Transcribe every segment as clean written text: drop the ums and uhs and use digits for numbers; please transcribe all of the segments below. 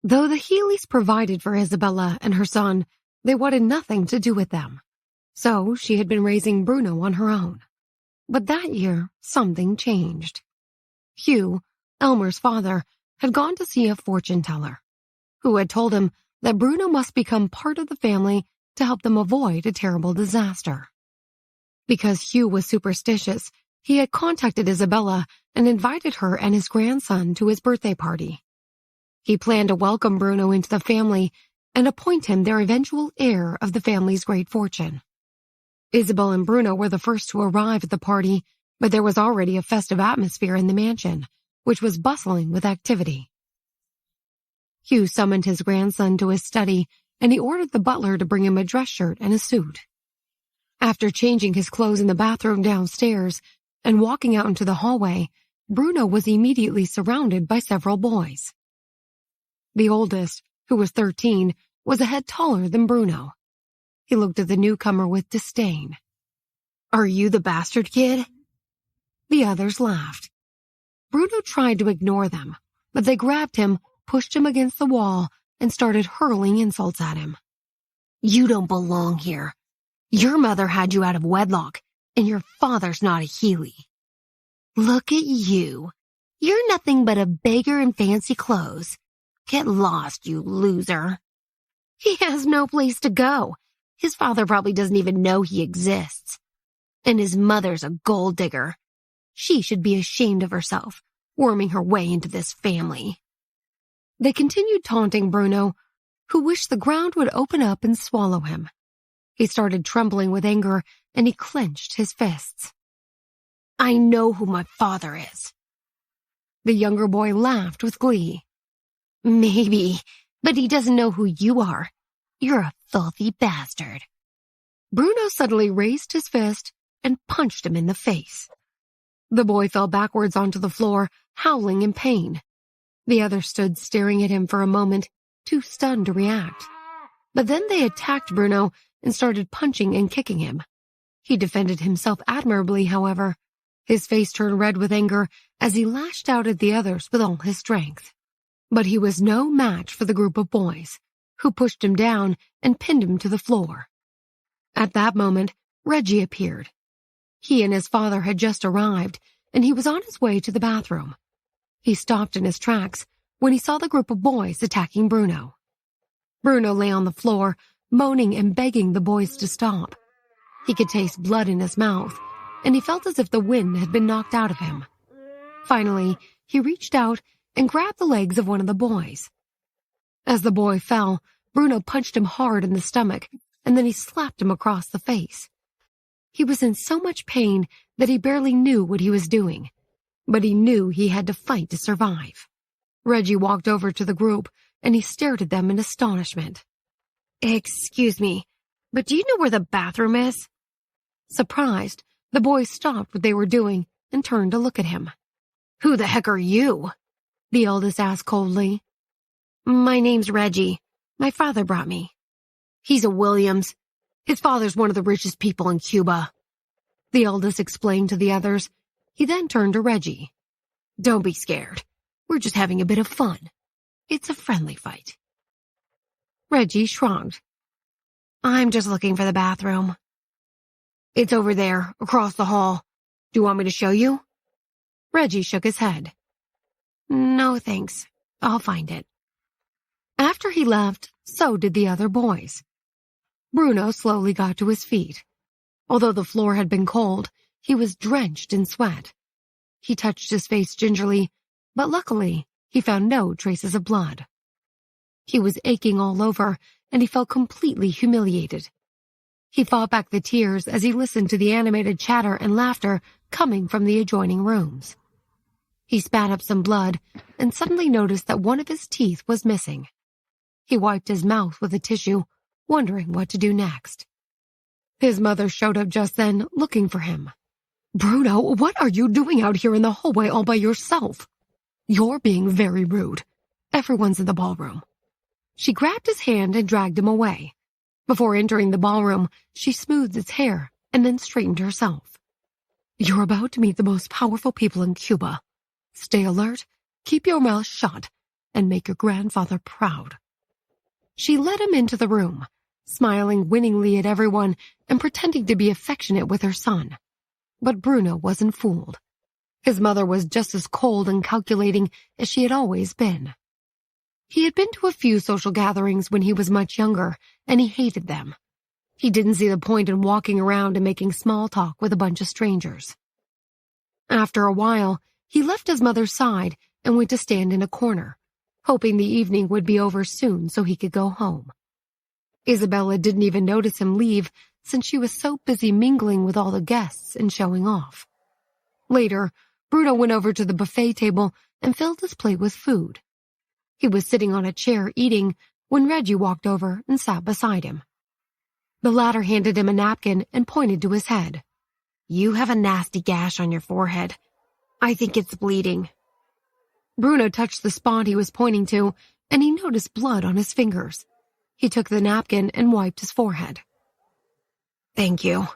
Though the Healy's provided for Isabella and her son, they wanted nothing to do with them. So she had been raising Bruno on her own. But that year, something changed. Hugh, Elmer's father, had gone to see a fortune teller, who had told him that Bruno must become part of the family to help them avoid a terrible disaster. Because Hugh was superstitious, he had contacted Isabella and invited her and his grandson to his birthday party. He planned to welcome Bruno into the family and appoint him their eventual heir of the family's great fortune. Isabel and Bruno were the first to arrive at the party, but there was already a festive atmosphere in the mansion, which was bustling with activity. Hugh summoned his grandson to his study, and he ordered the butler to bring him a dress shirt and a suit. After changing his clothes in the bathroom downstairs and walking out into the hallway, Bruno was immediately surrounded by several boys. The oldest, who was 13, was a head taller than Bruno. He looked at the newcomer with disdain. "Are you the bastard kid?" The others laughed. Bruno tried to ignore them, but they grabbed him, pushed him against the wall, and started hurling insults at him. "You don't belong here. Your mother had you out of wedlock, and your father's not a Healy. Look at you. You're nothing but a beggar in fancy clothes. Get lost, you loser. He has no place to go. His father probably doesn't even know he exists. And his mother's a gold digger. She should be ashamed of herself, worming her way into this family." They continued taunting Bruno, who wished the ground would open up and swallow him. He started trembling with anger, and he clenched his fists. "I know who my father is." The younger boy laughed with glee. "Maybe, but he doesn't know who you are. You're a filthy bastard." Bruno suddenly raised his fist and punched him in the face. The boy fell backwards onto the floor, howling in pain. The others stood staring at him for a moment, too stunned to react. But then they attacked Bruno and started punching and kicking him. He defended himself admirably, however. His face turned red with anger as he lashed out at the others with all his strength. But he was no match for the group of boys, who pushed him down and pinned him to the floor. At that moment, Reggie appeared. He and his father had just arrived, and he was on his way to the bathroom. He stopped in his tracks when he saw the group of boys attacking Bruno. Bruno lay on the floor, moaning and begging the boys to stop. He could taste blood in his mouth, and he felt as if the wind had been knocked out of him. Finally, he reached out and grabbed the legs of one of the boys. As the boy fell, Bruno punched him hard in the stomach, and then he slapped him across the face. He was in so much pain that he barely knew what he was doing, but he knew he had to fight to survive. Reggie walked over to the group, and he stared at them in astonishment. "Excuse me, but do you know where the bathroom is?" Surprised, the boys stopped what they were doing and turned to look at him. "Who the heck are you?" the eldest asked coldly. "My name's Reggie. My father brought me." "He's a Williams. His father's one of the richest people in Cuba," the eldest explained to the others. He then turned to Reggie. "Don't be scared. We're just having a bit of fun. It's a friendly fight." Reggie shrugged. "I'm just looking for the bathroom." "It's over there, across the hall. Do you want me to show you?" Reggie shook his head. "No, thanks. I'll find it." After he left, so did the other boys. Bruno slowly got to his feet. Although the floor had been cold, he was drenched in sweat. He touched his face gingerly, but luckily, he found no traces of blood. He was aching all over, and he felt completely humiliated. He fought back the tears as he listened to the animated chatter and laughter coming from the adjoining rooms. He spat up some blood and suddenly noticed that one of his teeth was missing. He wiped his mouth with a tissue, wondering what to do next. His mother showed up just then, looking for him. "Bruno, what are you doing out here in the hallway all by yourself? You're being very rude. Everyone's in the ballroom." She grabbed his hand and dragged him away. Before entering the ballroom, she smoothed his hair and then straightened herself. "You're about to meet the most powerful people in Cuba. Stay alert, keep your mouth shut, and make your grandfather proud. She led him into the room, smiling winningly at everyone and pretending to be affectionate with her son. But Bruno wasn't fooled. His mother was just as cold and calculating as she had always been. He had been to a few social gatherings when he was much younger, and he hated them. He didn't see the point in walking around and making small talk with a bunch of strangers. After a while, he left his mother's side and went to stand in a corner, hoping the evening would be over soon so he could go home. Isabella didn't even notice him leave since she was so busy mingling with all the guests and showing off. Later, Bruno went over to the buffet table and filled his plate with food. He was sitting on a chair eating when Reggie walked over and sat beside him. The latter handed him a napkin and pointed to his head. "You have a nasty gash on your forehead. I think it's bleeding." Bruno touched the spot he was pointing to, and he noticed blood on his fingers. He took the napkin and wiped his forehead. "Thank you.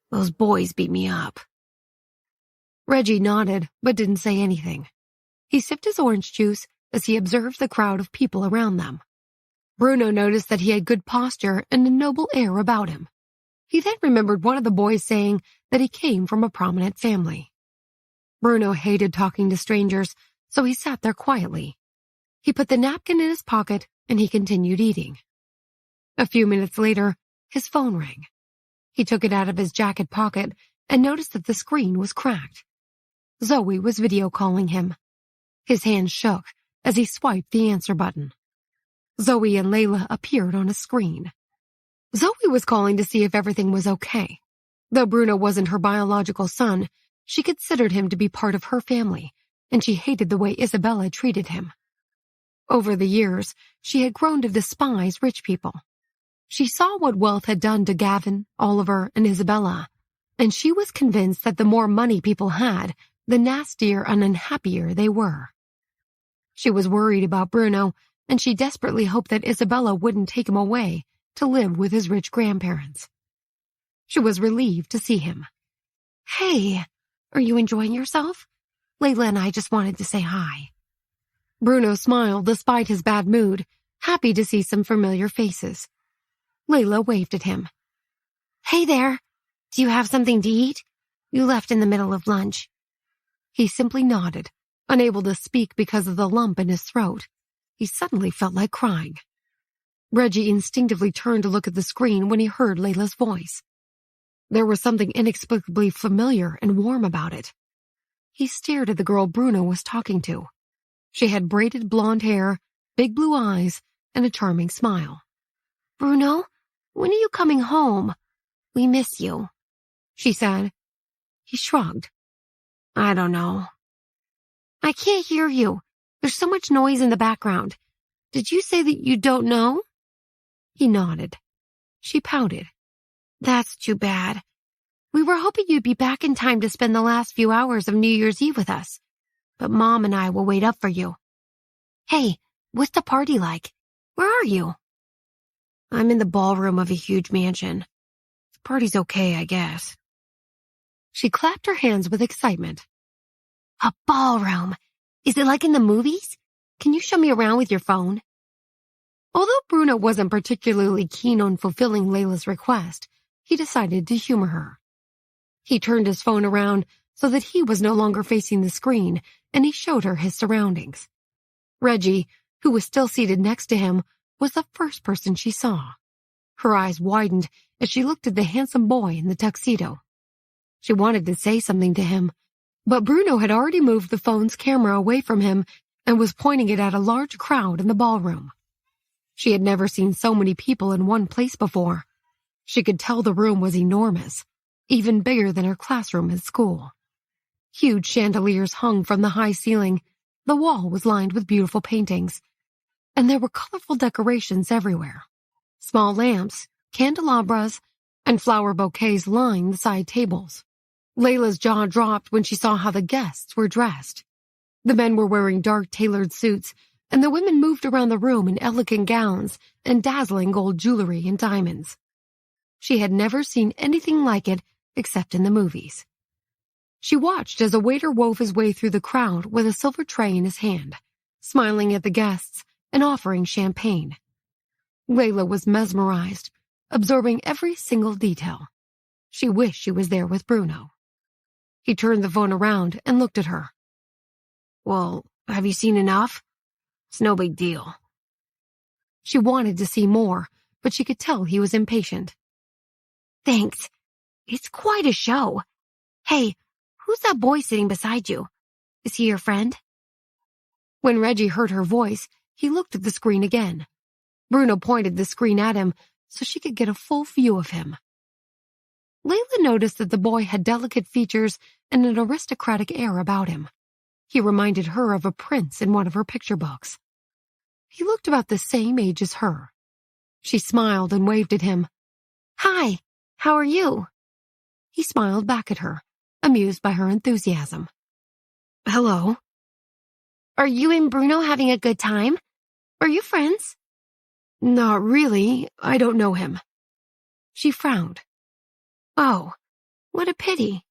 Those boys beat me up." Reggie nodded, but didn't say anything. He sipped his orange juice as he observed the crowd of people around them. Bruno noticed that he had good posture and a noble air about him. He then remembered one of the boys saying that he came from a prominent family. Bruno hated talking to strangers, so he sat there quietly. He put the napkin in his pocket and he continued eating. A few minutes later, his phone rang. He took it out of his jacket pocket and noticed that the screen was cracked. Zoe was video calling him. His hand shook as he swiped the answer button. Zoe and Layla appeared on his screen. Zoe was calling to see if everything was okay. Though Bruno wasn't her biological son, she considered him to be part of her family, and she hated the way Isabella treated him. Over the years, she had grown to despise rich people. She saw what wealth had done to Gavin, Oliver, and Isabella, and she was convinced that the more money people had, the nastier and unhappier they were. She was worried about Bruno, and she desperately hoped that Isabella wouldn't take him away to live with his rich grandparents. She was relieved to see him. "Hey, are you enjoying yourself? Layla and I just wanted to say hi." Bruno smiled despite his bad mood, happy to see some familiar faces. Layla waved at him. "Hey there, do you have something to eat? You left in the middle of lunch." He simply nodded, unable to speak because of the lump in his throat. He suddenly felt like crying. Reggie instinctively turned to look at the screen when he heard Layla's voice. There was something inexplicably familiar and warm about it. He stared at the girl Bruno was talking to. She had braided blonde hair, big blue eyes, and a charming smile. "Bruno, when are you coming home? We miss you," she said. He shrugged. "I don't know." "I can't hear you. There's so much noise in the background. Did you say that you don't know?" He nodded. She pouted. "That's too bad. We were hoping you'd be back in time to spend the last few hours of New Year's Eve with us, but Mom and I will wait up for you. Hey, what's the party like? Where are you?" "I'm in the ballroom of a huge mansion. The party's okay, I guess." She clapped her hands with excitement. "A ballroom? Is it like in the movies? Can you show me around with your phone?" Although Bruno wasn't particularly keen on fulfilling Layla's request, he decided to humor her. He turned his phone around so that he was no longer facing the screen, and he showed her his surroundings. Reggie, who was still seated next to him, was the first person she saw. Her eyes widened as she looked at the handsome boy in the tuxedo. She wanted to say something to him, but Bruno had already moved the phone's camera away from him and was pointing it at a large crowd in the ballroom. She had never seen so many people in one place before. She could tell the room was enormous, even bigger than her classroom at school. Huge chandeliers hung from the high ceiling. The wall was lined with beautiful paintings, and there were colorful decorations everywhere. Small lamps, candelabras, and flower bouquets lined the side tables. Layla's jaw dropped when she saw how the guests were dressed. The men were wearing dark tailored suits, and the women moved around the room in elegant gowns and dazzling gold jewelry and diamonds. She had never seen anything like it except in the movies. She watched as a waiter wove his way through the crowd with a silver tray in his hand, smiling at the guests and offering champagne. Layla was mesmerized, absorbing every single detail. She wished she was there with Bruno. He turned the phone around and looked at her. "Well, have you seen enough? It's no big deal." She wanted to see more, but she could tell he was impatient. "Thanks. It's quite a show. Hey, who's that boy sitting beside you? Is he your friend?" When Reggie heard her voice, he looked at the screen again. Bruno pointed the screen at him so she could get a full view of him. Layla noticed that the boy had delicate features and an aristocratic air about him. He reminded her of a prince in one of her picture books. He looked about the same age as her. She smiled and waved at him. "Hi, how are you?" He smiled back at her, amused by her enthusiasm. "Hello." "Are you and Bruno having a good time? Are you friends?" "Not really. I don't know him." She frowned. "Oh, what a pity.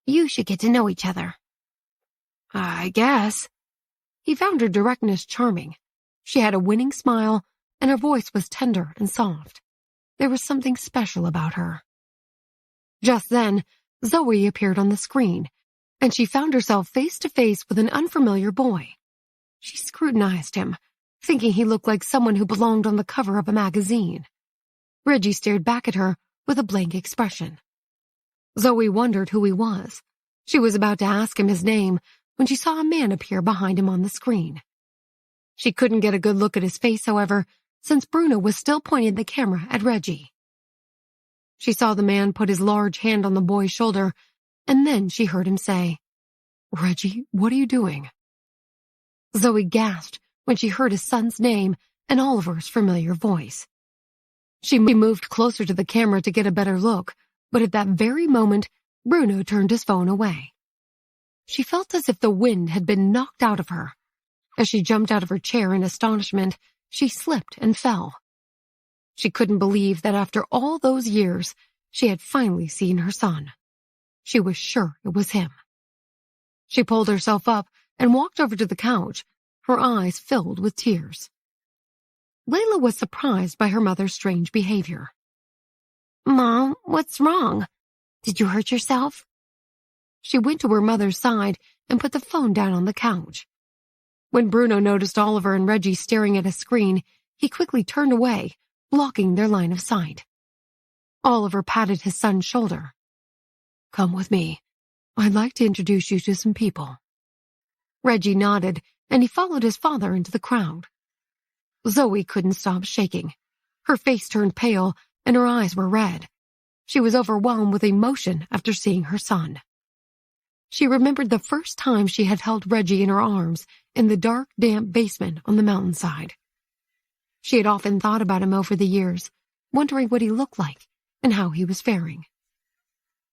You should get to know each other." "I guess." He found her directness charming. She had a winning smile, and her voice was tender and soft. There was something special about her. Just then, Zoe appeared on the screen, and she found herself face to face with an unfamiliar boy. She scrutinized him, thinking he looked like someone who belonged on the cover of a magazine. Reggie stared back at her with a blank expression. Zoe wondered who he was. She was about to ask him his name when she saw a man appear behind him on the screen. She couldn't get a good look at his face, however, since Bruno was still pointing the camera at Reggie. She saw the man put his large hand on the boy's shoulder, and then she heard him say, "Reggie, what are you doing?" Zoe gasped when she heard his son's name and Oliver's familiar voice. She moved closer to the camera to get a better look, but at that very moment, Bruno turned his phone away. She felt as if the wind had been knocked out of her. As she jumped out of her chair in astonishment, she slipped and fell. She couldn't believe that after all those years, she had finally seen her son. She was sure it was him. She pulled herself up and walked over to the couch, her eyes filled with tears. Layla was surprised by her mother's strange behavior. "Mom, what's wrong? Did you hurt yourself?" She went to her mother's side and put the phone down on the couch. When Bruno noticed Oliver and Reggie staring at a screen, he quickly turned away, blocking their line of sight. Oliver patted his son's shoulder. "Come with me. I'd like to introduce you to some people." Reggie nodded, and he followed his father into the crowd. Zoe couldn't stop shaking. Her face turned pale, and her eyes were red. She was overwhelmed with emotion after seeing her son. She remembered the first time she had held Reggie in her arms in the dark, damp basement on the mountainside. She had often thought about him over the years, wondering what he looked like and how he was faring.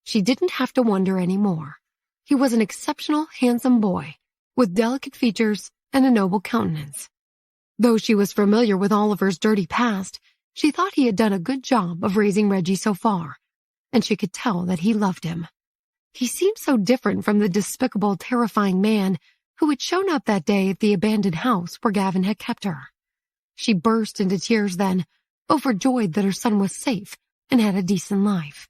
She didn't have to wonder anymore. He was an exceptional, handsome boy, with delicate features and a noble countenance. Though she was familiar with Oliver's dirty past, she thought he had done a good job of raising Reggie so far, and she could tell that he loved him. He seemed so different from the despicable, terrifying man who had shown up that day at the abandoned house where Gavin had kept her. She burst into tears then, overjoyed that her son was safe and had a decent life.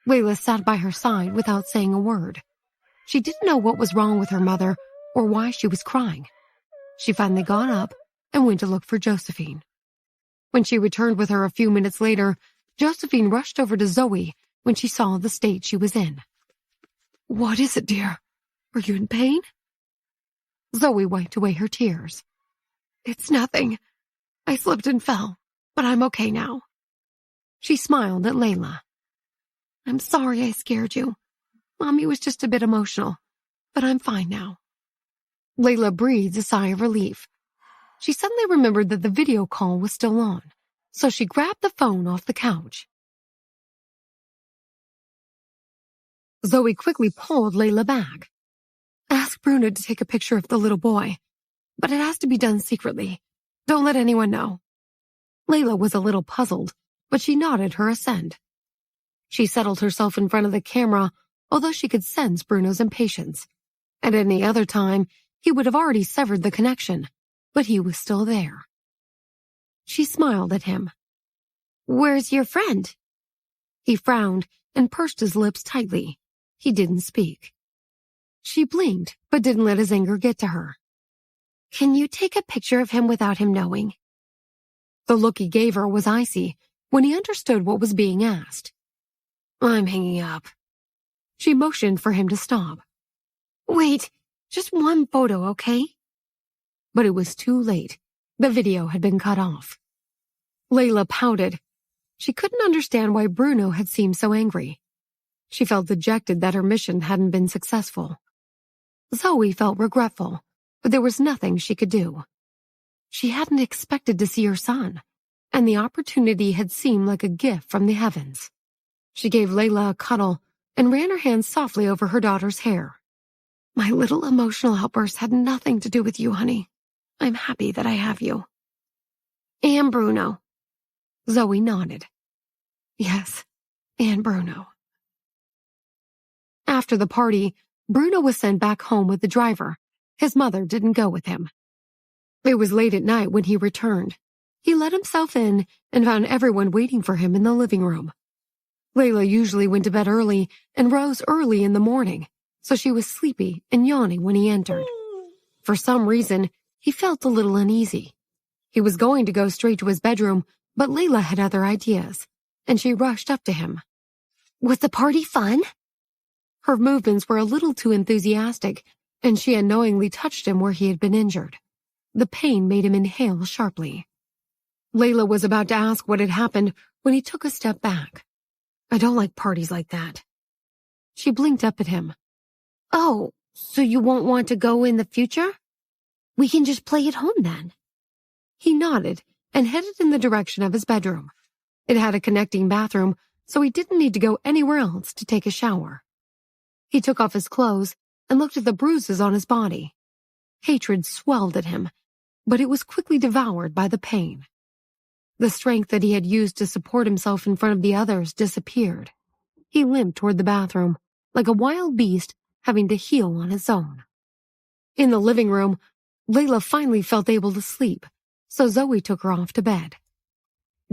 Layla sat by her side without saying a word. She didn't know what was wrong with her mother or why she was crying. She finally got up and went to look for Josephine. When she returned with her a few minutes later, Josephine rushed over to Zoe when she saw the state she was in. "What is it, dear? Are you in pain?" Zoe wiped away her tears. "It's nothing. I slipped and fell, but I'm okay now." She smiled at Layla. "I'm sorry I scared you. Mommy was just a bit emotional, but I'm fine now." Layla breathed a sigh of relief. She suddenly remembered that the video call was still on, so she grabbed the phone off the couch. Zoe quickly pulled Layla back. "Ask Bruno to take a picture of the little boy, but it has to be done secretly. Don't let anyone know." Layla was a little puzzled, but she nodded her assent. She settled herself in front of the camera, although she could sense Bruno's impatience. At any other time, he would have already severed the connection, but he was still there. She smiled at him. "Where's your friend?" He frowned and pursed his lips tightly. He didn't speak. She blinked, but didn't let his anger get to her. "Can you take a picture of him without him knowing?" The look he gave her was icy when he understood what was being asked. "I'm hanging up." She motioned for him to stop. "Wait, just one photo, okay?" But it was too late. The video had been cut off. Layla pouted. She couldn't understand why Bruno had seemed so angry. She felt dejected that her mission hadn't been successful. Zoe felt regretful, but there was nothing she could do. She hadn't expected to see her son, and the opportunity had seemed like a gift from the heavens. She gave Layla a cuddle and ran her hands softly over her daughter's hair. "My little emotional outburst had nothing to do with you, honey. I'm happy that I have you." "And Bruno." Zoe nodded. "Yes, and Bruno." After the party, Bruno was sent back home with the driver. His mother didn't go with him. It was late at night when he returned. He let himself in and found everyone waiting for him in the living room. Layla usually went to bed early and rose early in the morning, so she was sleepy and yawning when he entered. For some reason, he felt a little uneasy. He was going to go straight to his bedroom, but Layla had other ideas, and she rushed up to him. "Was the party fun?" Her movements were a little too enthusiastic, and she unknowingly touched him where he had been injured. The pain made him inhale sharply. Layla was about to ask what had happened when he took a step back. "I don't like parties like that." She blinked up at him. "Oh, so you won't want to go in the future? We can just play at home then." He nodded and headed in the direction of his bedroom. It had a connecting bathroom, so he didn't need to go anywhere else to take a shower. He took off his clothes and looked at the bruises on his body. Hatred swelled at him, but it was quickly devoured by the pain. The strength that he had used to support himself in front of the others disappeared. He limped toward the bathroom, like a wild beast having to heal on its own. In the living room, Layla finally felt able to sleep, so Zoe took her off to bed.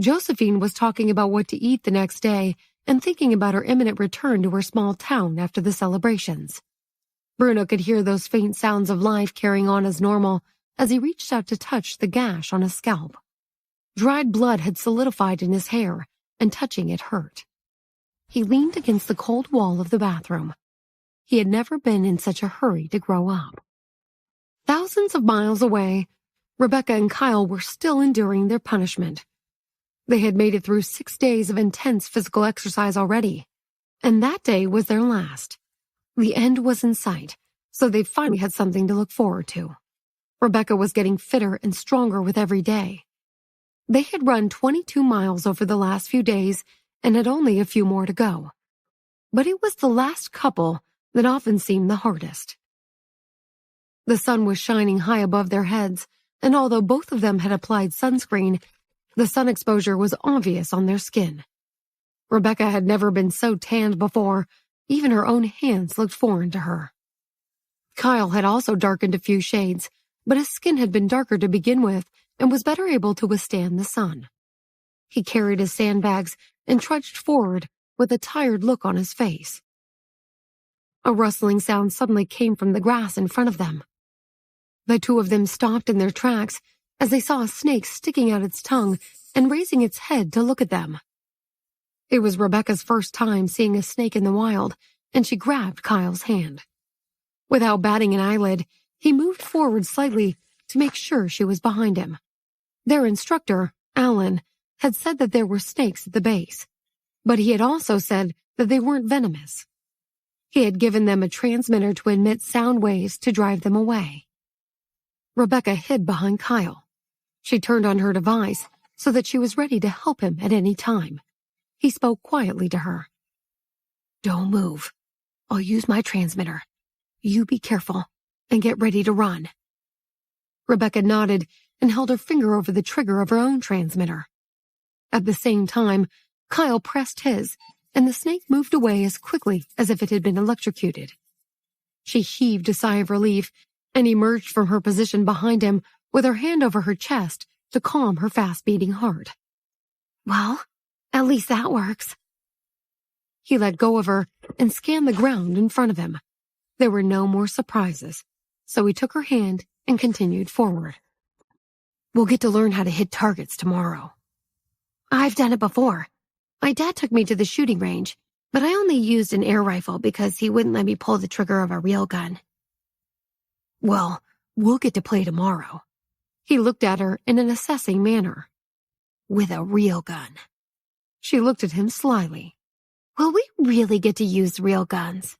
Josephine was talking about what to eat the next day and thinking about her imminent return to her small town after the celebrations. Bruno could hear those faint sounds of life carrying on as normal as he reached out to touch the gash on his scalp. Dried blood had solidified in his hair, and touching it hurt. He leaned against the cold wall of the bathroom. He had never been in such a hurry to grow up. Thousands of miles away, Rebecca and Kyle were still enduring their punishment. They had made it through 6 days of intense physical exercise already, and that day was their last. The end was in sight, so they finally had something to look forward to. Rebecca was getting fitter and stronger with every day. They had run 22 miles over the last few days and had only a few more to go. But it was the last couple that often seemed the hardest. The sun was shining high above their heads, and although both of them had applied sunscreen, the sun exposure was obvious on their skin. Rebecca had never been so tanned before. Even her own hands looked foreign to her. Kyle had also darkened a few shades, but his skin had been darker to begin with and was better able to withstand the sun. He carried his sandbags and trudged forward with a tired look on his face. A rustling sound suddenly came from the grass in front of them. The two of them stopped in their tracks as they saw a snake sticking out its tongue and raising its head to look at them. It was Rebecca's first time seeing a snake in the wild, and she grabbed Kyle's hand. Without batting an eyelid, he moved forward slightly to make sure she was behind him. Their instructor, Alan, had said that there were snakes at the base, but he had also said that they weren't venomous. He had given them a transmitter to emit sound waves to drive them away. Rebecca hid behind Kyle. She turned on her device so that she was ready to help him at any time. He spoke quietly to her. "Don't move. I'll use my transmitter. You be careful and get ready to run." Rebecca nodded and held her finger over the trigger of her own transmitter. At the same time, Kyle pressed his, and the snake moved away as quickly as if it had been electrocuted. She heaved a sigh of relief and emerged from her position behind him with her hand over her chest to calm her fast-beating heart. "Well, at least that works." He let go of her and scanned the ground in front of him. There were no more surprises, so he took her hand and continued forward. "We'll get to learn how to hit targets tomorrow." "I've done it before. My dad took me to the shooting range, but I only used an air rifle because he wouldn't let me pull the trigger of a real gun." "Well, we'll get to play tomorrow." He looked at her in an assessing manner. "With a real gun." She looked at him slyly. "Will we really get to use real guns?"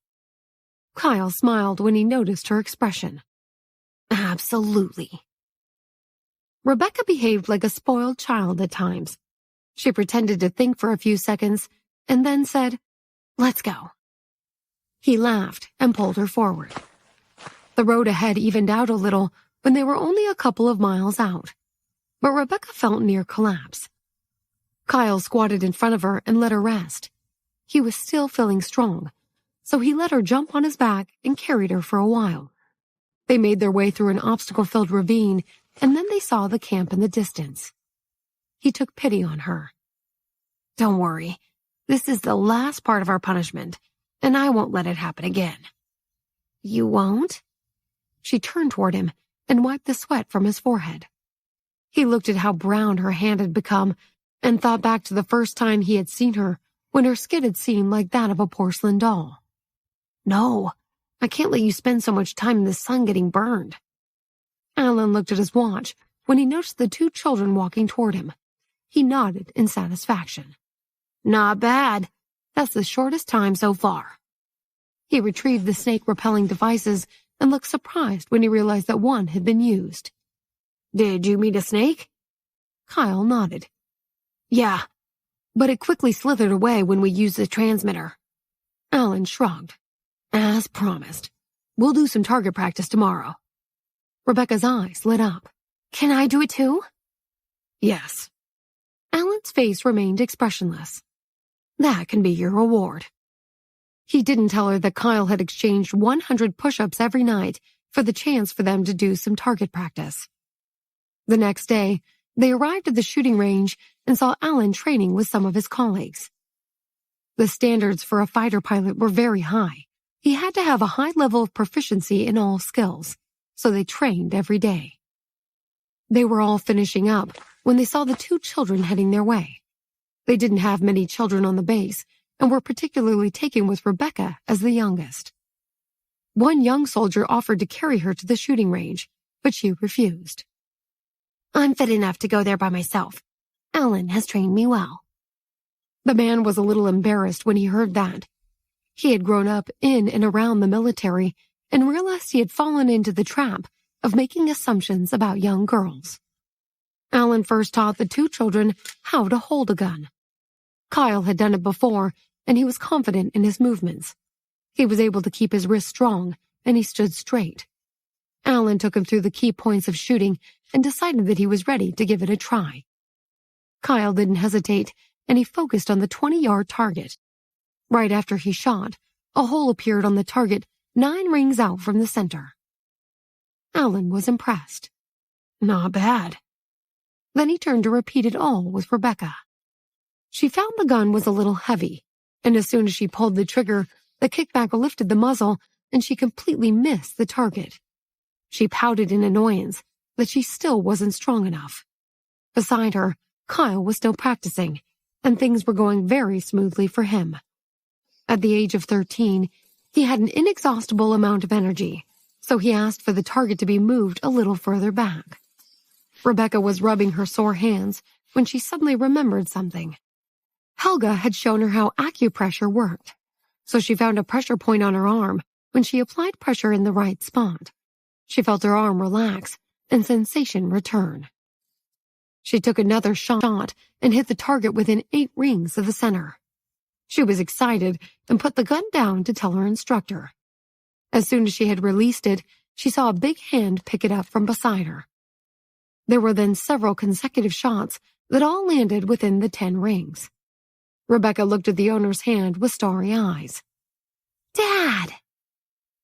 Kyle smiled when he noticed her expression. "Absolutely." Rebecca behaved like a spoiled child at times. She pretended to think for a few seconds and then said, "Let's go." He laughed and pulled her forward. The road ahead evened out a little when they were only a couple of miles out, but Rebecca felt near collapse. Kyle squatted in front of her and let her rest. He was still feeling strong, so he let her jump on his back and carried her for a while. They made their way through an obstacle-filled ravine, and then they saw the camp in the distance. He took pity on her. "Don't worry. This is the last part of our punishment, and I won't let it happen again." "You won't?" She turned toward him and wiped the sweat from his forehead. He looked at how brown her hand had become and thought back to the first time he had seen her when her skin had seemed like that of a porcelain doll. "No, I can't let you spend so much time in the sun getting burned." Alan looked at his watch when he noticed the two children walking toward him. He nodded in satisfaction. "Not bad. That's the shortest time so far." He retrieved the snake-repelling devices and looked surprised when he realized that one had been used. "Did you meet a snake?" Kyle nodded. "Yeah, but it quickly slithered away when we used the transmitter." Alan shrugged. "As promised. We'll do some target practice tomorrow." Rebecca's eyes lit up. "Can I do it too?" "Yes." Alan's face remained expressionless. "That can be your reward." He didn't tell her that Kyle had exchanged 100 push-ups every night for the chance for them to do some target practice. The next day, they arrived at the shooting range and saw Alan training with some of his colleagues. The standards for a fighter pilot were very high. He had to have a high level of proficiency in all skills, so they trained every day. They were all finishing up when they saw the two children heading their way. They didn't have many children on the base and were particularly taken with Rebecca as the youngest. One young soldier offered to carry her to the shooting range, but she refused. "I'm fit enough to go there by myself. Alan has trained me well." The man was a little embarrassed when he heard that. He had grown up in and around the military and realized he had fallen into the trap of making assumptions about young girls. Alan first taught the two children how to hold a gun. Kyle had done it before, and he was confident in his movements. He was able to keep his wrist strong, and he stood straight. Alan took him through the key points of shooting and decided that he was ready to give it a try. Kyle didn't hesitate, and he focused on the 20-yard target. Right after he shot, a hole appeared on the target 9 rings out from the center. Alan was impressed. "Not bad." Then he turned to repeat it all with Rebecca. She found the gun was a little heavy, and as soon as she pulled the trigger, the kickback lifted the muzzle, and she completely missed the target. She pouted in annoyance that she still wasn't strong enough. Beside her, Kyle was still practicing, and things were going very smoothly for him. At the age of 13, he had an inexhaustible amount of energy, so he asked for the target to be moved a little further back. Rebecca was rubbing her sore hands when she suddenly remembered something. Helga had shown her how acupressure worked, so she found a pressure point on her arm when she applied pressure in the right spot. She felt her arm relax and sensation return. She took another shot and hit the target within 8 rings of the center. She was excited and put the gun down to tell her instructor. As soon as she had released it, she saw a big hand pick it up from beside her. There were then several consecutive shots that all landed within the 10 rings. Rebecca looked at the owner's hand with starry eyes. "Dad!"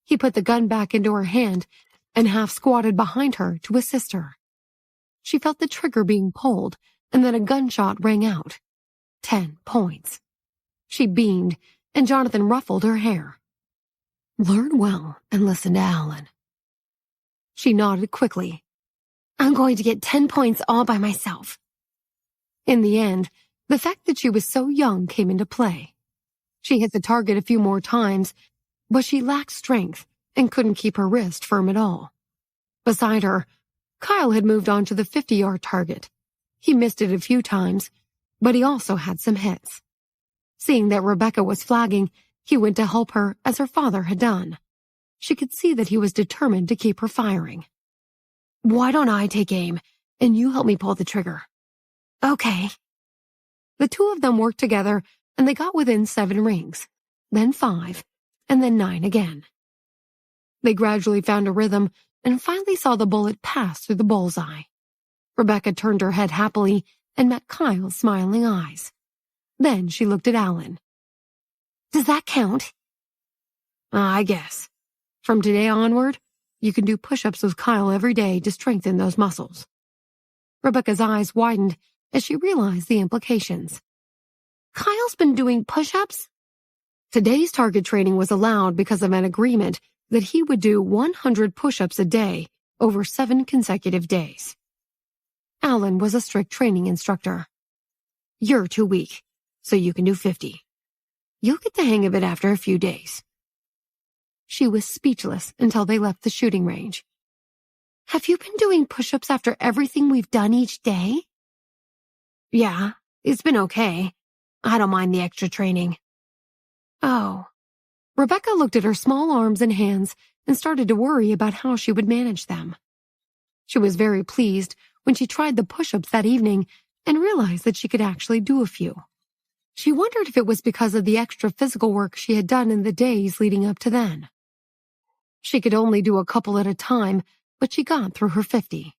He put the gun back into her hand and half squatted behind her to assist her. She felt the trigger being pulled, and then a gunshot rang out. 10 points. She beamed, and Jonathan ruffled her hair. Learn well and listen to Alan. She nodded quickly. I'm going to get 10 points all by myself. In the end, the fact that she was so young came into play. She hit the target a few more times, but she lacked strength and couldn't keep her wrist firm at all. Beside her, Kyle had moved on to the 50-yard target. He missed it a few times, but he also had some hits. Seeing that Rebecca was flagging, he went to help her as her father had done. She could see that he was determined to keep her firing. Why don't I take aim, and you help me pull the trigger? Okay. The two of them worked together, and they got within 7 rings, then 5, and then 9 again. They gradually found a rhythm and finally saw the bullet pass through the bullseye. Rebecca turned her head happily and met Kyle's smiling eyes. Then she looked at Alan. Does that count? I guess. From today onward, you can do push-ups with Kyle every day to strengthen those muscles. Rebecca's eyes widened as she realized the implications. Kyle's been doing push-ups? Today's target training was allowed because of an agreement that he would do 100 push-ups a day over 7 consecutive days. Alan was a strict training instructor. You're too weak, so you can do 50. You'll get the hang of it after a few days. She was speechless until they left the shooting range. Have you been doing push-ups after everything we've done each day? Yeah, it's been okay. I don't mind the extra training. Oh. Rebecca looked at her small arms and hands and started to worry about how she would manage them. She was very pleased when she tried the push-ups that evening and realized that she could actually do a few. She wondered if it was because of the extra physical work she had done in the days leading up to then. She could only do a couple at a time, but she got through her 50.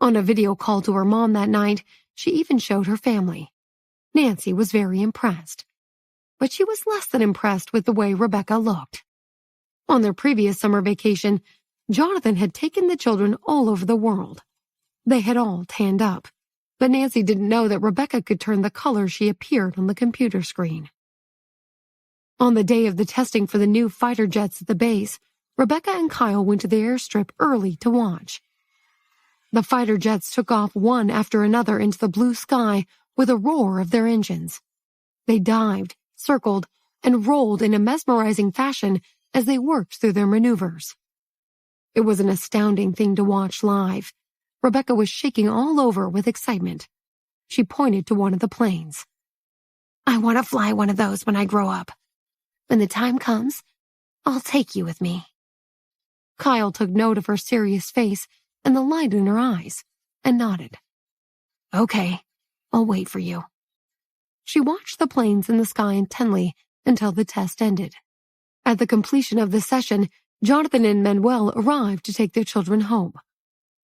On a video call to her mom that night, she even showed her family. Nancy was very impressed, but she was less than impressed with the way Rebecca looked. On their previous summer vacation, Jonathan had taken the children all over the world. They had all tanned up, but Nancy didn't know that Rebecca could turn the color she appeared on the computer screen. On the day of the testing for the new fighter jets at the base, Rebecca and Kyle went to the airstrip early to watch. The fighter jets took off one after another into the blue sky with a roar of their engines. They dived, circled, and rolled in a mesmerizing fashion as they worked through their maneuvers. It was an astounding thing to watch live. Rebecca was shaking all over with excitement. She pointed to one of the planes. I want to fly one of those when I grow up. When the time comes, I'll take you with me. Kyle took note of her serious face and the light in her eyes, and nodded. Okay, I'll wait for you. She watched the planes in the sky intently until the test ended. At the completion of the session, Jonathan and Manuel arrived to take their children home.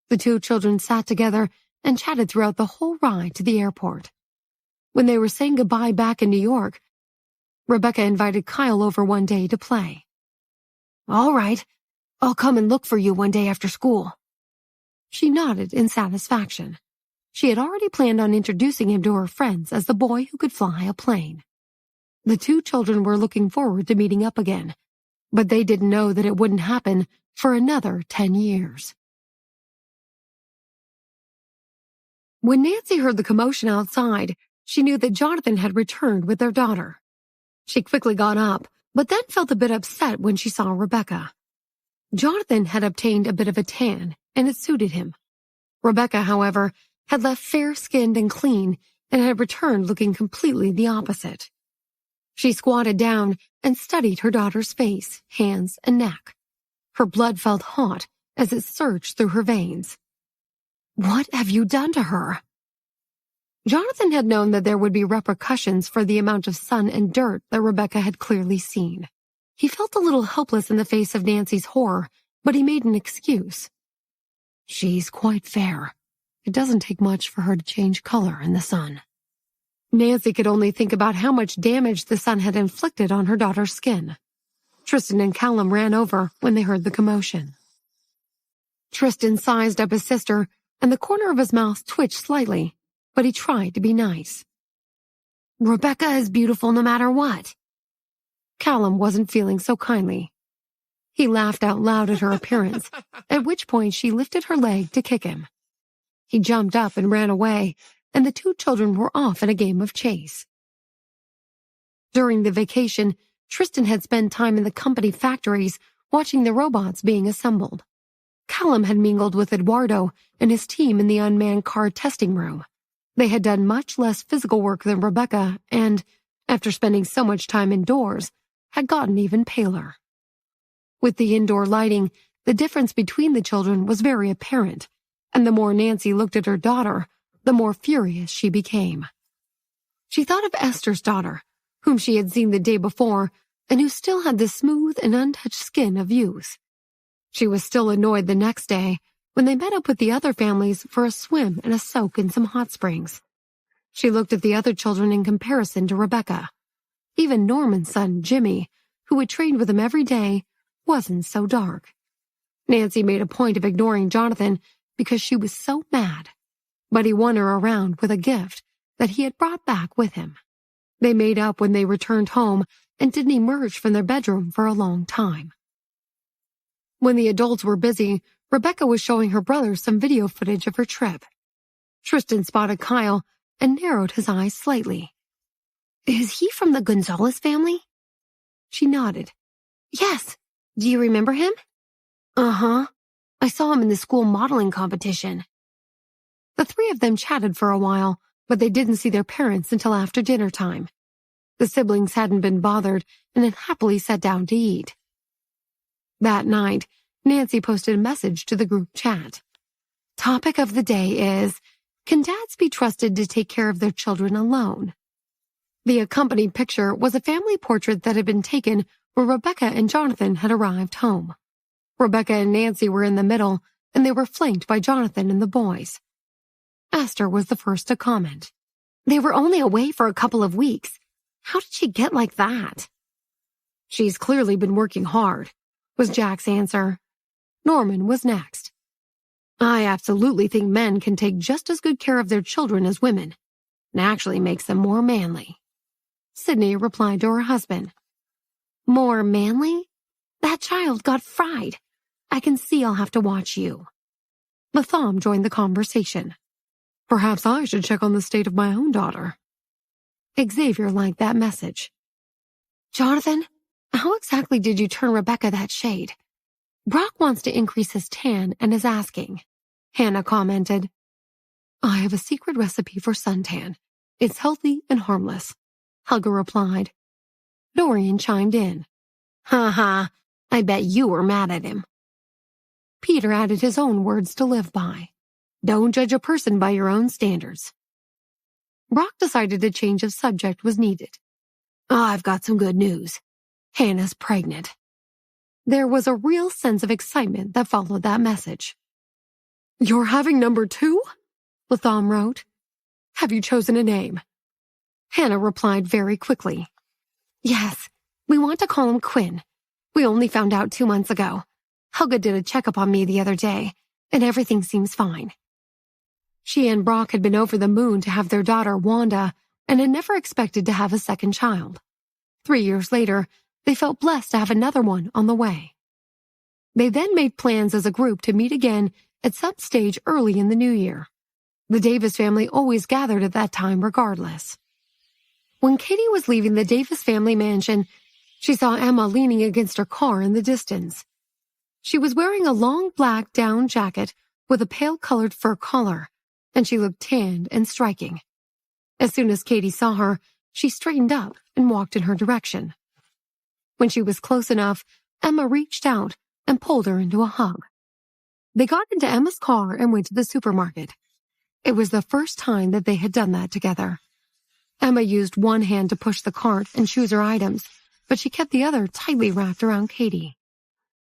The two children sat together and chatted throughout the whole ride to the airport. When they were saying goodbye back in New York, Rebecca invited Kyle over one day to play. All right, I'll come and look for you one day after school. She nodded in satisfaction. She had already planned on introducing him to her friends as the boy who could fly a plane. The two children were looking forward to meeting up again, but they didn't know that it wouldn't happen for another 10 years. When Nancy heard the commotion outside, she knew that Jonathan had returned with their daughter. She quickly got up, but then felt a bit upset when she saw Rebecca. Jonathan had obtained a bit of a tan, and it suited him. Rebecca, however, had left fair-skinned and clean and had returned looking completely the opposite. She squatted down and studied her daughter's face, hands, and neck. Her blood felt hot as it surged through her veins. What have you done to her? Jonathan had known that there would be repercussions for the amount of sun and dirt that Rebecca had clearly seen. He felt a little helpless in the face of Nancy's horror, but he made an excuse. She's quite fair. It doesn't take much for her to change color in the sun. Nancy could only think about how much damage the sun had inflicted on her daughter's skin. Tristan and Callum ran over when they heard the commotion. Tristan sized up his sister, and the corner of his mouth twitched slightly, but he tried to be nice. Rebecca is beautiful no matter what. Callum wasn't feeling so kindly. He laughed out loud at her appearance, at which point she lifted her leg to kick him. He jumped up and ran away, and the two children were off in a game of chase. During the vacation, Tristan had spent time in the company factories watching the robots being assembled. Callum had mingled with Eduardo and his team in the unmanned car testing room. They had done much less physical work than Rebecca and, after spending so much time indoors, had gotten even paler. With the indoor lighting, the difference between the children was very apparent, and the more Nancy looked at her daughter, the more furious she became. She thought of Esther's daughter, whom she had seen the day before and who still had the smooth and untouched skin of youth. She was still annoyed the next day when they met up with the other families for a swim and a soak in some hot springs. She looked at the other children in comparison to Rebecca. Even Norman's son, Jimmy, who had trained with him every day, wasn't so dark. Nancy made a point of ignoring Jonathan because she was so mad, but he won her around with a gift that he had brought back with him. They made up when they returned home and didn't emerge from their bedroom for a long time. When the adults were busy, Rebecca was showing her brother some video footage of her trip. Tristan spotted Kyle and narrowed his eyes slightly. Is he from the Gonzalez family? She nodded. Yes. Do you remember him? Uh-huh. I saw him in the school modeling competition. The three of them chatted for a while, but they didn't see their parents until after dinner time. The siblings hadn't been bothered and had happily sat down to eat. That night, Nancy posted a message to the group chat. Topic of the day is, can dads be trusted to take care of their children alone? The accompanying picture was a family portrait that had been taken where Rebecca and Jonathan had arrived home. Rebecca and Nancy were in the middle, and they were flanked by Jonathan and the boys. Esther was the first to comment. They were only away for a couple of weeks. How did she get like that? She's clearly been working hard, was Jack's answer. Norman was next. I absolutely think men can take just as good care of their children as women. It actually makes them more manly. Sydney replied to her husband. More manly? That child got fried. I can see I'll have to watch you. Latham joined the conversation. Perhaps I should check on the state of my own daughter. Xavier liked that message. Jonathan, how exactly did you turn Rebecca that shade? Brock wants to increase his tan and is asking. Hannah commented. I have a secret recipe for suntan. It's healthy and harmless. Helga replied. Dorian chimed in. Ha ha, I bet you were mad at him. Peter added his own words to live by. Don't judge a person by your own standards. Brock decided a change of subject was needed. I've got some good news. Hannah's pregnant. There was a real sense of excitement that followed that message. You're having number 2? Latham wrote. Have you chosen a name? Hannah replied very quickly. Yes, we want to call him Quinn. We only found out 2 months ago. Helga did a checkup on me the other day, and everything seems fine. She and Brock had been over the moon to have their daughter, Wanda, and had never expected to have a second child. 3 years later, they felt blessed to have another one on the way. They then made plans as a group to meet again at some stage early in the new year. The Davis family always gathered at that time regardless. When Katie was leaving the Davis family mansion, she saw Emma leaning against her car in the distance. She was wearing a long black down jacket with a pale-colored fur collar, and she looked tanned and striking. As soon as Katie saw her, she straightened up and walked in her direction. When she was close enough, Emma reached out and pulled her into a hug. They got into Emma's car and went to the supermarket. It was the first time that they had done that together. Emma used one hand to push the cart and choose her items, but she kept the other tightly wrapped around Katie.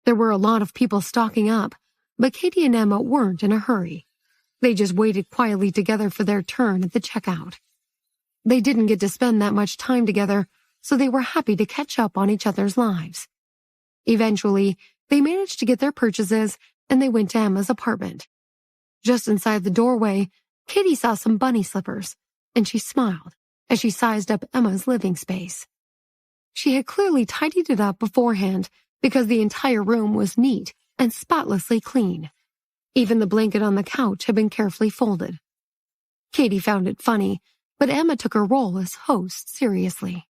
There were a lot of people stocking up, but Katie and Emma weren't in a hurry. They just waited quietly together for their turn at the checkout. They didn't get to spend that much time together, so they were happy to catch up on each other's lives. Eventually, they managed to get their purchases and they went to Emma's apartment. Just inside the doorway, Katie saw some bunny slippers, and she smiled as she sized up Emma's living space. She had clearly tidied it up beforehand because the entire room was neat and spotlessly clean. Even the blanket on the couch had been carefully folded. Katie found it funny, but Emma took her role as host seriously.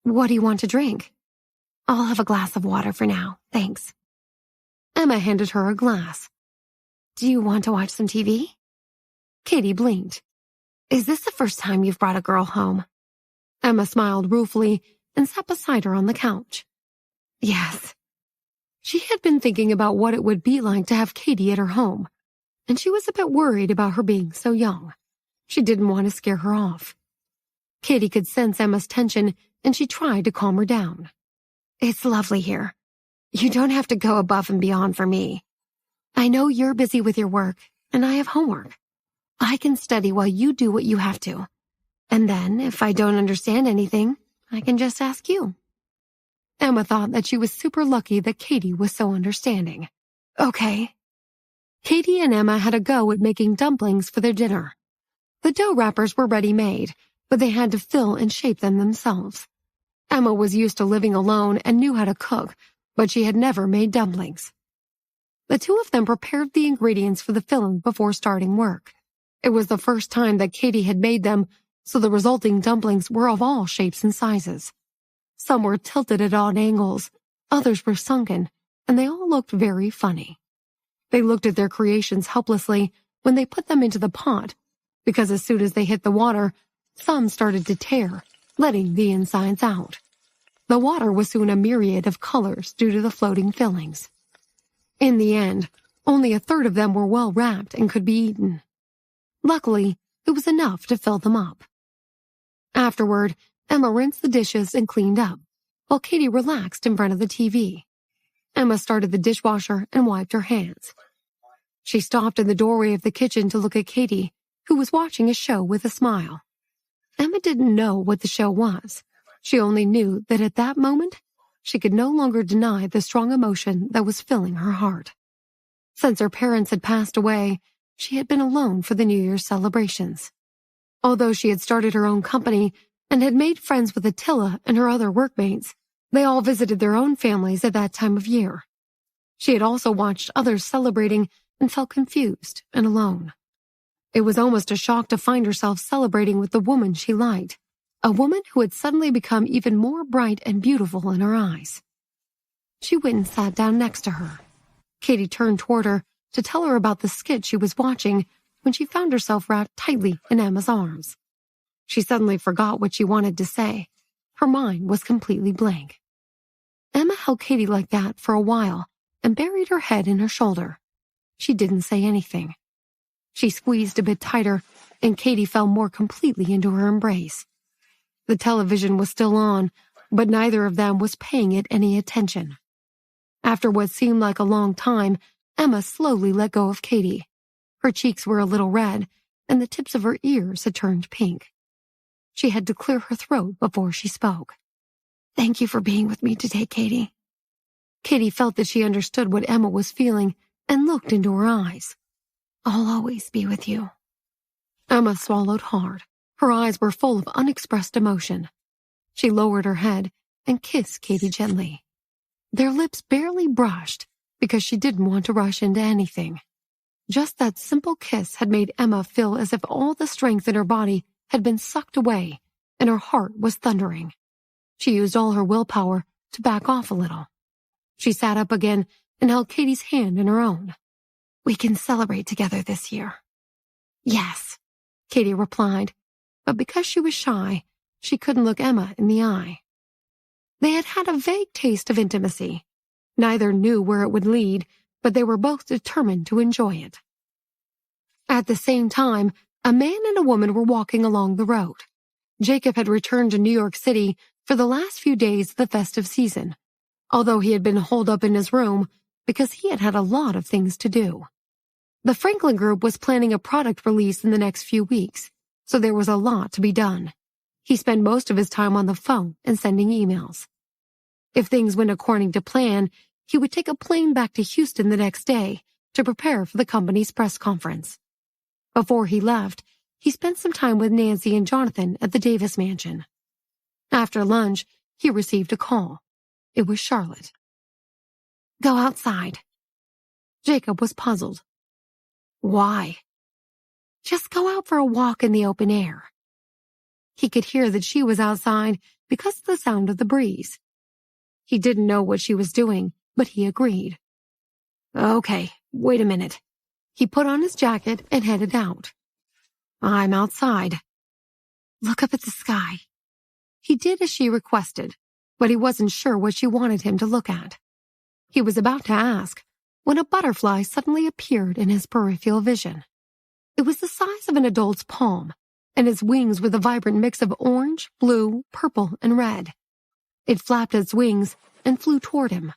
"What do you want to drink?" "I'll have a glass of water for now, thanks." Emma handed her a glass. "Do you want to watch some TV?" Katie blinked. "Is this the first time you've brought a girl home?" Emma smiled ruefully and sat beside her on the couch. "Yes." She had been thinking about what it would be like to have Katie at her home, and she was a bit worried about her being so young. She didn't want to scare her off. Katie could sense Emma's tension, and she tried to calm her down. "It's lovely here. You don't have to go above and beyond for me. I know you're busy with your work, and I have homework. I can study while you do what you have to. And then, if I don't understand anything, I can just ask you." Emma thought that she was super lucky that Katie was so understanding. "Okay." Katie and Emma had a go at making dumplings for their dinner. The dough wrappers were ready-made, but they had to fill and shape them themselves. Emma was used to living alone and knew how to cook, but she had never made dumplings. The two of them prepared the ingredients for the filling before starting work. It was the first time that Katie had made them, so the resulting dumplings were of all shapes and sizes. Some were tilted at odd angles, others were sunken, and they all looked very funny. They looked at their creations helplessly when they put them into the pot, because as soon as they hit the water, some started to tear, letting the insides out. The water was soon a myriad of colors due to the floating fillings. In the end, only a third of them were well wrapped and could be eaten. Luckily, it was enough to fill them up. Afterward, Emma rinsed the dishes and cleaned up, while Katie relaxed in front of the TV. Emma started the dishwasher and wiped her hands. She stopped in the doorway of the kitchen to look at Katie, who was watching a show with a smile. Emma didn't know what the show was. She only knew that at that moment, she could no longer deny the strong emotion that was filling her heart. Since her parents had passed away, she had been alone for the New Year's celebrations. Although she had started her own company and had made friends with Attila and her other workmates, they all visited their own families at that time of year. She had also watched others celebrating and felt confused and alone. It was almost a shock to find herself celebrating with the woman she liked, a woman who had suddenly become even more bright and beautiful in her eyes. She went and sat down next to her. Katie turned toward her to tell her about the skit she was watching when she found herself wrapped tightly in Emma's arms. She suddenly forgot what she wanted to say. Her mind was completely blank. Emma held Katie like that for a while and buried her head in her shoulder. She didn't say anything. She squeezed a bit tighter, and Katie fell more completely into her embrace. The television was still on, but neither of them was paying it any attention. After what seemed like a long time, Emma slowly let go of Katie. Her cheeks were a little red, and the tips of her ears had turned pink. She had to clear her throat before she spoke. "Thank you for being with me today, Katie." Katie felt that she understood what Emma was feeling and looked into her eyes. "I'll always be with you." Emma swallowed hard. Her eyes were full of unexpressed emotion. She lowered her head and kissed Katie gently. Their lips barely brushed because she didn't want to rush into anything. Just that simple kiss had made Emma feel as if all the strength in her body had been sucked away and her heart was thundering. She used all her willpower to back off a little. She sat up again and held Katie's hand in her own. "We can celebrate together this year." "Yes," Katie replied, but because she was shy, she couldn't look Emma in the eye. They had had a vague taste of intimacy. Neither knew where it would lead, but they were both determined to enjoy it. At the same time, a man and a woman were walking along the road. Jacob had returned to New York City for the last few days of the festive season, although he had been holed up in his room because he had had a lot of things to do. The Franklin Group was planning a product release in the next few weeks, so there was a lot to be done. He spent most of his time on the phone and sending emails. If things went according to plan, he would take a plane back to Houston the next day to prepare for the company's press conference. Before he left, he spent some time with Nancy and Jonathan at the Davis mansion. After lunch, he received a call. It was Charlotte. "Go outside." Jacob was puzzled. "Why?" "Just go out for a walk in the open air." He could hear that she was outside because of the sound of the breeze. He didn't know what she was doing, but he agreed. "Okay, wait a minute." He put on his jacket and headed out. "I'm outside." "Look up at the sky." He did as she requested, but he wasn't sure what she wanted him to look at. He was about to ask when a butterfly suddenly appeared in his peripheral vision. It was the size of an adult's palm, and its wings were the vibrant mix of orange, blue, purple, and red. It flapped its wings and flew toward him.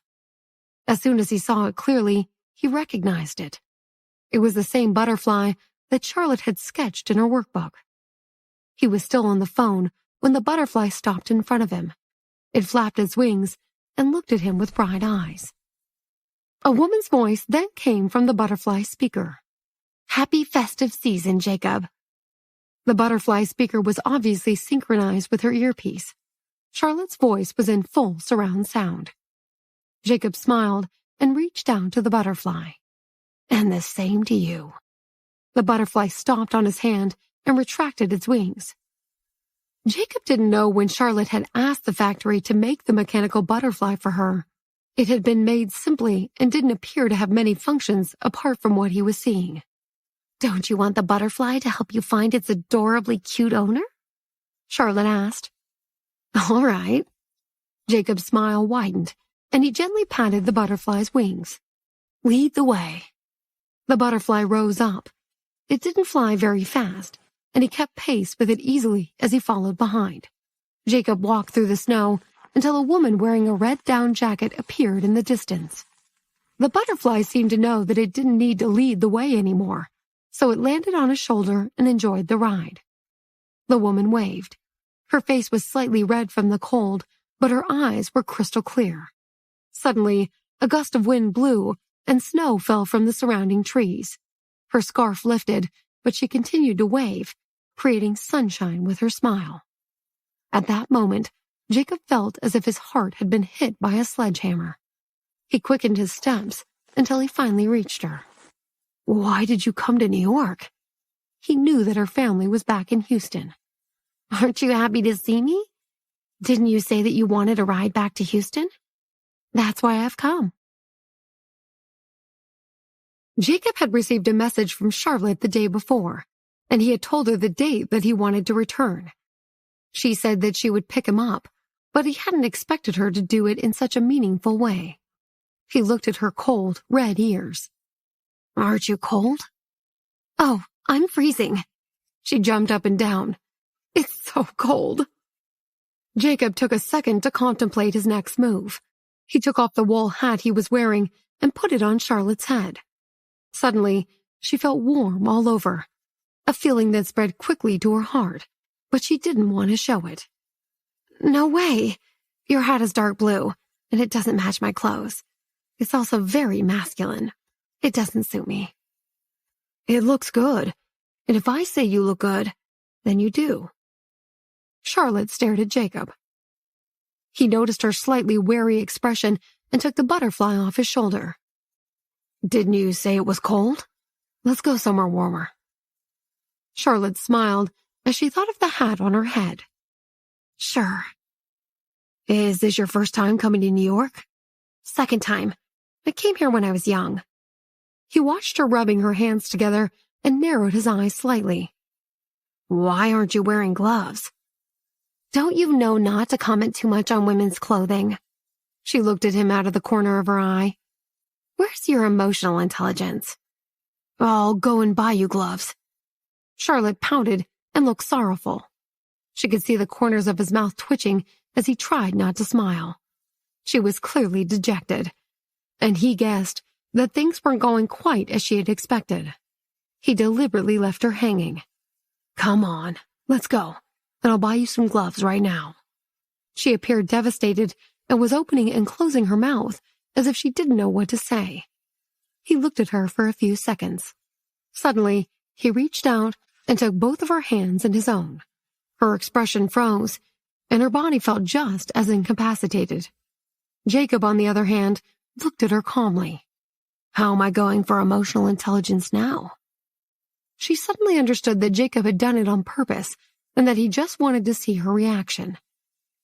As soon as he saw it clearly, he recognized it. It was the same butterfly that Charlotte had sketched in her workbook. He was still on the phone when the butterfly stopped in front of him. It flapped its wings and looked at him with bright eyes. A woman's voice then came from the butterfly speaker. "Happy festive season, Jacob." The butterfly speaker was obviously synchronized with her earpiece. Charlotte's voice was in full surround sound. Jacob smiled and reached down to the butterfly. "And the same to you." The butterfly stopped on his hand and retracted its wings. Jacob didn't know when Charlotte had asked the factory to make the mechanical butterfly for her. It had been made simply and didn't appear to have many functions apart from what he was seeing. "Don't you want the butterfly to help you find its adorably cute owner?" Charlotte asked. "All right." Jacob's smile widened, and he gently patted the butterfly's wings. "Lead the way." The butterfly rose up. It didn't fly very fast, and he kept pace with it easily as he followed behind. Jacob walked through the snow until a woman wearing a red down jacket appeared in the distance. The butterfly seemed to know that it didn't need to lead the way anymore, so it landed on his shoulder and enjoyed the ride. The woman waved. Her face was slightly red from the cold, but her eyes were crystal clear. Suddenly, a gust of wind blew, and snow fell from the surrounding trees. Her scarf lifted, but she continued to wave, creating sunshine with her smile. At that moment, Jacob felt as if his heart had been hit by a sledgehammer. He quickened his steps until he finally reached her. "Why did you come to New York?" He knew that her family was back in Houston. "Aren't you happy to see me? Didn't you say that you wanted a ride back to Houston? That's why I've come." Jacob had received a message from Charlotte the day before, and he had told her the date that he wanted to return. She said that she would pick him up, but he hadn't expected her to do it in such a meaningful way. He looked at her cold, red ears. "Aren't you cold?" "Oh, I'm freezing." She jumped up and down. "It's so cold." Jacob took a second to contemplate his next move. He took off the wool hat he was wearing and put it on Charlotte's head. Suddenly, she felt warm all over, a feeling that spread quickly to her heart, but she didn't want to show it. "No way. Your hat is dark blue, and it doesn't match my clothes. It's also very masculine. It doesn't suit me." "It looks good, and if I say you look good, then you do." Charlotte stared at Jacob. He noticed her slightly wary expression and took the butterfly off his shoulder. "Didn't you say it was cold? Let's go somewhere warmer." Charlotte smiled as she thought of the hat on her head. "Sure." "Is this your first time coming to New York?" "Second time. I came here when I was young." He watched her rubbing her hands together and narrowed his eyes slightly. "Why aren't you wearing gloves?" "Don't you know not to comment too much on women's clothing?" She looked at him out of the corner of her eye. "Where's your emotional intelligence?" "I'll go and buy you gloves." Charlotte pouted and looked sorrowful. She could see the corners of his mouth twitching as he tried not to smile. She was clearly dejected, and he guessed that things weren't going quite as she had expected. He deliberately left her hanging. "Come on, let's go, and I'll buy you some gloves right now." She appeared devastated and was opening and closing her mouth as if she didn't know what to say. He looked at her for a few seconds. Suddenly, he reached out and took both of her hands in his own. Her expression froze, and her body felt just as incapacitated. Jacob, on the other hand, looked at her calmly. How am I going for emotional intelligence now? She suddenly understood that Jacob had done it on purpose and that he just wanted to see her reaction.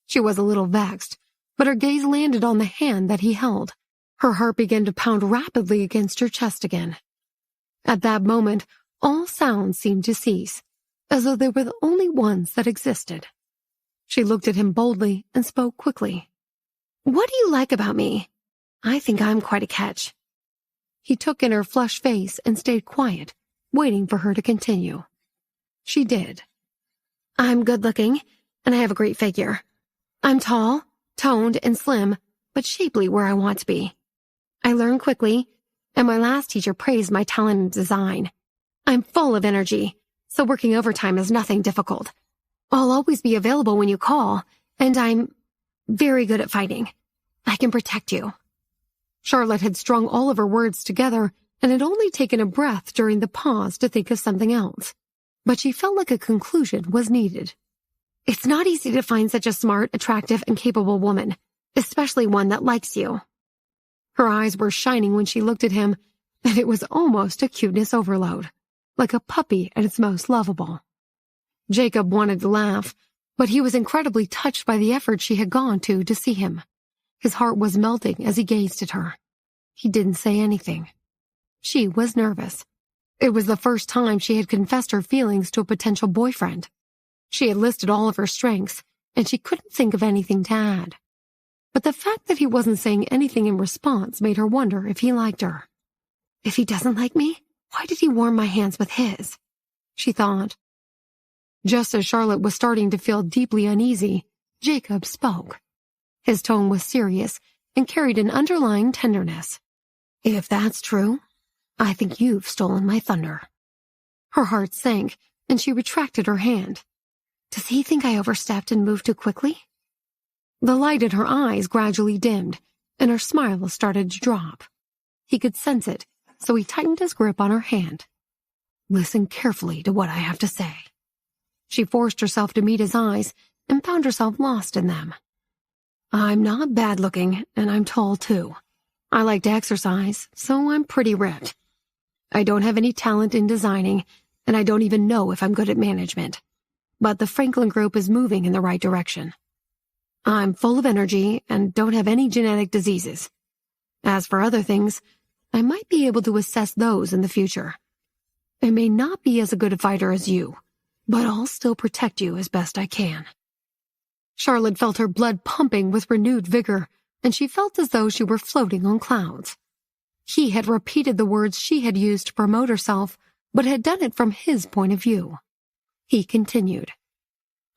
She was a little vexed, but her gaze landed on the hand that he held. Her heart began to pound rapidly against her chest again. At that moment, all sounds seemed to cease, as though they were the only ones that existed. She looked at him boldly and spoke quickly. What do you like about me? I think I'm quite a catch. He took in her flushed face and stayed quiet, waiting for her to continue. She did. I'm good-looking, and I have a great figure. I'm tall, toned, and slim, but shapely where I want to be. I learn quickly, and my last teacher praised my talent in design. I'm full of energy, so working overtime is nothing difficult. I'll always be available when you call, and I'm very good at fighting. I can protect you. Charlotte had strung all of her words together and had only taken a breath during the pause to think of something else. But she felt like a conclusion was needed. It's not easy to find such a smart, attractive, and capable woman, especially one that likes you. Her eyes were shining when she looked at him, and it was almost a cuteness overload, like a puppy at its most lovable. Jacob wanted to laugh, but he was incredibly touched by the effort she had gone to see him. His heart was melting as he gazed at her. He didn't say anything. She was nervous. It was the first time she had confessed her feelings to a potential boyfriend. She had listed all of her strengths, and she couldn't think of anything to add. But the fact that he wasn't saying anything in response made her wonder if he liked her. If he doesn't like me, why did he warm my hands with his? She thought. Just as Charlotte was starting to feel deeply uneasy, Jacob spoke. His tone was serious and carried an underlying tenderness. If that's true, I think you've stolen my thunder. Her heart sank, and she retracted her hand. Does he think I overstepped and moved too quickly? The light in her eyes gradually dimmed, and her smile started to drop. He could sense it, so he tightened his grip on her hand. Listen carefully to what I have to say. She forced herself to meet his eyes and found herself lost in them. I'm not bad-looking, and I'm tall, too. I like to exercise, so I'm pretty ripped. I don't have any talent in designing, and I don't even know if I'm good at management. But the Franklin Group is moving in the right direction. I'm full of energy and don't have any genetic diseases. As for other things, I might be able to assess those in the future. I may not be as a good a fighter as you, but I'll still protect you as best I can. Charlotte felt her blood pumping with renewed vigor, and she felt as though she were floating on clouds. He had repeated the words she had used to promote herself, but had done it from his point of view. He continued,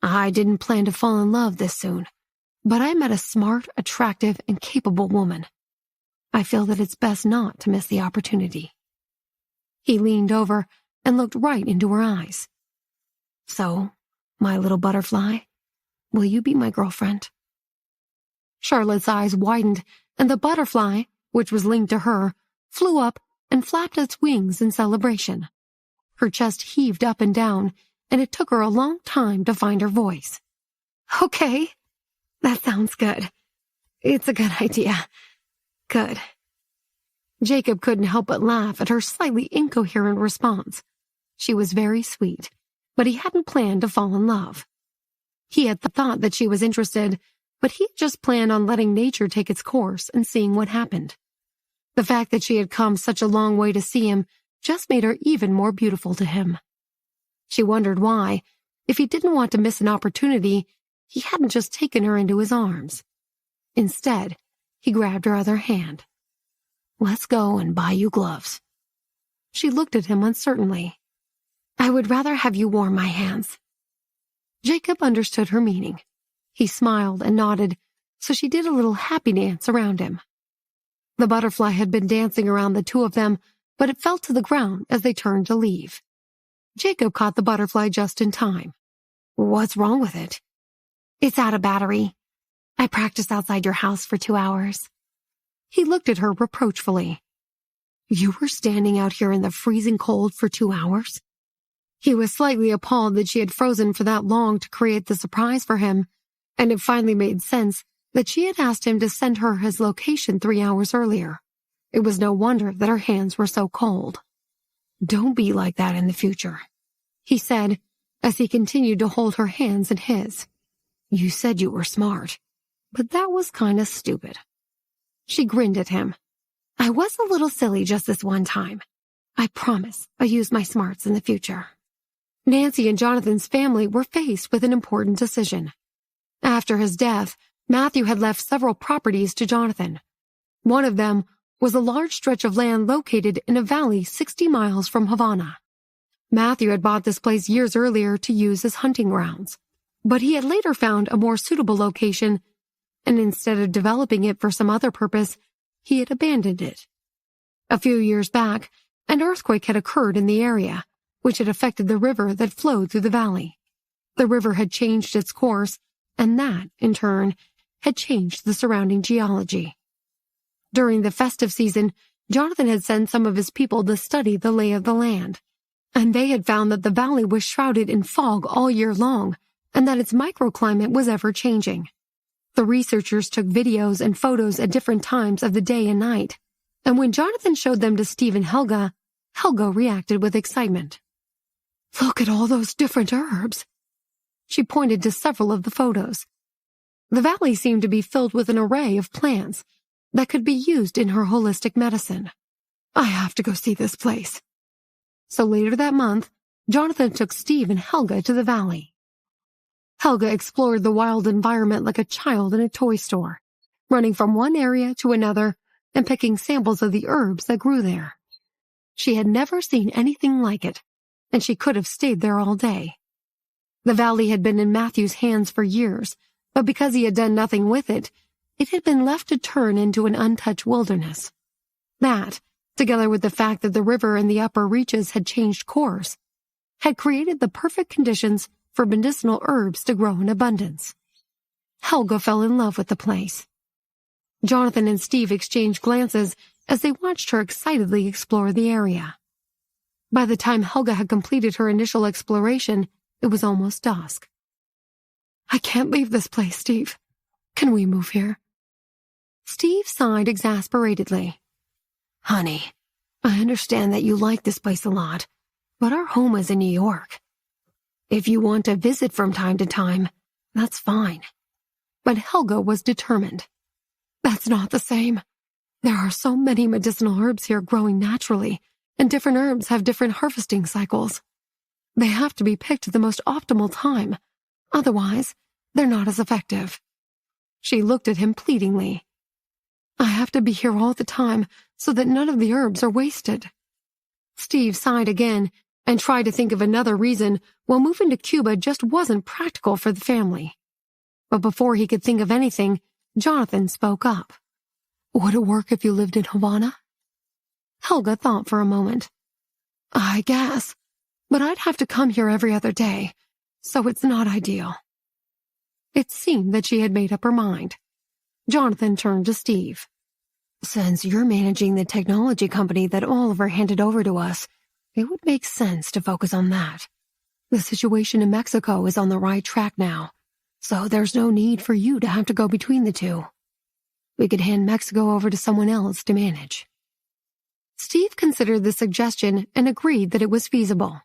I didn't plan to fall in love this soon, but I met a smart, attractive, and capable woman. I feel that it's best not to miss the opportunity. He leaned over and looked right into her eyes. So, my little butterfly, will you be my girlfriend? Charlotte's eyes widened, and the butterfly, which was linked to her, flew up and flapped its wings in celebration. Her chest heaved up and down, and it took her a long time to find her voice. Okay, that sounds good. It's a good idea. Good. Jacob couldn't help but laugh at her slightly incoherent response. She was very sweet, but he hadn't planned to fall in love. He had thought that she was interested, but he had just planned on letting nature take its course and seeing what happened. The fact that she had come such a long way to see him just made her even more beautiful to him. She wondered why, if he didn't want to miss an opportunity, he hadn't just taken her into his arms. Instead, he grabbed her other hand. Let's go and buy you gloves. She looked at him uncertainly. I would rather have you warm my hands. Jacob understood her meaning. He smiled and nodded, so she did a little happy dance around him. The butterfly had been dancing around the two of them, but it fell to the ground as they turned to leave. Jacob caught the butterfly just in time. What's wrong with it? It's out of battery. I practiced outside your house for 2 hours. He looked at her reproachfully. You were standing out here in the freezing cold for 2 hours? He was slightly appalled that she had frozen for that long to create the surprise for him, and it finally made sense that she had asked him to send her his location 3 hours earlier. It was no wonder that her hands were so cold. Don't be like that in the future, he said as he continued to hold her hands in his. You said you were smart, but that was kind of stupid. She grinned at him. I was a little silly just this one time. I promise I'll use my smarts in the future. Nancy and Jonathan's family were faced with an important decision. After his death, Matthew had left several properties to Jonathan. One of them was a large stretch of land located in a valley 60 miles from Havana. Matthew had bought this place years earlier to use as hunting grounds, but he had later found a more suitable location, and instead of developing it for some other purpose, he had abandoned it. A few years back, an earthquake had occurred in the area, which had affected the river that flowed through the valley. The river had changed its course, and that, in turn, had changed the surrounding geology. During the festive season, Jonathan had sent some of his people to study the lay of the land, and they had found that the valley was shrouded in fog all year long, and that its microclimate was ever-changing. The researchers took videos and photos at different times of the day and night, and when Jonathan showed them to Steve and Helga, Helga reacted with excitement. Look at all those different herbs. She pointed to several of the photos. The valley seemed to be filled with an array of plants that could be used in her holistic medicine. I have to go see this place. So later that month, Jonathan took Steve and Helga to the valley. Helga explored the wild environment like a child in a toy store, running from one area to another and picking samples of the herbs that grew there. She had never seen anything like it, and she could have stayed there all day. The valley had been in Matthew's hands for years, but because he had done nothing with it, it had been left to turn into an untouched wilderness. That, together with the fact that the river in the upper reaches had changed course, had created the perfect conditions for medicinal herbs to grow in abundance. Helga fell in love with the place. Jonathan and Steve exchanged glances as they watched her excitedly explore the area. By the time Helga had completed her initial exploration, it was almost dusk. I can't leave this place, Steve. Can we move here? Steve sighed exasperatedly. Honey, I understand that you like this place a lot, but our home is in New York. If you want to visit from time to time, that's fine. But Helga was determined. That's not the same. There are so many medicinal herbs here growing naturally, and different herbs have different harvesting cycles. They have to be picked at the most optimal time. Otherwise, they're not as effective. She looked at him pleadingly. I have to be here all the time so that none of the herbs are wasted. Steve sighed again and tried to think of another reason why moving to Cuba just wasn't practical for the family. But before he could think of anything, Jonathan spoke up. Would it work if you lived in Havana? Helga thought for a moment. I guess, but I'd have to come here every other day, so it's not ideal. It seemed that she had made up her mind. Jonathan turned to Steve. Since you're managing the technology company that Oliver handed over to us, it would make sense to focus on that. The situation in Mexico is on the right track now, so there's no need for you to have to go between the two. We could hand Mexico over to someone else to manage. Steve considered the suggestion and agreed that it was feasible.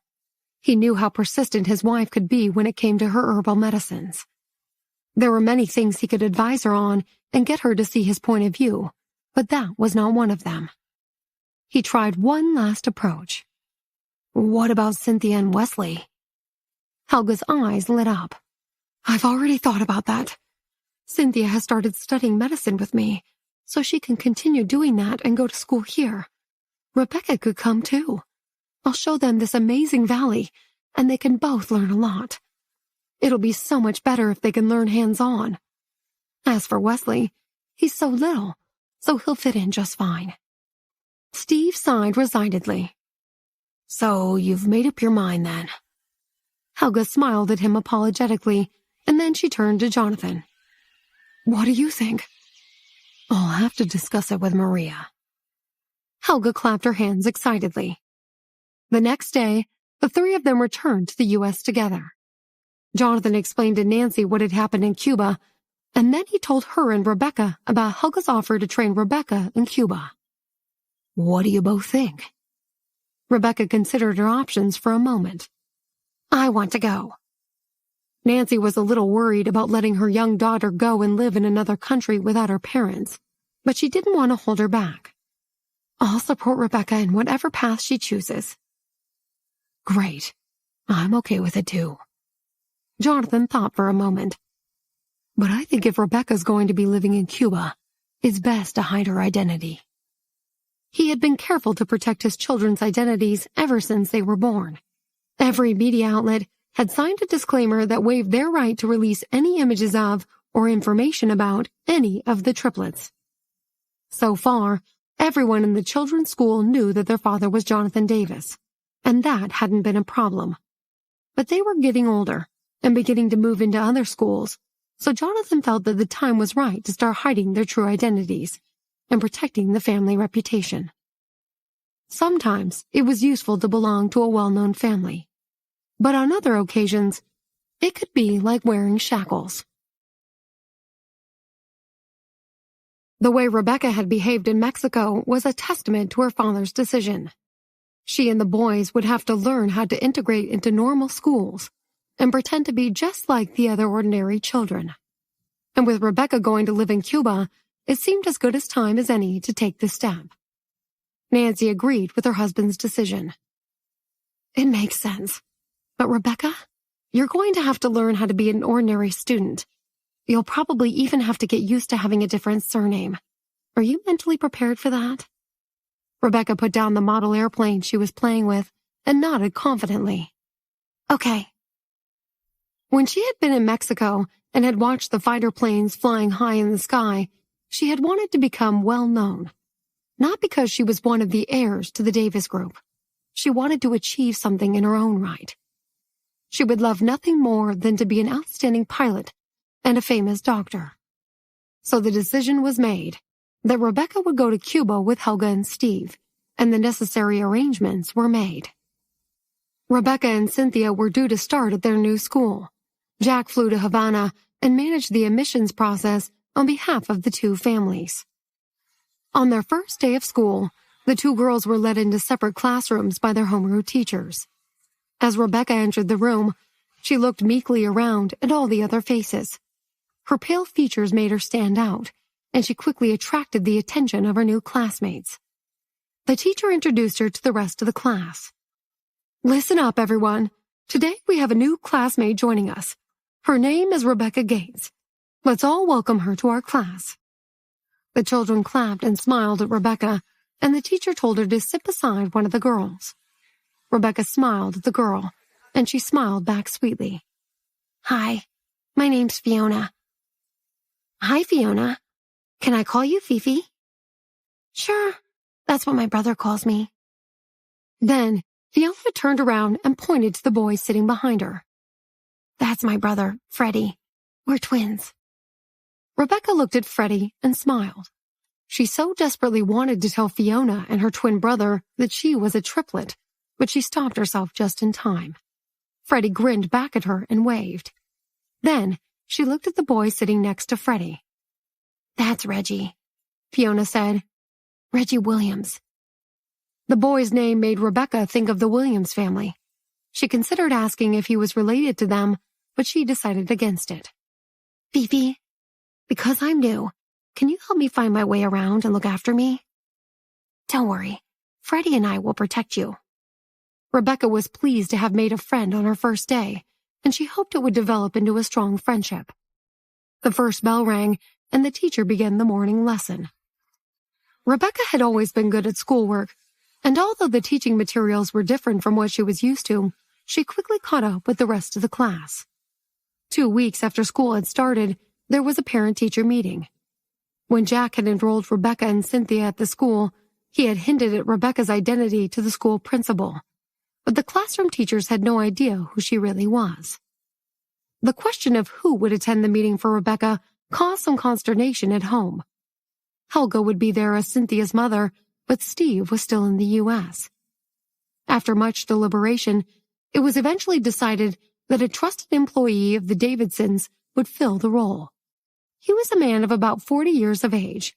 He knew how persistent his wife could be when it came to her herbal medicines. There were many things he could advise her on and get her to see his point of view, but that was not one of them. He tried one last approach. What about Cynthia and Wesley? Helga's eyes lit up. I've already thought about that. Cynthia has started studying medicine with me, so she can continue doing that and go to school here. Rebecca could come too. I'll show them this amazing valley, and they can both learn a lot. It'll be so much better if they can learn hands-on. As for Wesley, he's so little, so he'll fit in just fine. Steve sighed resignedly. So you've made up your mind then? Helga smiled at him apologetically, and then she turned to Jonathan. What do you think? I'll have to discuss it with Maria. Helga clapped her hands excitedly. The next day, the three of them returned to the U.S. together. Jonathan explained to Nancy what had happened in Cuba, and then he told her and Rebecca about Helga's offer to train Rebecca in Cuba. What do you both think? Rebecca considered her options for a moment. I want to go. Nancy was a little worried about letting her young daughter go and live in another country without her parents, but she didn't want to hold her back. I'll support Rebecca in whatever path she chooses. Great. I'm okay with it too. Jonathan thought for a moment. But I think if Rebecca's going to be living in Cuba, it's best to hide her identity. He had been careful to protect his children's identities ever since they were born. Every media outlet had signed a disclaimer that waived their right to release any images of or information about any of the triplets. So far, everyone in the children's school knew that their father was Jonathan Davis, and that hadn't been a problem. But they were getting older and beginning to move into other schools, so Jonathan felt that the time was right to start hiding their true identities and protecting the family reputation. Sometimes it was useful to belong to a well-known family, but on other occasions, it could be like wearing shackles. The way Rebecca had behaved in Mexico was a testament to her father's decision. She and the boys would have to learn how to integrate into normal schools and pretend to be just like the other ordinary children. And with Rebecca going to live in Cuba, it seemed as good a time as any to take this step. Nancy agreed with her husband's decision. It makes sense. But Rebecca, you're going to have to learn how to be an ordinary student. You'll probably even have to get used to having a different surname. Are you mentally prepared for that? Rebecca put down the model airplane she was playing with and nodded confidently. Okay. When she had been in Mexico and had watched the fighter planes flying high in the sky, she had wanted to become well known. Not because she was one of the heirs to the Davis Group. She wanted to achieve something in her own right. She would love nothing more than to be an outstanding pilot and a famous doctor. So the decision was made that Rebecca would go to Cuba with Helga and Steve, and the necessary arrangements were made. Rebecca and Cynthia were due to start at their new school. Jack flew to Havana and managed the admissions process on behalf of the two families. On their first day of school, the two girls were led into separate classrooms by their homeroom teachers. As Rebecca entered the room, she looked meekly around at all the other faces. Her pale features made her stand out, and she quickly attracted the attention of her new classmates. The teacher introduced her to the rest of the class. Listen up, everyone. Today we have a new classmate joining us. Her name is Rebecca Gates. Let's all welcome her to our class. The children clapped and smiled at Rebecca, and the teacher told her to sit beside one of the girls. Rebecca smiled at the girl, and she smiled back sweetly. Hi, my name's Fiona. Hi, Fiona. Can I call you Fifi? Sure, that's what my brother calls me. Then, Fiona turned around and pointed to the boy sitting behind her. That's my brother, Freddie. We're twins. Rebecca looked at Freddie and smiled. She so desperately wanted to tell Fiona and her twin brother that she was a triplet, but she stopped herself just in time. Freddie grinned back at her and waved. Then, she looked at the boy sitting next to Freddie. That's Reggie, Fiona said. Reggie Williams. The boy's name made Rebecca think of the Williams family. She considered asking if he was related to them, but she decided against it. Fifi, because I'm new, can you help me find my way around and look after me? Don't worry, Freddie and I will protect you. Rebecca was pleased to have made a friend on her first day, and she hoped it would develop into a strong friendship. The first bell rang, and the teacher began the morning lesson. Rebecca had always been good at schoolwork, and although the teaching materials were different from what she was used to, she quickly caught up with the rest of the class. 2 weeks after school had started, there was a parent-teacher meeting. When Jack had enrolled Rebecca and Cynthia at the school, he had hinted at Rebecca's identity to the school principal, but the classroom teachers had no idea who she really was. The question of who would attend the meeting for Rebecca caused some consternation at home. Helga would be there as Cynthia's mother, but Steve was still in the U.S. After much deliberation, it was eventually decided that a trusted employee of the Davidsons would fill the role. He was a man of about 40 years of age,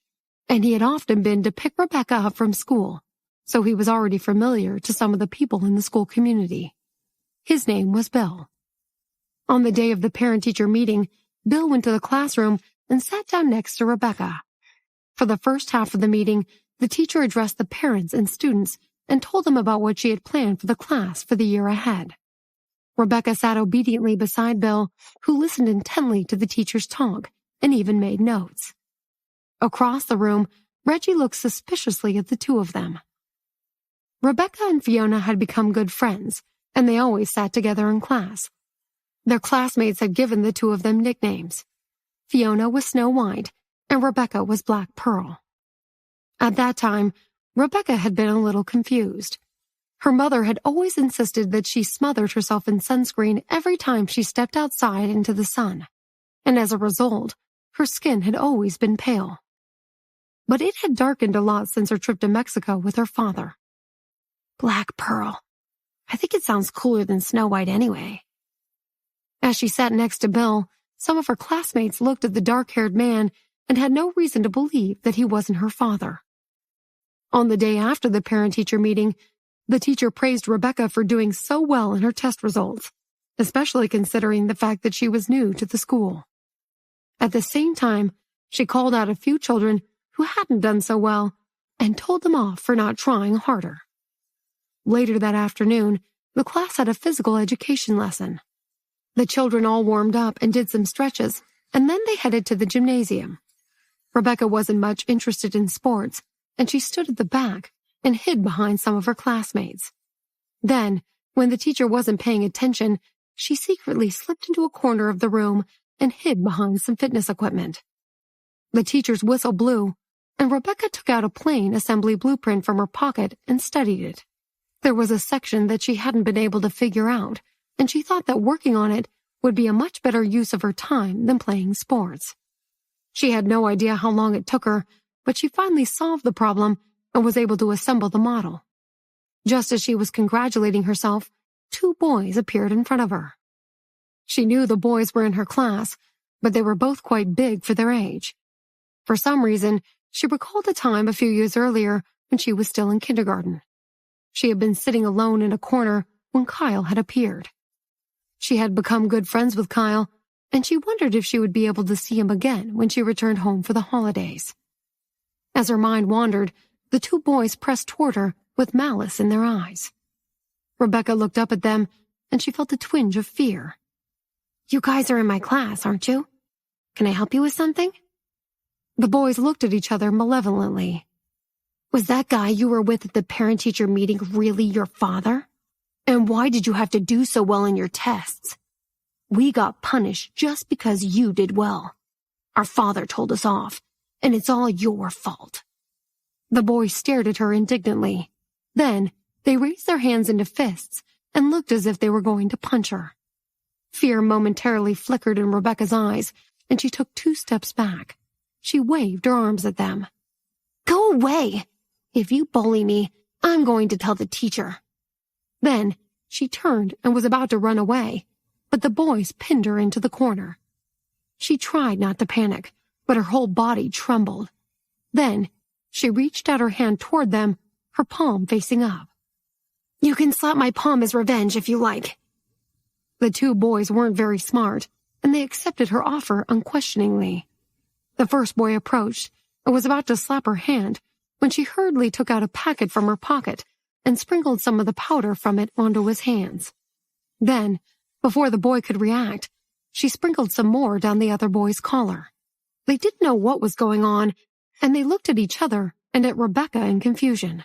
and he had often been to pick Rebecca up from school, so he was already familiar to some of the people in the school community. His name was Bill. On the day of the parent-teacher meeting, Bill went to the classroom and sat down next to Rebecca. For the first half of the meeting, the teacher addressed the parents and students and told them about what she had planned for the class for the year ahead. Rebecca sat obediently beside Bill, who listened intently to the teacher's talk and even made notes. Across the room, Reggie looked suspiciously at the two of them. Rebecca and Fiona had become good friends, and they always sat together in class. Their classmates had given the two of them nicknames. Fiona was Snow White, and Rebecca was Black Pearl. At that time, Rebecca had been a little confused. Her mother had always insisted that she smothered herself in sunscreen every time she stepped outside into the sun, and as a result, her skin had always been pale. But it had darkened a lot since her trip to Mexico with her father. Black Pearl. I think it sounds cooler than Snow White anyway. As she sat next to Bill, some of her classmates looked at the dark-haired man and had no reason to believe that he wasn't her father. On the day after the parent-teacher meeting, the teacher praised Rebecca for doing so well in her test results, especially considering the fact that she was new to the school. At the same time, she called out a few children who hadn't done so well and told them off for not trying harder. Later that afternoon, the class had a physical education lesson. The children all warmed up and did some stretches, and then they headed to the gymnasium. Rebecca wasn't much interested in sports, and she stood at the back and hid behind some of her classmates. Then, when the teacher wasn't paying attention, she secretly slipped into a corner of the room and hid behind some fitness equipment. The teacher's whistle blew, and Rebecca took out a plain assembly blueprint from her pocket and studied it. There was a section that she hadn't been able to figure out, and she thought that working on it would be a much better use of her time than playing sports. She had no idea how long it took her, but she finally solved the problem and was able to assemble the model. Just as she was congratulating herself, two boys appeared in front of her. She knew the boys were in her class, but they were both quite big for their age. For some reason, she recalled a time a few years earlier when she was still in kindergarten. She had been sitting alone in a corner when Kyle had appeared. She had become good friends with Kyle, and she wondered if she would be able to see him again when she returned home for the holidays. As her mind wandered, the two boys pressed toward her with malice in their eyes. Rebecca looked up at them, and she felt a twinge of fear. "You guys are in my class, aren't you? Can I help you with something?" The boys looked at each other malevolently. "Was that guy you were with at the parent-teacher meeting really your father? And why did you have to do so well in your tests? We got punished just because you did well. Our father told us off, and it's all your fault." The boys stared at her indignantly. Then, they raised their hands into fists and looked as if they were going to punch her. Fear momentarily flickered in Rebecca's eyes, and she took 2 steps back. She waved her arms at them. "Go away! If you bully me, I'm going to tell the teacher." Then, she turned and was about to run away, but the boys pinned her into the corner. She tried not to panic, but her whole body trembled. Then, she reached out her hand toward them, her palm facing up. "You can slap my palm as revenge if you like." The 2 boys weren't very smart, and they accepted her offer unquestioningly. The first boy approached and was about to slap her hand when she hurriedly took out a packet from her pocket and sprinkled some of the powder from it onto his hands. Then, before the boy could react, she sprinkled some more down the other boy's collar. They didn't know what was going on, and they looked at each other and at Rebecca in confusion.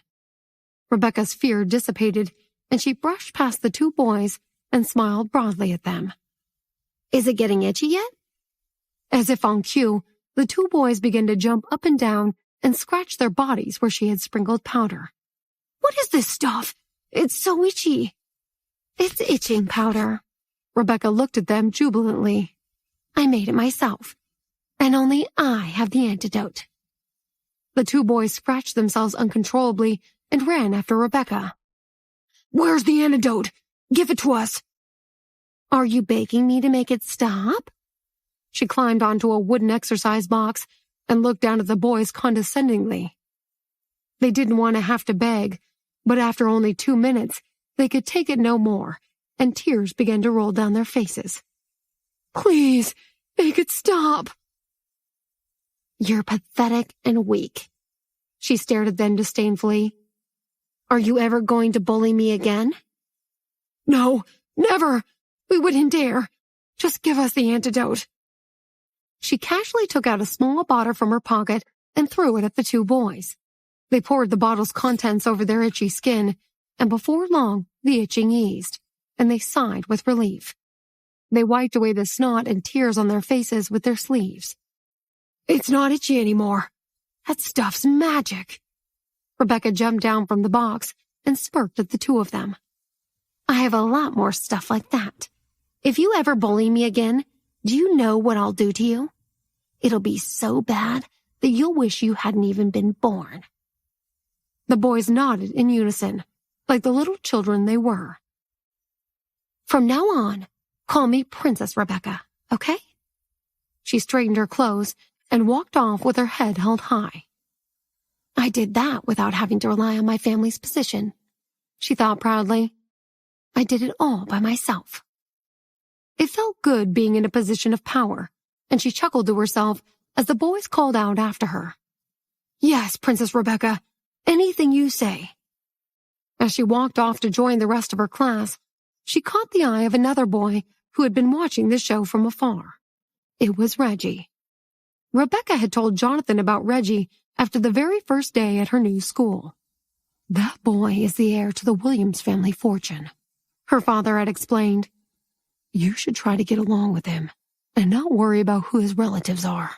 Rebecca's fear dissipated, and she brushed past the 2 boys and smiled broadly at them. "Is it getting itchy yet?" As if on cue, the 2 boys began to jump up and down and scratch their bodies where she had sprinkled powder. "What is this stuff? It's so itchy." "It's itching powder." Rebecca looked at them jubilantly. "I made it myself, and only I have the antidote." The two boys scratched themselves uncontrollably and ran after Rebecca. "Where's the antidote? Give it to us." "Are you begging me to make it stop?" She climbed onto a wooden exercise box and looked down at the boys condescendingly. They didn't want to have to beg, but after only 2 minutes, they could take it no more, and tears began to roll down their faces. "Please, make it stop." "You're pathetic and weak." She stared at them disdainfully. "Are you ever going to bully me again?" "No, never. We wouldn't dare. Just give us the antidote." She casually took out a small bottle from her pocket and threw it at the two boys. They poured the bottle's contents over their itchy skin, and before long, the itching eased, and they sighed with relief. They wiped away the snot and tears on their faces with their sleeves. "It's not itchy anymore. That stuff's magic." Rebecca jumped down from the box and smirked at the two of them. "I have a lot more stuff like that. If you ever bully me again, do you know what I'll do to you? It'll be so bad that you'll wish you hadn't even been born." The boys nodded in unison, like the little children they were. "From now on, call me Princess Rebecca, okay?" She straightened her clothes and walked off with her head held high. "I did that without having to rely on my family's position," she thought proudly. "I did it all by myself." It felt good being in a position of power, and she chuckled to herself as the boys called out after her. "Yes, Princess Rebecca, anything you say." As she walked off to join the rest of her class, she caught the eye of another boy who had been watching the show from afar. It was Reggie. Rebecca had told Jonathan about Reggie after the very first day at her new school. "That boy is the heir to the Williams family fortune," her father had explained. "You should try to get along with him and not worry about who his relatives are."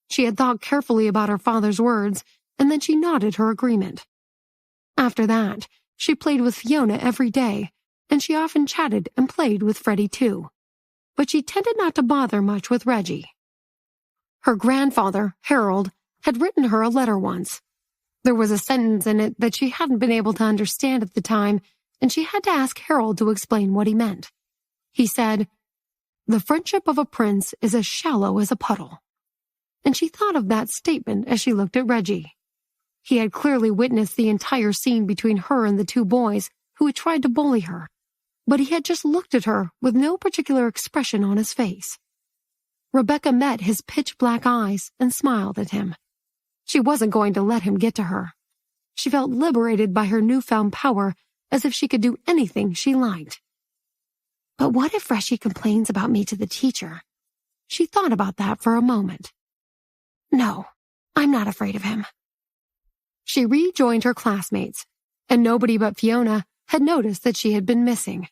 She had thought carefully about her father's words, and then she nodded her agreement. After that, she played with Fiona every day, and she often chatted and played with Freddie too. But she tended not to bother much with Reggie. Her grandfather, Harold, had written her a letter once. There was a sentence in it that she hadn't been able to understand at the time, and she had to ask Harold to explain what he meant. He said, "The friendship of a prince is as shallow as a puddle." And she thought of that statement as she looked at Reggie. He had clearly witnessed the entire scene between her and the two boys who had tried to bully her, but he had just looked at her with no particular expression on his face. Rebecca met his pitch-black eyes and smiled at him. She wasn't going to let him get to her. She felt liberated by her newfound power, as if she could do anything she liked. But what if Reggie complains about me to the teacher? She thought about that for a moment. No, I'm not afraid of him. She rejoined her classmates, and nobody but Fiona had noticed that she had been missing.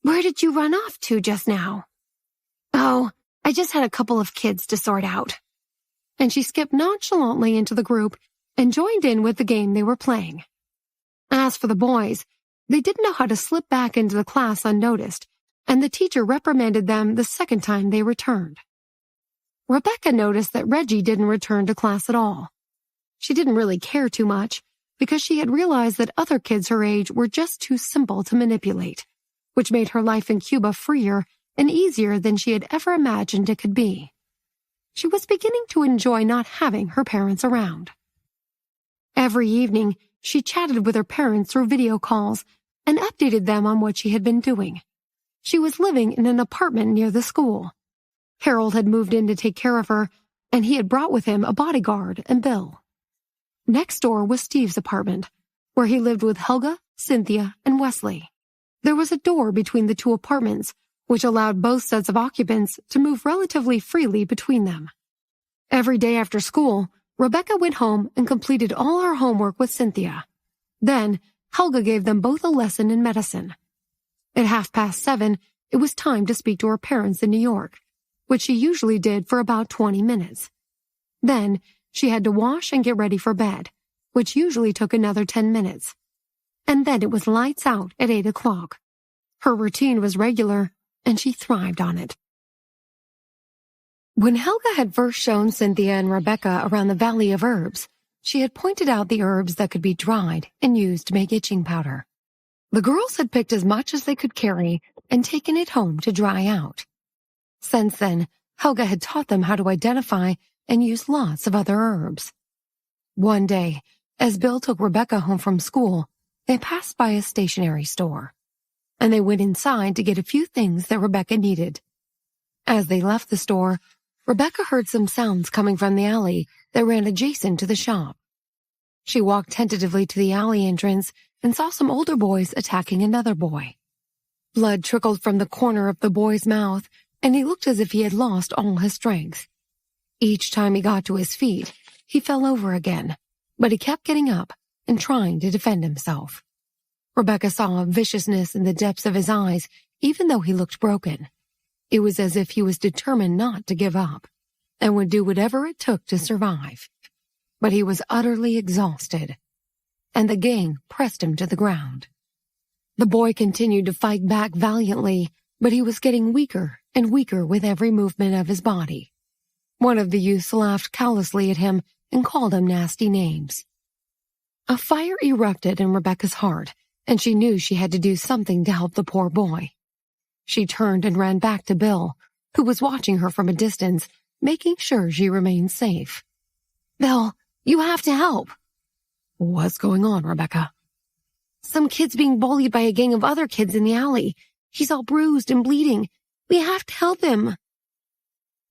"Where did you run off to just now?" "Oh, I just had a couple of kids to sort out." And she skipped nonchalantly into the group and joined in with the game they were playing. As for the boys, they didn't know how to slip back into the class unnoticed, and the teacher reprimanded them the second time they returned. Rebecca noticed that Reggie didn't return to class at all. She didn't really care too much, because she had realized that other kids her age were just too simple to manipulate, which made her life in Cuba freer and easier than she had ever imagined it could be. She was beginning to enjoy not having her parents around. Every evening, she chatted with her parents through video calls and updated them on what she had been doing. She was living in an apartment near the school. Harold had moved in to take care of her, and he had brought with him a bodyguard and Bill. Next door was Steve's apartment, where he lived with Helga, Cynthia, and Wesley. There was a door between the two apartments, which allowed both sets of occupants to move relatively freely between them. Every day after school, Rebecca went home and completed all her homework with Cynthia. Then, Helga gave them both a lesson in medicine. At 7:30, it was time to speak to her parents in New York, which she usually did for about 20 minutes. Then, she had to wash and get ready for bed, which usually took another 10 minutes. And then it was lights out at 8 o'clock. Her routine was regular, and she thrived on it. When Helga had first shown Cynthia and Rebecca around the Valley of Herbs, she had pointed out the herbs that could be dried and used to make itching powder. The girls had picked as much as they could carry and taken it home to dry out. Since then, Helga had taught them how to identify and use lots of other herbs. One day, as Bill took Rebecca home from school, they passed by a stationery store, and they went inside to get a few things that Rebecca needed. As they left the store, Rebecca heard some sounds coming from the alley that ran adjacent to the shop. She walked tentatively to the alley entrance and saw some older boys attacking another boy. Blood trickled from the corner of the boy's mouth, and he looked as if he had lost all his strength. Each time he got to his feet, he fell over again, but he kept getting up and trying to defend himself. Rebecca saw a viciousness in the depths of his eyes, even though he looked broken. It was as if he was determined not to give up, and would do whatever it took to survive. But he was utterly exhausted, and the gang pressed him to the ground. The boy continued to fight back valiantly, but he was getting weaker and weaker with every movement of his body. One of the youths laughed callously at him and called him nasty names. A fire erupted in Rebecca's heart, and she knew she had to do something to help the poor boy. She turned and ran back to Bill, who was watching her from a distance, making sure she remained safe. "Bill, you have to help." "What's going on, Rebecca?" "Some kid's being bullied by a gang of other kids in the alley. He's all bruised and bleeding. We have to help him."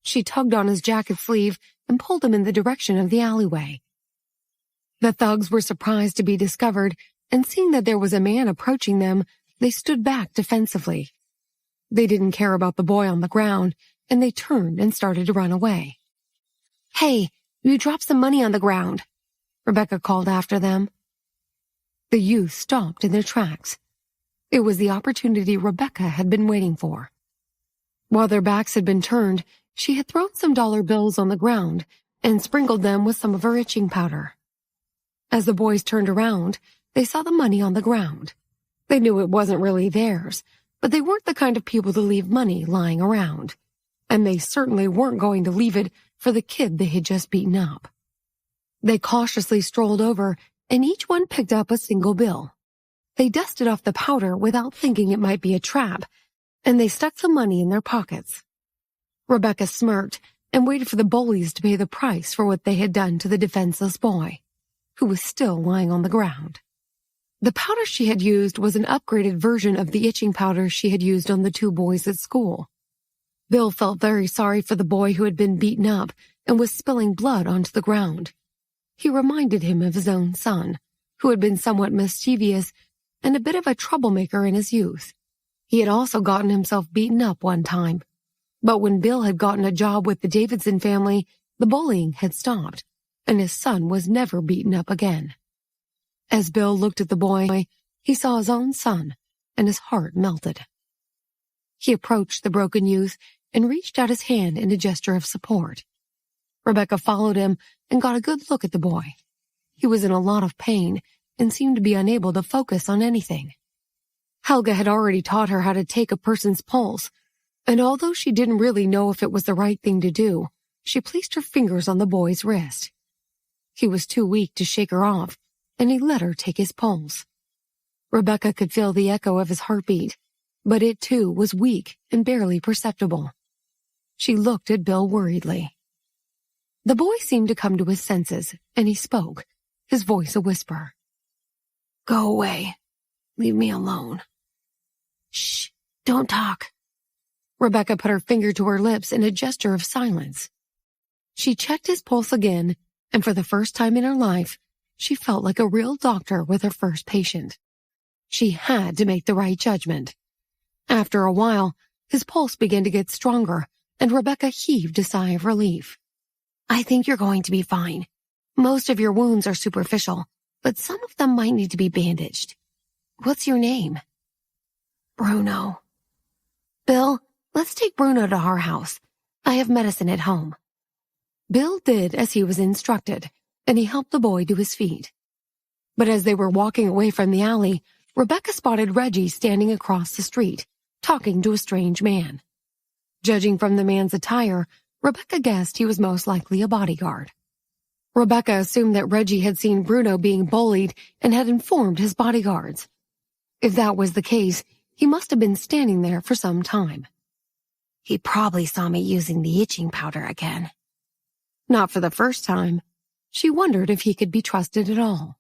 She tugged on his jacket sleeve and pulled him in the direction of the alleyway. The thugs were surprised to be discovered, and seeing that there was a man approaching them, they stood back defensively. They didn't care about the boy on the ground, and they turned and started to run away. "Hey, you dropped some money on the ground," Rebecca called after them. The youth stopped in their tracks. It was the opportunity Rebecca had been waiting for. While their backs had been turned, she had thrown some dollar bills on the ground and sprinkled them with some of her itching powder. As the boys turned around, they saw the money on the ground. They knew it wasn't really theirs, but they weren't the kind of people to leave money lying around, and they certainly weren't going to leave it for the kid they had just beaten up. They cautiously strolled over, and each one picked up a single bill. They dusted off the powder without thinking it might be a trap, and they stuck the money in their pockets. Rebecca smirked and waited for the bullies to pay the price for what they had done to the defenseless boy, who was still lying on the ground. The powder she had used was an upgraded version of the itching powder she had used on the two boys at school. Bill felt very sorry for the boy who had been beaten up and was spilling blood onto the ground. He reminded him of his own son, who had been somewhat mischievous and a bit of a troublemaker in his youth. He had also gotten himself beaten up one time. But when Bill had gotten a job with the Davidson family, the bullying had stopped, and his son was never beaten up again. As Bill looked at the boy, he saw his own son, and his heart melted. He approached the broken youth and reached out his hand in a gesture of support. Rebecca followed him and got a good look at the boy. He was in a lot of pain and seemed to be unable to focus on anything. Helga had already taught her how to take a person's pulse, and although she didn't really know if it was the right thing to do, she placed her fingers on the boy's wrist. He was too weak to shake her off, and he let her take his pulse. Rebecca could feel the echo of his heartbeat, but it too was weak and barely perceptible. She looked at Bill worriedly. The boy seemed to come to his senses, and he spoke, his voice a whisper. "Go away. Leave me alone." "Shh, don't talk." Rebecca put her finger to her lips in a gesture of silence. She checked his pulse again, and for the first time in her life, she felt like a real doctor with her first patient. She had to make the right judgment. After a while, his pulse began to get stronger, and Rebecca heaved a sigh of relief. "I think you're going to be fine. Most of your wounds are superficial, but some of them might need to be bandaged. What's your name?" "Bruno." "Bill, let's take Bruno to our house. I have medicine at home." Bill did as he was instructed, and he helped the boy to his feet. But as they were walking away from the alley, Rebecca spotted Reggie standing across the street, talking to a strange man. Judging from the man's attire, Rebecca guessed he was most likely a bodyguard. Rebecca assumed that Reggie had seen Bruno being bullied and had informed his bodyguards. If that was the case, he must have been standing there for some time. He probably saw me using the itching powder again. Not for the first time. She wondered if he could be trusted at all.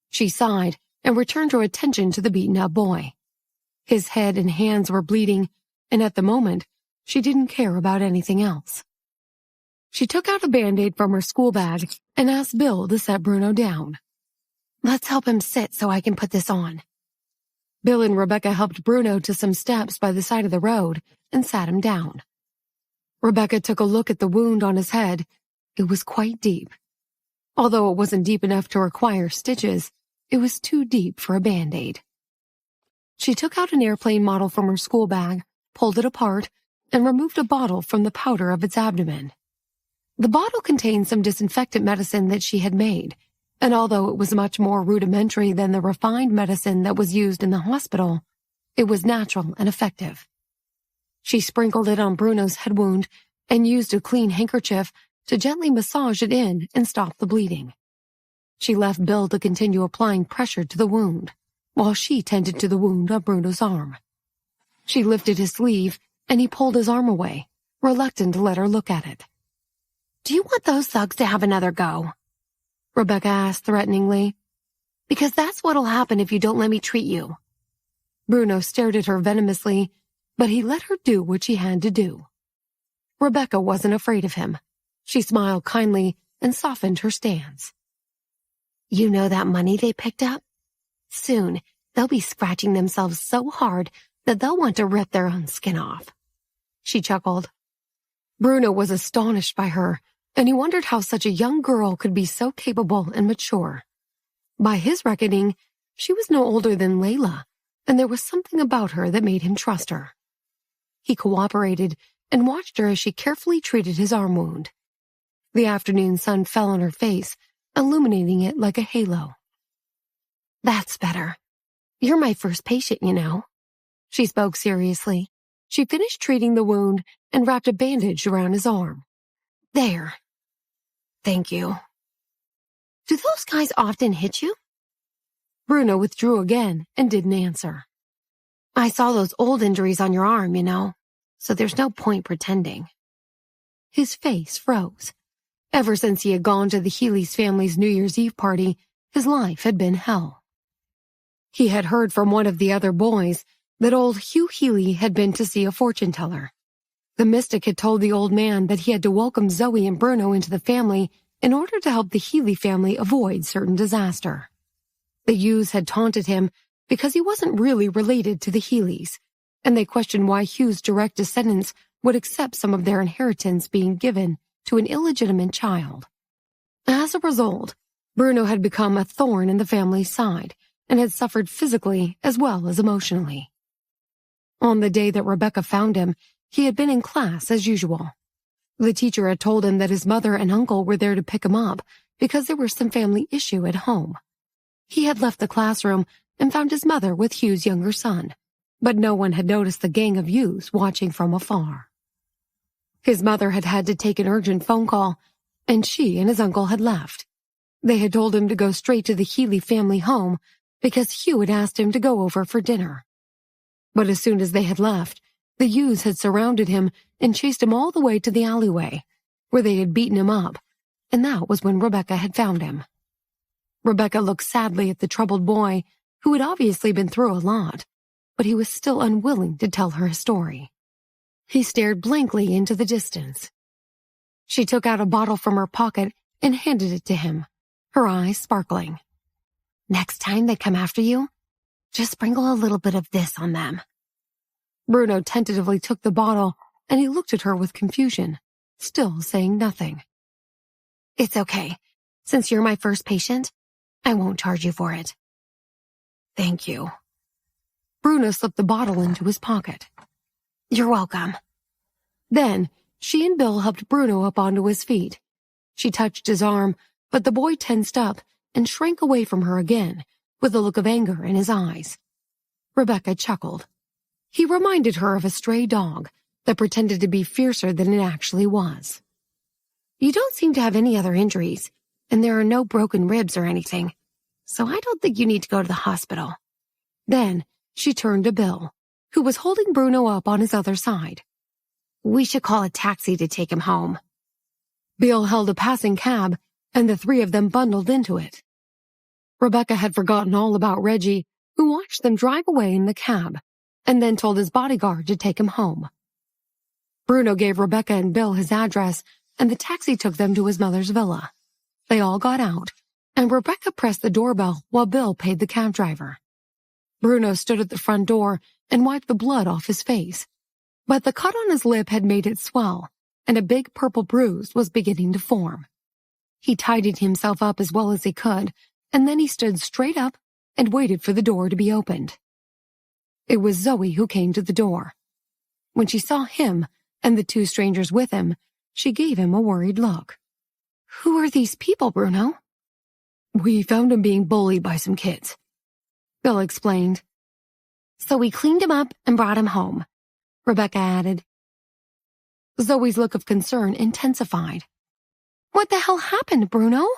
She sighed and returned her attention to the beaten-up boy. His head and hands were bleeding, and at the moment, she didn't care about anything else. She took out a Band-Aid from her school bag and asked Bill to set Bruno down. "Let's help him sit so I can put this on." Bill and Rebecca helped Bruno to some steps by the side of the road and sat him down. Rebecca took a look at the wound on his head. It was quite deep. Although it wasn't deep enough to require stitches, it was too deep for a Band-Aid. She took out an airplane model from her school bag, pulled it apart, and removed a bottle from the powder of its abdomen. The bottle contained some disinfectant medicine that she had made, and although it was much more rudimentary than the refined medicine that was used in the hospital, it was natural and effective. She sprinkled it on Bruno's head wound and used a clean handkerchief to gently massage it in and stop the bleeding. She left Bill to continue applying pressure to the wound, while she tended to the wound on Bruno's arm. She lifted his sleeve, and he pulled his arm away, reluctant to let her look at it. "Do you want those thugs to have another go?" Rebecca asked threateningly. "Because that's what'll happen if you don't let me treat you." Bruno stared at her venomously, but he let her do what she had to do. Rebecca wasn't afraid of him. She smiled kindly and softened her stance. "You know that money they picked up? Soon, they'll be scratching themselves so hard that they'll want to rip their own skin off." She chuckled. Bruno was astonished by her, and he wondered how such a young girl could be so capable and mature. By his reckoning, she was no older than Layla, and there was something about her that made him trust her. He cooperated and watched her as she carefully treated his arm wound. The afternoon sun fell on her face, illuminating it like a halo. "That's better. You're my first patient, you know." She spoke seriously. She finished treating the wound and wrapped a bandage around his arm. "There. Thank you." "Do those guys often hit you?" Bruno withdrew again and didn't answer. "I saw those old injuries on your arm, you know, so there's no point pretending." His face froze. Ever since he had gone to the Healy's family's New Year's Eve party, his life had been hell. He had heard from one of the other boys that old Hugh Healy had been to see a fortune teller. The mystic had told the old man that he had to welcome Zoe and Bruno into the family in order to help the Healy family avoid certain disaster. The Hughes had taunted him because he wasn't really related to the Healys, and they questioned why Hugh's direct descendants would accept some of their inheritance being given to an illegitimate child. As a result, Bruno had become a thorn in the family's side and had suffered physically as well as emotionally. On the day that Rebecca found him, he had been in class as usual. The teacher had told him that his mother and uncle were there to pick him up because there was some family issue at home. He had left the classroom and found his mother with Hugh's younger son, but no one had noticed the gang of youths watching from afar. His mother had had to take an urgent phone call, and she and his uncle had left. They had told him to go straight to the Healy family home because Hugh had asked him to go over for dinner. But as soon as they had left, the youths had surrounded him and chased him all the way to the alleyway, where they had beaten him up, and that was when Rebecca had found him. Rebecca looked sadly at the troubled boy, who had obviously been through a lot, but he was still unwilling to tell her his story. He stared blankly into the distance. She took out a bottle from her pocket and handed it to him, her eyes sparkling. "Next time they come after you, just sprinkle a little bit of this on them." Bruno tentatively took the bottle, and he looked at her with confusion, still saying nothing. "It's okay. Since you're my first patient, I won't charge you for it." "Thank you." Bruno slipped the bottle into his pocket. "You're welcome." Then, she and Bill helped Bruno up onto his feet. She touched his arm, but the boy tensed up and shrank away from her again, with a look of anger in his eyes. Rebecca chuckled. He reminded her of a stray dog that pretended to be fiercer than it actually was. "You don't seem to have any other injuries. and there are no broken ribs or anything, so I don't think you need to go to the hospital." Then she turned to Bill, who was holding Bruno up on his other side. "We should call a taxi to take him home." Bill held a passing cab, and the three of them bundled into it. Rebecca had forgotten all about Reggie, who watched them drive away in the cab, and then told his bodyguard to take him home. Bruno gave Rebecca and Bill his address, and the taxi took them to his mother's villa. They all got out, and Rebecca pressed the doorbell while Bill paid the cab driver. Bruno stood at the front door and wiped the blood off his face, but the cut on his lip had made it swell, and a big purple bruise was beginning to form. He tidied himself up as well as he could, and then he stood straight up and waited for the door to be opened. It was Zoe who came to the door. When she saw him and the two strangers with him, she gave him a worried look. "Who are these people, Bruno?" "We found him being bullied by some kids," Bill explained. "So we cleaned him up and brought him home," Rebecca added. Zoe's look of concern intensified. "What the hell happened, Bruno?"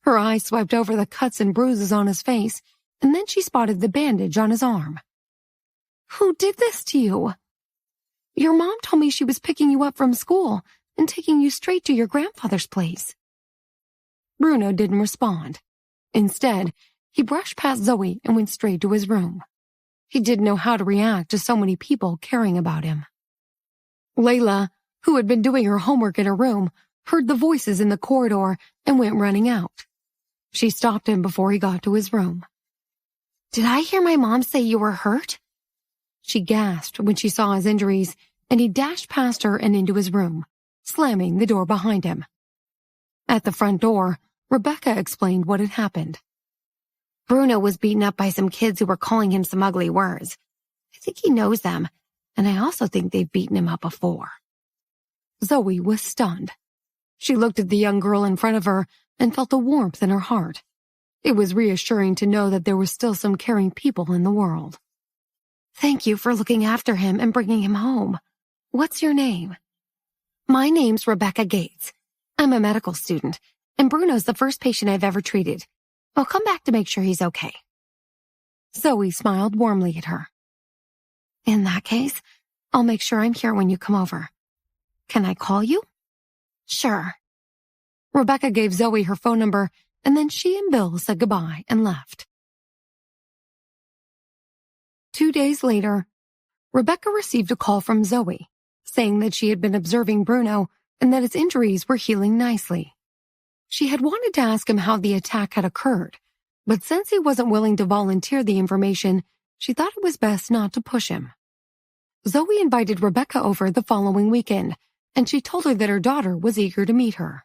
Her eyes swiped over the cuts and bruises on his face, and then she spotted the bandage on his arm. "Who did this to you?" "Your mom told me she was picking you up from school and taking you straight to your grandfather's place." Bruno didn't respond. Instead, he brushed past Zoe and went straight to his room. He didn't know how to react to so many people caring about him. Layla, who had been doing her homework in her room, heard the voices in the corridor and went running out. She stopped him before he got to his room. "Did I hear my mom say you were hurt?" She gasped when she saw his injuries, and he dashed past her and into his room, slamming the door behind him. At the front door, Rebecca explained what had happened. "Bruno was beaten up by some kids who were calling him some ugly words. I think he knows them, and I also think they've beaten him up before." Zoe was stunned. She looked at the young girl in front of her and felt a warmth in her heart. It was reassuring to know that there were still some caring people in the world. "Thank you for looking after him and bringing him home. What's your name?" "My name's Rebecca Gates. I'm a medical student, and Bruno's the first patient I've ever treated. I'll come back to make sure he's okay." Zoe smiled warmly at her. "In that case, I'll make sure I'm here when you come over. Can I call you?" "Sure." Rebecca gave Zoe her phone number, and then she and Bill said goodbye and left. 2 days later, Rebecca received a call from Zoe, saying that she had been observing Bruno and that his injuries were healing nicely. She had wanted to ask him how the attack had occurred, but since he wasn't willing to volunteer the information, she thought it was best not to push him. Zoe invited Rebecca over the following weekend, and she told her that her daughter was eager to meet her.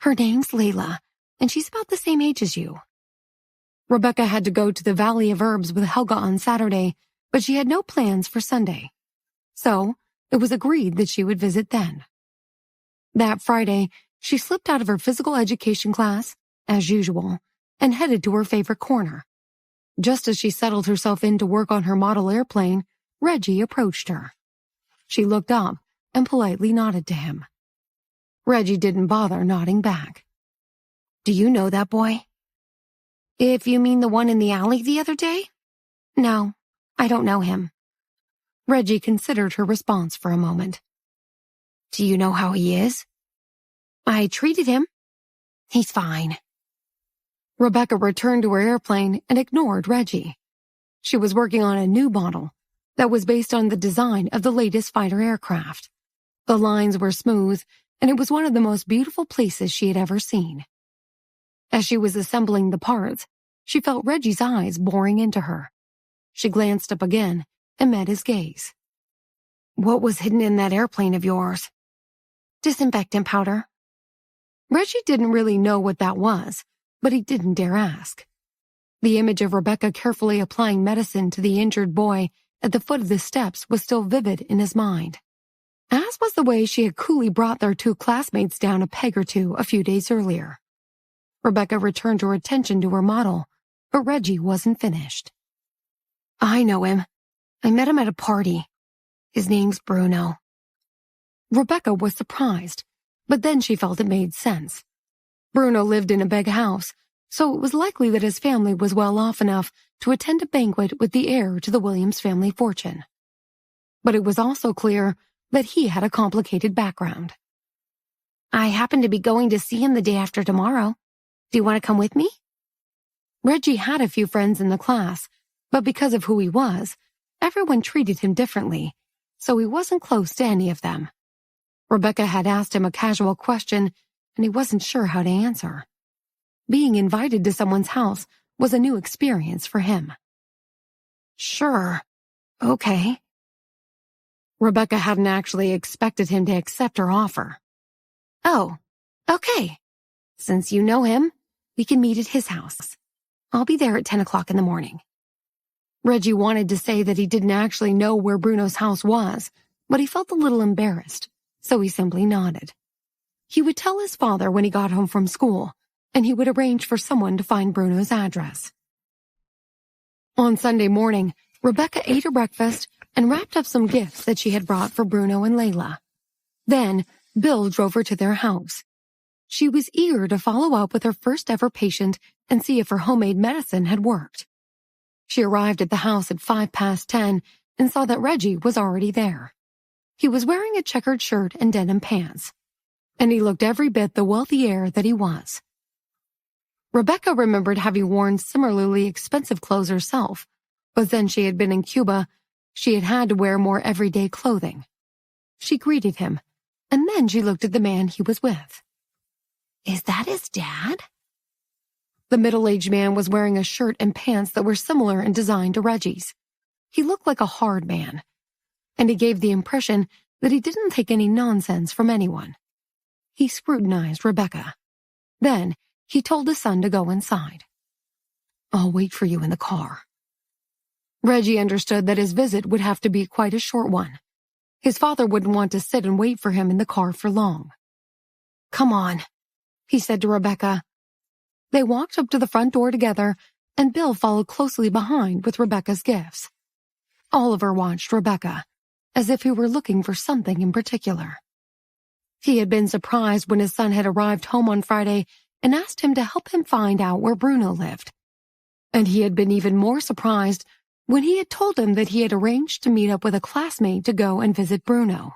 "Her name's Layla, and she's about the same age as you." Rebecca had to go to the Valley of Herbs with Helga on Saturday, but she had no plans for Sunday. So, it was agreed that she would visit then. That Friday, she slipped out of her physical education class, as usual, and headed to her favorite corner. Just as she settled herself in to work on her model airplane, Reggie approached her. She looked up and politely nodded to him. Reggie didn't bother nodding back. "Do you know that boy?" "If you mean the one in the alley the other day? No, I don't know him." Reggie considered her response for a moment. "Do you know how he is?" "I treated him. He's fine." Rebecca returned to her airplane and ignored Reggie. She was working on a new model that was based on the design of the latest fighter aircraft. The lines were smooth, and it was one of the most beautiful places she had ever seen. As she was assembling the parts, she felt Reggie's eyes boring into her. She glanced up again and met his gaze. "What was hidden in that airplane of yours?" "Disinfectant powder." Reggie didn't really know what that was, but he didn't dare ask. The image of Rebecca carefully applying medicine to the injured boy at the foot of the steps was still vivid in his mind, as was the way she had coolly brought their two classmates down a peg or two a few days earlier. Rebecca returned her attention to her model, but Reggie wasn't finished. "I know him. I met him at a party. His name's Bruno." Rebecca was surprised, but then she felt it made sense. Bruno lived in a big house, so it was likely that his family was well off enough to attend a banquet with the heir to the Williams family fortune. But it was also clear that he had a complicated background. I happen to be going to see him the day after tomorrow. Do you want to come with me? Reggie had a few friends in the class, but because of who he was, everyone treated him differently, so he wasn't close to any of them. Rebecca had asked him a casual question, and he wasn't sure how to answer. Being invited to someone's house was a new experience for him. Sure. Okay. Rebecca hadn't actually expected him to accept her offer. Oh, okay. Since you know him, we can meet at his house. I'll be there at 10 o'clock in the morning. Reggie wanted to say that he didn't actually know where Bruno's house was, but he felt a little embarrassed, so he simply nodded. He would tell his father when he got home from school, and he would arrange for someone to find Bruno's address. On Sunday morning, Rebecca ate her breakfast and wrapped up some gifts that she had brought for Bruno and Layla. Then, Bill drove her to their house. She was eager to follow up with her first ever patient and see if her homemade medicine had worked. She arrived at the house at 10:05 and saw that Reggie was already there. He was wearing a checkered shirt and denim pants, and he looked every bit the wealthy heir that he was. Rebecca remembered having worn similarly expensive clothes herself, but then she had been in Cuba, she had to wear more everyday clothing. She greeted him, and then she looked at the man he was with. Is that his dad? The middle-aged man was wearing a shirt and pants that were similar in design to Reggie's. He looked like a hard man, and he gave the impression that he didn't take any nonsense from anyone. He scrutinized Rebecca. Then he told his son to go inside. I'll wait for you in the car. Reggie understood that his visit would have to be quite a short one. His father wouldn't want to sit and wait for him in the car for long. Come on, he said to Rebecca. They walked up to the front door together, and Bill followed closely behind with Rebecca's gifts. Oliver watched Rebecca, as if he were looking for something in particular. He had been surprised when his son had arrived home on Friday and asked him to help him find out where Bruno lived. And he had been even more surprised when he had told him that he had arranged to meet up with a classmate to go and visit Bruno.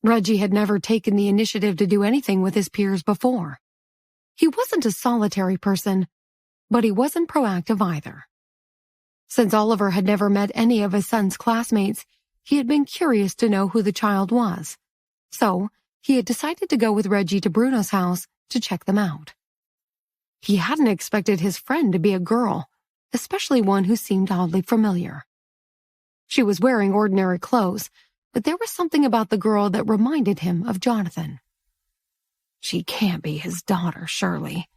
Reggie had never taken the initiative to do anything with his peers before. He wasn't a solitary person, but he wasn't proactive either. Since Oliver had never met any of his son's classmates, he had been curious to know who the child was. So, he had decided to go with Reggie to Bruno's house to check them out. He hadn't expected his friend to be a girl, especially one who seemed oddly familiar. She was wearing ordinary clothes, but there was something about the girl that reminded him of Jonathan. She can't be his daughter, surely.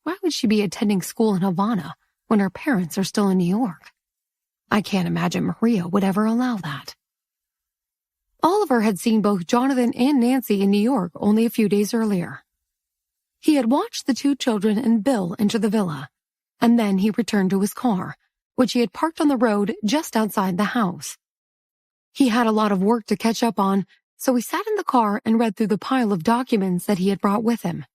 Why would she be attending school in Havana when her parents are still in New York? I can't imagine Maria would ever allow that. Oliver had seen both Jonathan and Nancy in New York only a few days earlier. He had watched the two children and Bill enter the villa, and then he returned to his car, which he had parked on the road just outside the house. He had a lot of work to catch up on, so he sat in the car and read through the pile of documents that he had brought with him.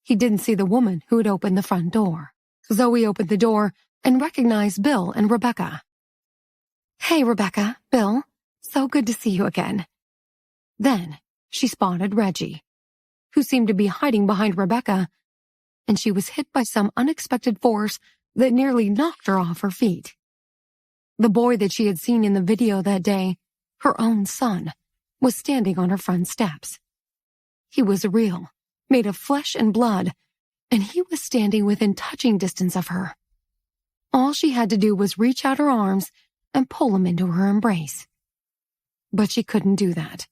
He didn't see the woman who had opened the front door. Zoe opened the door and recognized Bill and Rebecca. Hey, Rebecca, Bill, so good to see you again. Then she spotted Reggie, who seemed to be hiding behind Rebecca, and she was hit by some unexpected force that nearly knocked her off her feet. The boy that she had seen in the video that day, her own son, was standing on her front steps. He was real, made of flesh and blood, and he was standing within touching distance of her. All she had to do was reach out her arms and pull him into her embrace. But she couldn't do that.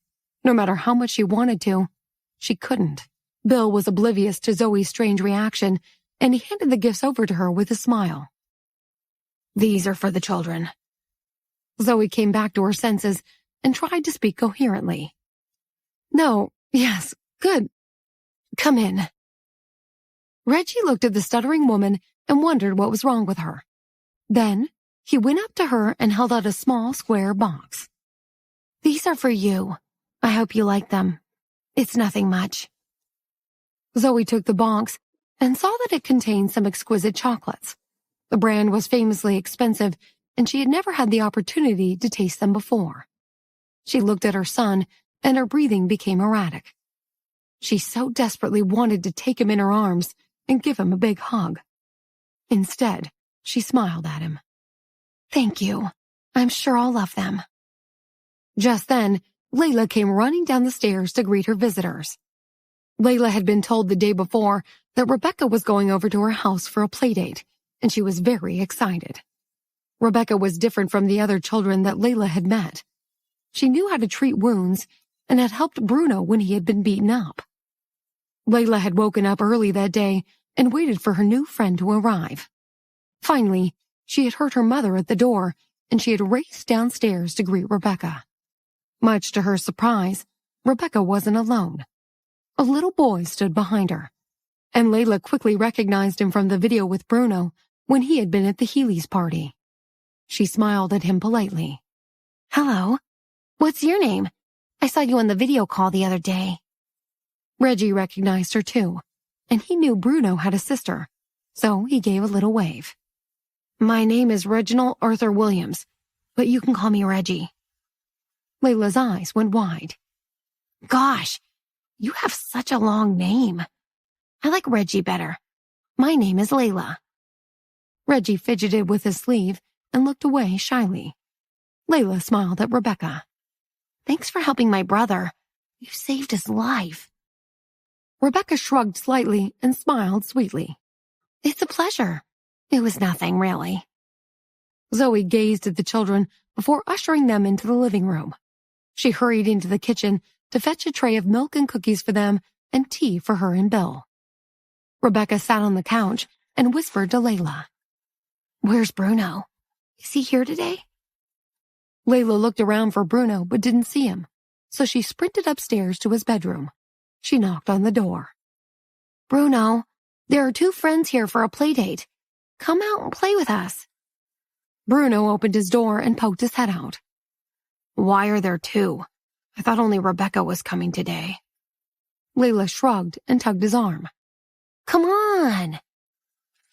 No matter how much she wanted to, she couldn't. Bill was oblivious to Zoe's strange reaction, and he handed the gifts over to her with a smile. These are for the children. Zoe came back to her senses and tried to speak coherently. No, yes, good. Come in. Reggie looked at the stuttering woman and wondered what was wrong with her. Then, he went up to her and held out a small square box. These are for you. I hope you like them. It's nothing much. Zoe took the box and saw that it contained some exquisite chocolates. The brand was famously expensive, and she had never had the opportunity to taste them before. She looked at her son, and her breathing became erratic. She so desperately wanted to take him in her arms and give him a big hug. Instead, she smiled at him. "Thank you. I'm sure I'll love them." Just then, Layla came running down the stairs to greet her visitors. Layla had been told the day before that Rebecca was going over to her house for a playdate, and she was very excited. Rebecca was different from the other children that Layla had met. She knew how to treat wounds and had helped Bruno when he had been beaten up. Layla had woken up early that day and waited for her new friend to arrive. Finally, she had heard her mother at the door, and she had raced downstairs to greet Rebecca. Much to her surprise, Rebecca wasn't alone. A little boy stood behind her, and Layla quickly recognized him from the video with Bruno when he had been at the Healy's party. She smiled at him politely. "Hello. What's your name? I saw you on the video call the other day." Reggie recognized her too, and he knew Bruno had a sister, so he gave a little wave. "My name is Reginald Arthur Williams, but you can call me Reggie." Layla's eyes went wide. "Gosh, you have such a long name. I like Reggie better. My name is Layla." Reggie fidgeted with his sleeve and looked away shyly. Layla smiled at Rebecca. "Thanks for helping my brother. You saved his life." Rebecca shrugged slightly and smiled sweetly. "It's a pleasure. It was nothing, really." Zoe gazed at the children before ushering them into the living room. She hurried into the kitchen to fetch a tray of milk and cookies for them and tea for her and Bill. Rebecca sat on the couch and whispered to Layla. "Where's Bruno? Is he here today?" Layla looked around for Bruno but didn't see him, so she sprinted upstairs to his bedroom. She knocked on the door. "Bruno, there are 2 friends here for a playdate. Come out and play with us." Bruno opened his door and poked his head out. "Why are there 2? I thought only Rebecca was coming today." Layla shrugged and tugged his arm. "Come on."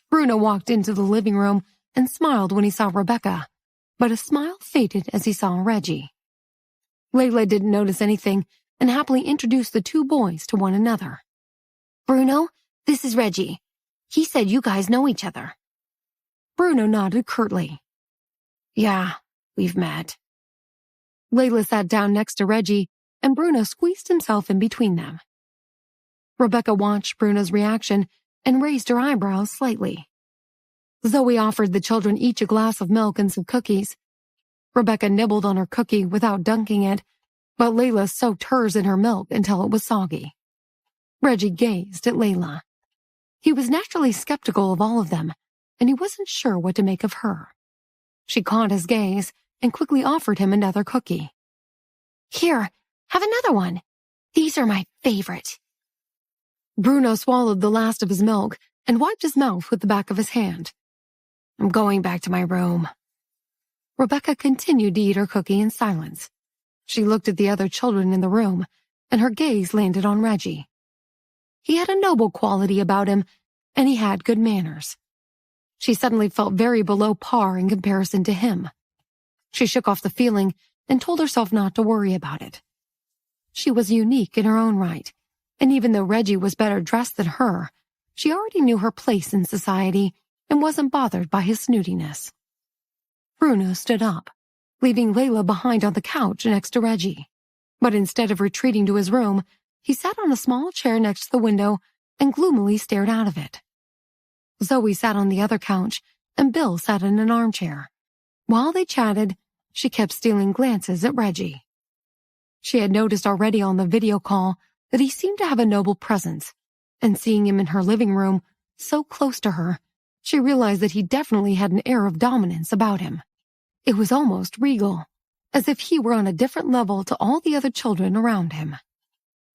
Bruno walked into the living room and smiled when he saw Rebecca, but his smile faded as he saw Reggie. Layla didn't notice anything and happily introduced the 2 boys to one another. "Bruno, this is Reggie. He said you guys know each other." Bruno nodded curtly. "Yeah, we've met." Layla sat down next to Reggie, and Bruno squeezed himself in between them. Rebecca watched Bruno's reaction and raised her eyebrows slightly. Zoe offered the children each a glass of milk and some cookies. Rebecca nibbled on her cookie without dunking it, but Layla soaked hers in her milk until it was soggy. Reggie gazed at Layla. He was naturally skeptical of all of them, and he wasn't sure what to make of her. She caught his gaze and quickly offered him another cookie. "Here, have another one. These are my favorite." Bruno swallowed the last of his milk and wiped his mouth with the back of his hand. "I'm going back to my room." Rebecca continued to eat her cookie in silence. She looked at the other children in the room, and her gaze landed on Reggie. He had a noble quality about him, and he had good manners. She suddenly felt very below par in comparison to him. She shook off the feeling and told herself not to worry about it. She was unique in her own right, and even though Reggie was better dressed than her, she already knew her place in society and wasn't bothered by his snootiness. Bruno stood up, leaving Layla behind on the couch next to Reggie. But instead of retreating to his room, he sat on a small chair next to the window and gloomily stared out of it. Zoe sat on the other couch, and Bill sat in an armchair. While they chatted, she kept stealing glances at Reggie. She had noticed already on the video call that he seemed to have a noble presence, and seeing him in her living room, so close to her, she realized that he definitely had an air of dominance about him. It was almost regal, as if he were on a different level to all the other children around him.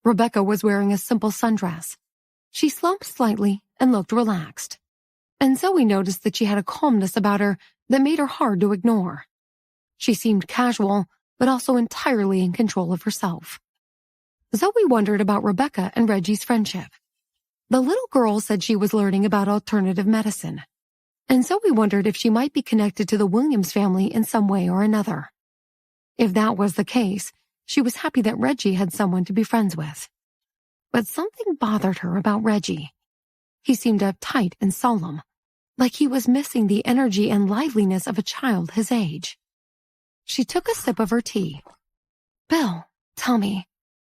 Rebecca was wearing a simple sundress. She slumped slightly and looked relaxed. And Zoe noticed that she had a calmness about her that made her hard to ignore. She seemed casual, but also entirely in control of herself. Zoe wondered about Rebecca and Reggie's friendship. The little girl said she was learning about alternative medicine, and Zoe wondered if she might be connected to the Williams family in some way or another. If that was the case, she was happy that Reggie had someone to be friends with. But something bothered her about Reggie. He seemed uptight and solemn, like he was missing the energy and liveliness of a child his age. She took a sip of her tea. "Bill, tell me,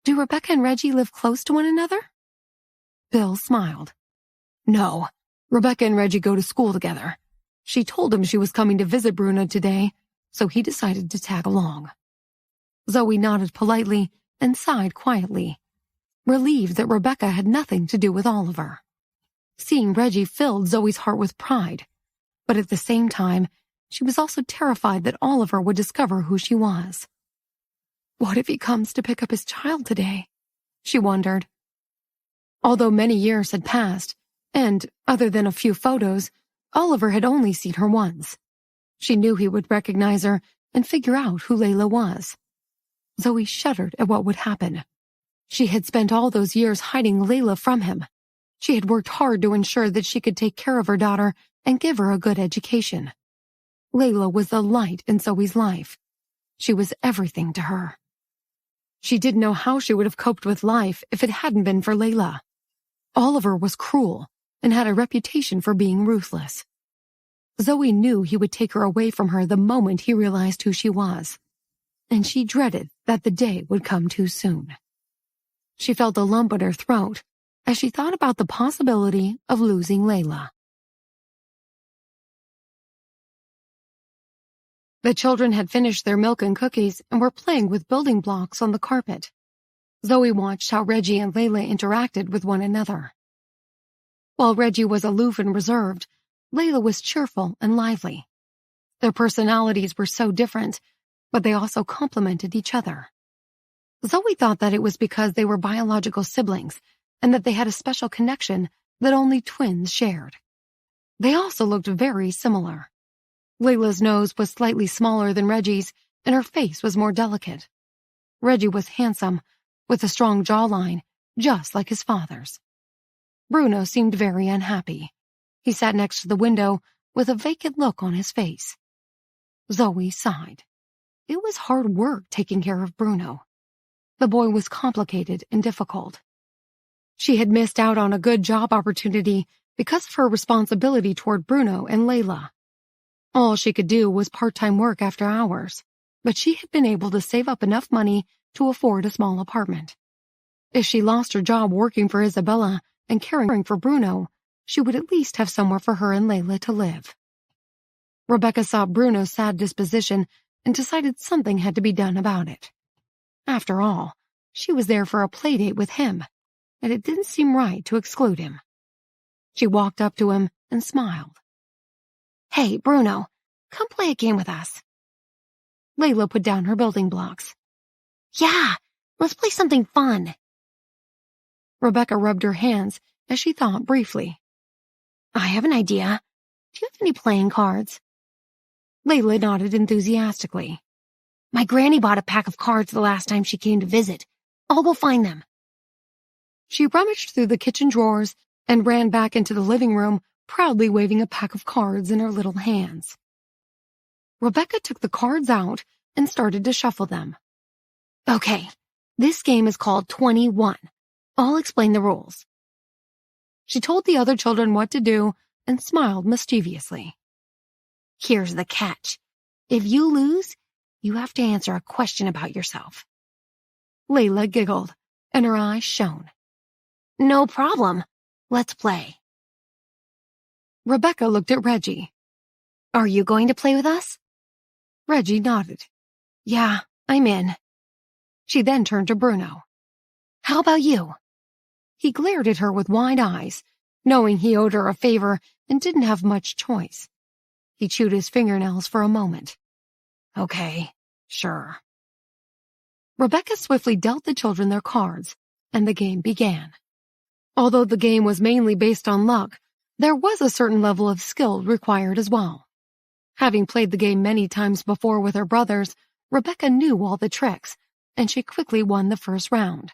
do Rebecca and Reggie live close to one another?" Bill smiled. "No, Rebecca and Reggie go to school together. She told him she was coming to visit Bruno today, so he decided to tag along." Zoe nodded politely and sighed quietly, relieved that Rebecca had nothing to do with Oliver. Seeing Reggie filled Zoe's heart with pride, but at the same time, she was also terrified that Oliver would discover who she was. What if he comes to pick up his child today? She wondered. Although many years had passed, and, other than a few photos, Oliver had only seen her once. She knew he would recognize her and figure out who Layla was. Zoe shuddered at what would happen. She had spent all those years hiding Layla from him. She had worked hard to ensure that she could take care of her daughter and give her a good education. Layla was the light in Zoe's life. She was everything to her. She didn't know how she would have coped with life if it hadn't been for Layla. Oliver was cruel and had a reputation for being ruthless. Zoe knew he would take her away from her the moment he realized who she was, and she dreaded that the day would come too soon. She felt a lump in her throat as she thought about the possibility of losing Layla. The children had finished their milk and cookies and were playing with building blocks on the carpet. Zoe watched how Reggie and Layla interacted with one another. While Reggie was aloof and reserved, Layla was cheerful and lively. Their personalities were so different, but they also complemented each other. Zoe thought that it was because they were biological siblings and that they had a special connection that only twins shared. They also looked very similar. Layla's nose was slightly smaller than Reggie's, and her face was more delicate. Reggie was handsome, with a strong jawline, just like his father's. Bruno seemed very unhappy. He sat next to the window with a vacant look on his face. Zoe sighed. It was hard work taking care of Bruno. The boy was complicated and difficult. She had missed out on a good job opportunity because of her responsibility toward Bruno and Layla. All she could do was part-time work after hours, but she had been able to save up enough money to afford a small apartment. If she lost her job working for Isabella and caring for Bruno, she would at least have somewhere for her and Layla to live. Rebecca saw Bruno's sad disposition and decided something had to be done about it. After all, she was there for a playdate with him, and it didn't seem right to exclude him. She walked up to him and smiled. "Hey, Bruno, come play a game with us." Layla put down her building blocks. "Yeah, let's play something fun." Rebecca rubbed her hands as she thought briefly. "I have an idea. Do you have any playing cards?" Layla nodded enthusiastically. "My granny bought a pack of cards the last time she came to visit. I'll go find them." She rummaged through the kitchen drawers and ran back into the living room, proudly waving a pack of cards in her little hands. Rebecca took the cards out and started to shuffle them. "Okay, this game is called 21. I'll explain the rules." She told the other children what to do and smiled mischievously. "Here's the catch. If you lose, you have to answer a question about yourself." Layla giggled, and her eyes shone. "No problem. Let's play." Rebecca looked at Reggie. "Are you going to play with us?" Reggie nodded. "Yeah, I'm in." She then turned to Bruno. "How about you?" He glared at her with wide eyes, knowing he owed her a favor and didn't have much choice. He chewed his fingernails for a moment. "Okay, sure." Rebecca swiftly dealt the children their cards, and the game began. Although the game was mainly based on luck, there was a certain level of skill required as well. Having played the game many times before with her brothers, Rebecca knew all the tricks, and she quickly won the first round.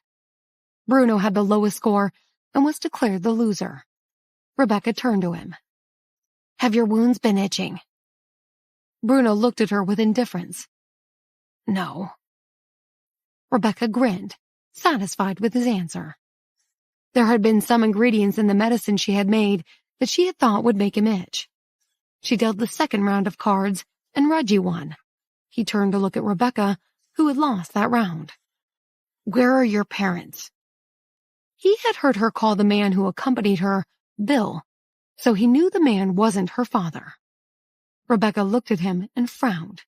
Bruno had the lowest score, and was declared the loser. Rebecca turned to him. "Have your wounds been itching?" Bruno looked at her with indifference. "No." Rebecca grinned, satisfied with his answer. There had been some ingredients in the medicine she had made that she had thought would make him itch. She dealt the second round of cards, and Reggie won. He turned to look at Rebecca, who had lost that round. "Where are your parents?" He had heard her call the man who accompanied her Bill, so he knew the man wasn't her father. Rebecca looked at him and frowned.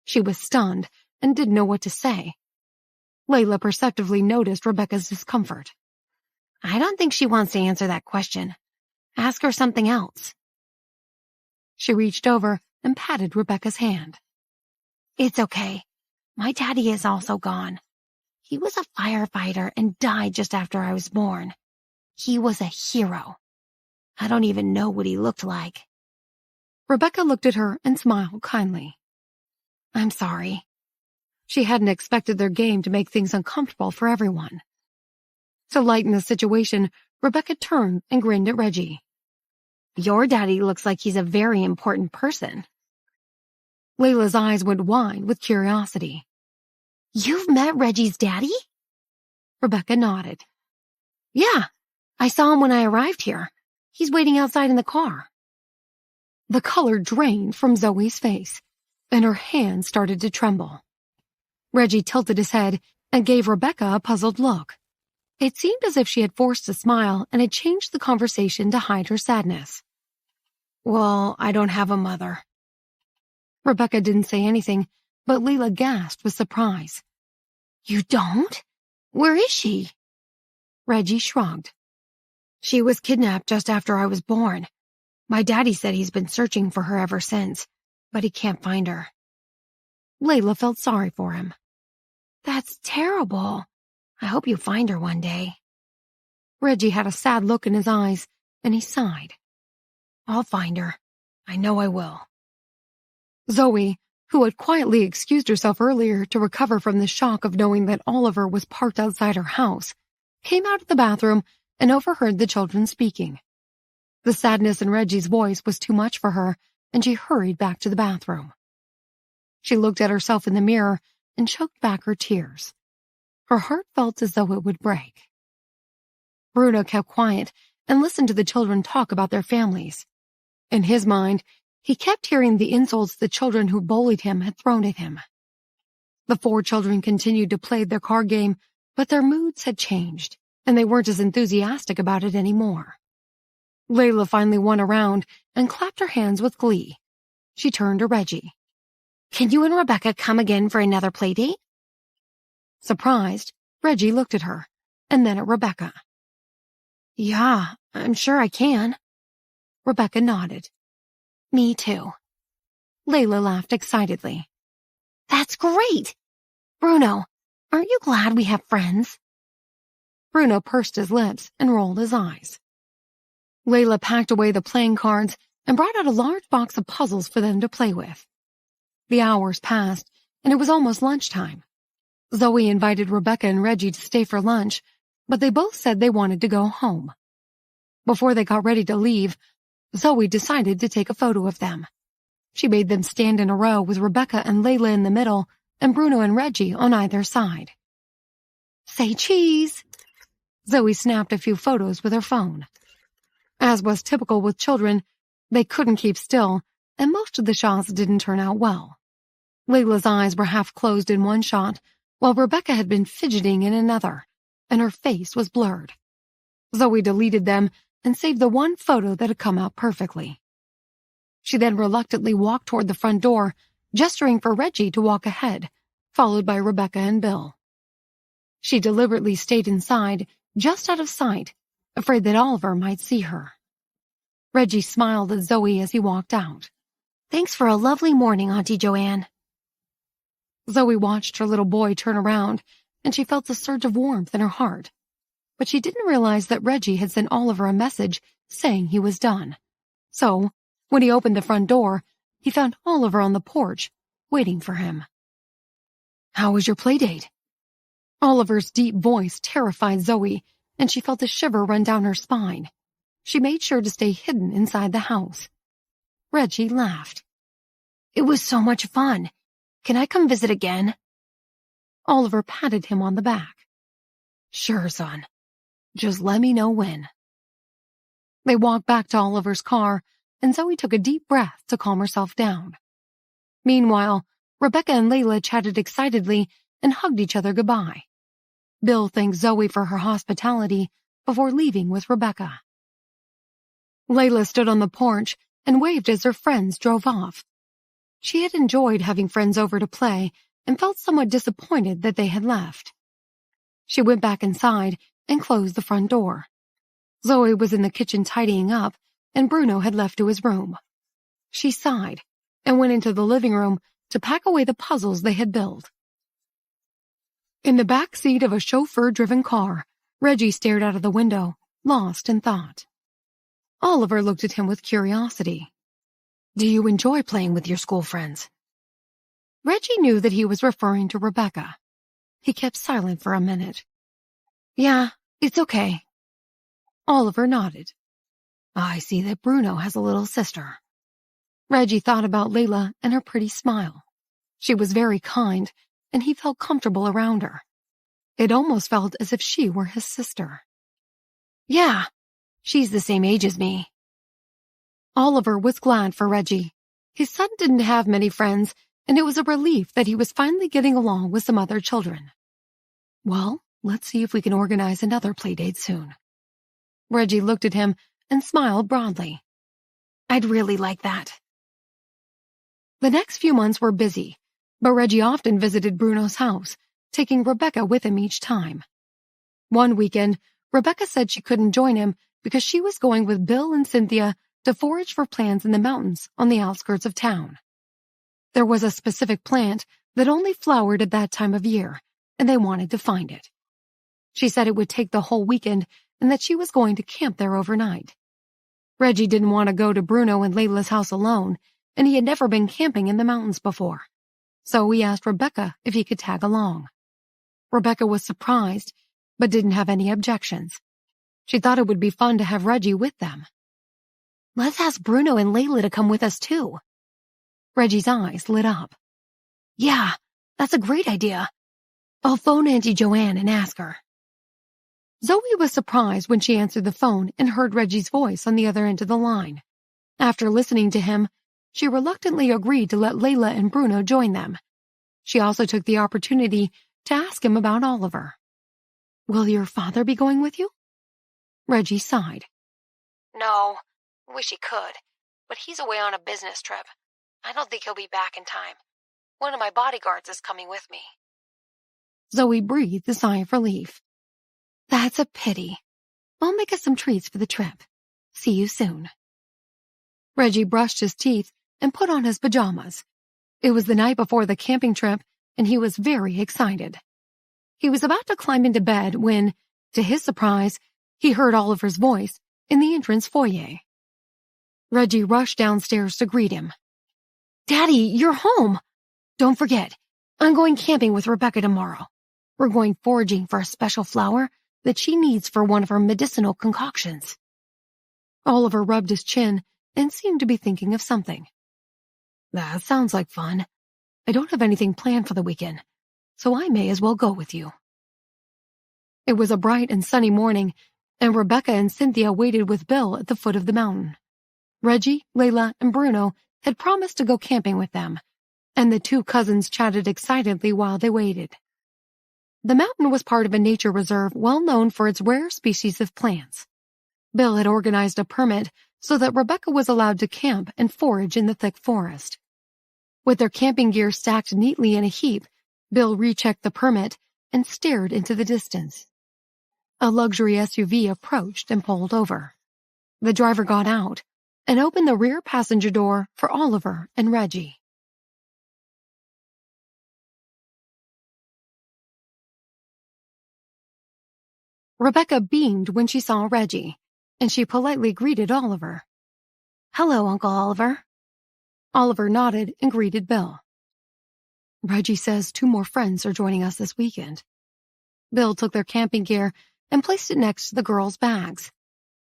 She was stunned and didn't know what to say. Layla perceptively noticed Rebecca's discomfort. "I don't think she wants to answer that question. Ask her something else." She reached over and patted Rebecca's hand. "It's okay. My daddy is also gone. He was a firefighter and died just after I was born. He was a hero. I don't even know what he looked like." Rebecca looked at her and smiled kindly. "I'm sorry." She hadn't expected their game to make things uncomfortable for everyone. To lighten the situation, Rebecca turned and grinned at Reggie. "Your daddy looks like he's a very important person." Layla's eyes went wide with curiosity. "You've met Reggie's daddy?" Rebecca nodded. "Yeah, I saw him when I arrived here. He's waiting outside in the car." The color drained from Zoe's face, and her hands started to tremble. Reggie tilted his head and gave Rebecca a puzzled look. It seemed as if she had forced a smile and had changed the conversation to hide her sadness. "Well, I don't have a mother." Rebecca didn't say anything, but Layla gasped with surprise. "You don't? Where is she?" Reggie shrugged. "She was kidnapped just after I was born. My daddy said he's been searching for her ever since, but he can't find her." Layla felt sorry for him. "That's terrible. I hope you find her one day." Reggie had a sad look in his eyes, and he sighed. "I'll find her. I know I will." Zoe, who had quietly excused herself earlier to recover from the shock of knowing that Oliver was parked outside her house, came out of the bathroom and overheard the children speaking. The sadness in Reggie's voice was too much for her, and she hurried back to the bathroom. She looked at herself in the mirror and choked back her tears. Her heart felt as though it would break. Bruno kept quiet and listened to the children talk about their families. In his mind, he kept hearing the insults the children who bullied him had thrown at him. The 4 children continued to play their card game, but their moods had changed, and they weren't as enthusiastic about it anymore. Layla finally won a round and clapped her hands with glee. She turned to Reggie. "Can you and Rebecca come again for another play date?" Surprised, Reggie looked at her, and then at Rebecca. "Yeah, I'm sure I can." Rebecca nodded. "Me too." Layla laughed excitedly. "That's great! Bruno, aren't you glad we have friends?" Bruno pursed his lips and rolled his eyes. Layla packed away the playing cards and brought out a large box of puzzles for them to play with. The hours passed, and it was almost lunchtime. Zoe invited Rebecca and Reggie to stay for lunch, but they both said they wanted to go home. Before they got ready to leave, Zoe decided to take a photo of them. She made them stand in a row with Rebecca and Layla in the middle and Bruno and Reggie on either side. "Say cheese!" Zoe snapped a few photos with her phone. As was typical with children, they couldn't keep still, and most of the shots didn't turn out well. Layla's eyes were half closed in one shot, while Rebecca had been fidgeting in another, and her face was blurred. Zoe deleted them and saved the one photo that had come out perfectly. She then reluctantly walked toward the front door, gesturing for Reggie to walk ahead, followed by Rebecca and Bill. She deliberately stayed inside, just out of sight, afraid that Oliver might see her. Reggie smiled at Zoe as he walked out. "Thanks for a lovely morning, Auntie Joanne." Zoe watched her little boy turn around, and she felt a surge of warmth in her heart. But she didn't realize that Reggie had sent Oliver a message saying he was done. So, when he opened the front door, he found Oliver on the porch, waiting for him. "How was your playdate?" Oliver's deep voice terrified Zoe, and she felt a shiver run down her spine. She made sure to stay hidden inside the house. Reggie laughed. "It was so much fun. Can I come visit again?" Oliver patted him on the back. "Sure, son. Just let me know when." They walked back to Oliver's car, and Zoe took a deep breath to calm herself down. Meanwhile, Rebecca and Layla chatted excitedly and hugged each other goodbye. Bill thanked Zoe for her hospitality before leaving with Rebecca. Layla stood on the porch and waved as her friends drove off. She had enjoyed having friends over to play and felt somewhat disappointed that they had left. She went back inside and closed the front door. Zoe was in the kitchen tidying up, and Bruno had left to his room. She sighed and went into the living room to pack away the puzzles they had built. In the back seat of a chauffeur-driven car, Reggie stared out of the window, lost in thought. Oliver looked at him with curiosity. "Do you enjoy playing with your school friends?" Reggie knew that he was referring to Rebecca. He kept silent for a minute. "Yeah, it's okay." Oliver nodded. "I see that Bruno has a little sister." Reggie thought about Layla and her pretty smile. She was very kind, and he felt comfortable around her. It almost felt as if she were his sister. "Yeah, she's the same age as me." Oliver was glad for Reggie. His son didn't have many friends, and it was a relief that he was finally getting along with some other children. "Well, let's see if we can organize another playdate soon." Reggie looked at him and smiled broadly. "I'd really like that." The next few months were busy, but Reggie often visited Bruno's house, taking Rebecca with him each time. One weekend, Rebecca said she couldn't join him because she was going with Bill and Cynthia to forage for plants in the mountains on the outskirts of town. There was a specific plant that only flowered at that time of year, and they wanted to find it. She said it would take the whole weekend and that she was going to camp there overnight. Reggie didn't want to go to Bruno and Layla's house alone, and he had never been camping in the mountains before. So he asked Rebecca if he could tag along. Rebecca was surprised, but didn't have any objections. She thought it would be fun to have Reggie with them. "Let's ask Bruno and Layla to come with us too." Reggie's eyes lit up. "Yeah, that's a great idea. I'll phone Auntie Joanne and ask her." Zoe was surprised when she answered the phone and heard Reggie's voice on the other end of the line. After listening to him, she reluctantly agreed to let Layla and Bruno join them. She also took the opportunity to ask him about Oliver. "Will your father be going with you?" Reggie sighed. "No, wish he could, but he's away on a business trip. I don't think he'll be back in time. One of my bodyguards is coming with me." Zoe breathed a sigh of relief. "That's a pity. I'll make us some treats for the trip. See you soon." Reggie brushed his teeth and put on his pajamas. It was the night before the camping trip, and he was very excited. He was about to climb into bed when, to his surprise, he heard Oliver's voice in the entrance foyer. Reggie rushed downstairs to greet him. "Daddy, you're home! Don't forget, I'm going camping with Rebecca tomorrow. We're going foraging for a special flower that she needs for one of her medicinal concoctions." Oliver rubbed his chin and seemed to be thinking of something. "That sounds like fun. I don't have anything planned for the weekend, so I may as well go with you." It was a bright and sunny morning, and Rebecca and Cynthia waited with Bill at the foot of the mountain. Reggie, Layla, and Bruno had promised to go camping with them, and the two cousins chatted excitedly while they waited. The mountain was part of a nature reserve well known for its rare species of plants. Bill had organized a permit so that Rebecca was allowed to camp and forage in the thick forest. With their camping gear stacked neatly in a heap, Bill rechecked the permit and stared into the distance. A luxury SUV approached and pulled over. The driver got out and opened the rear passenger door for Oliver and Reggie. Rebecca beamed when she saw Reggie, and she politely greeted Oliver. "Hello, Uncle Oliver." Oliver nodded and greeted Bill. "Reggie says 2 more friends are joining us this weekend." Bill took their camping gear and placed it next to the girls' bags.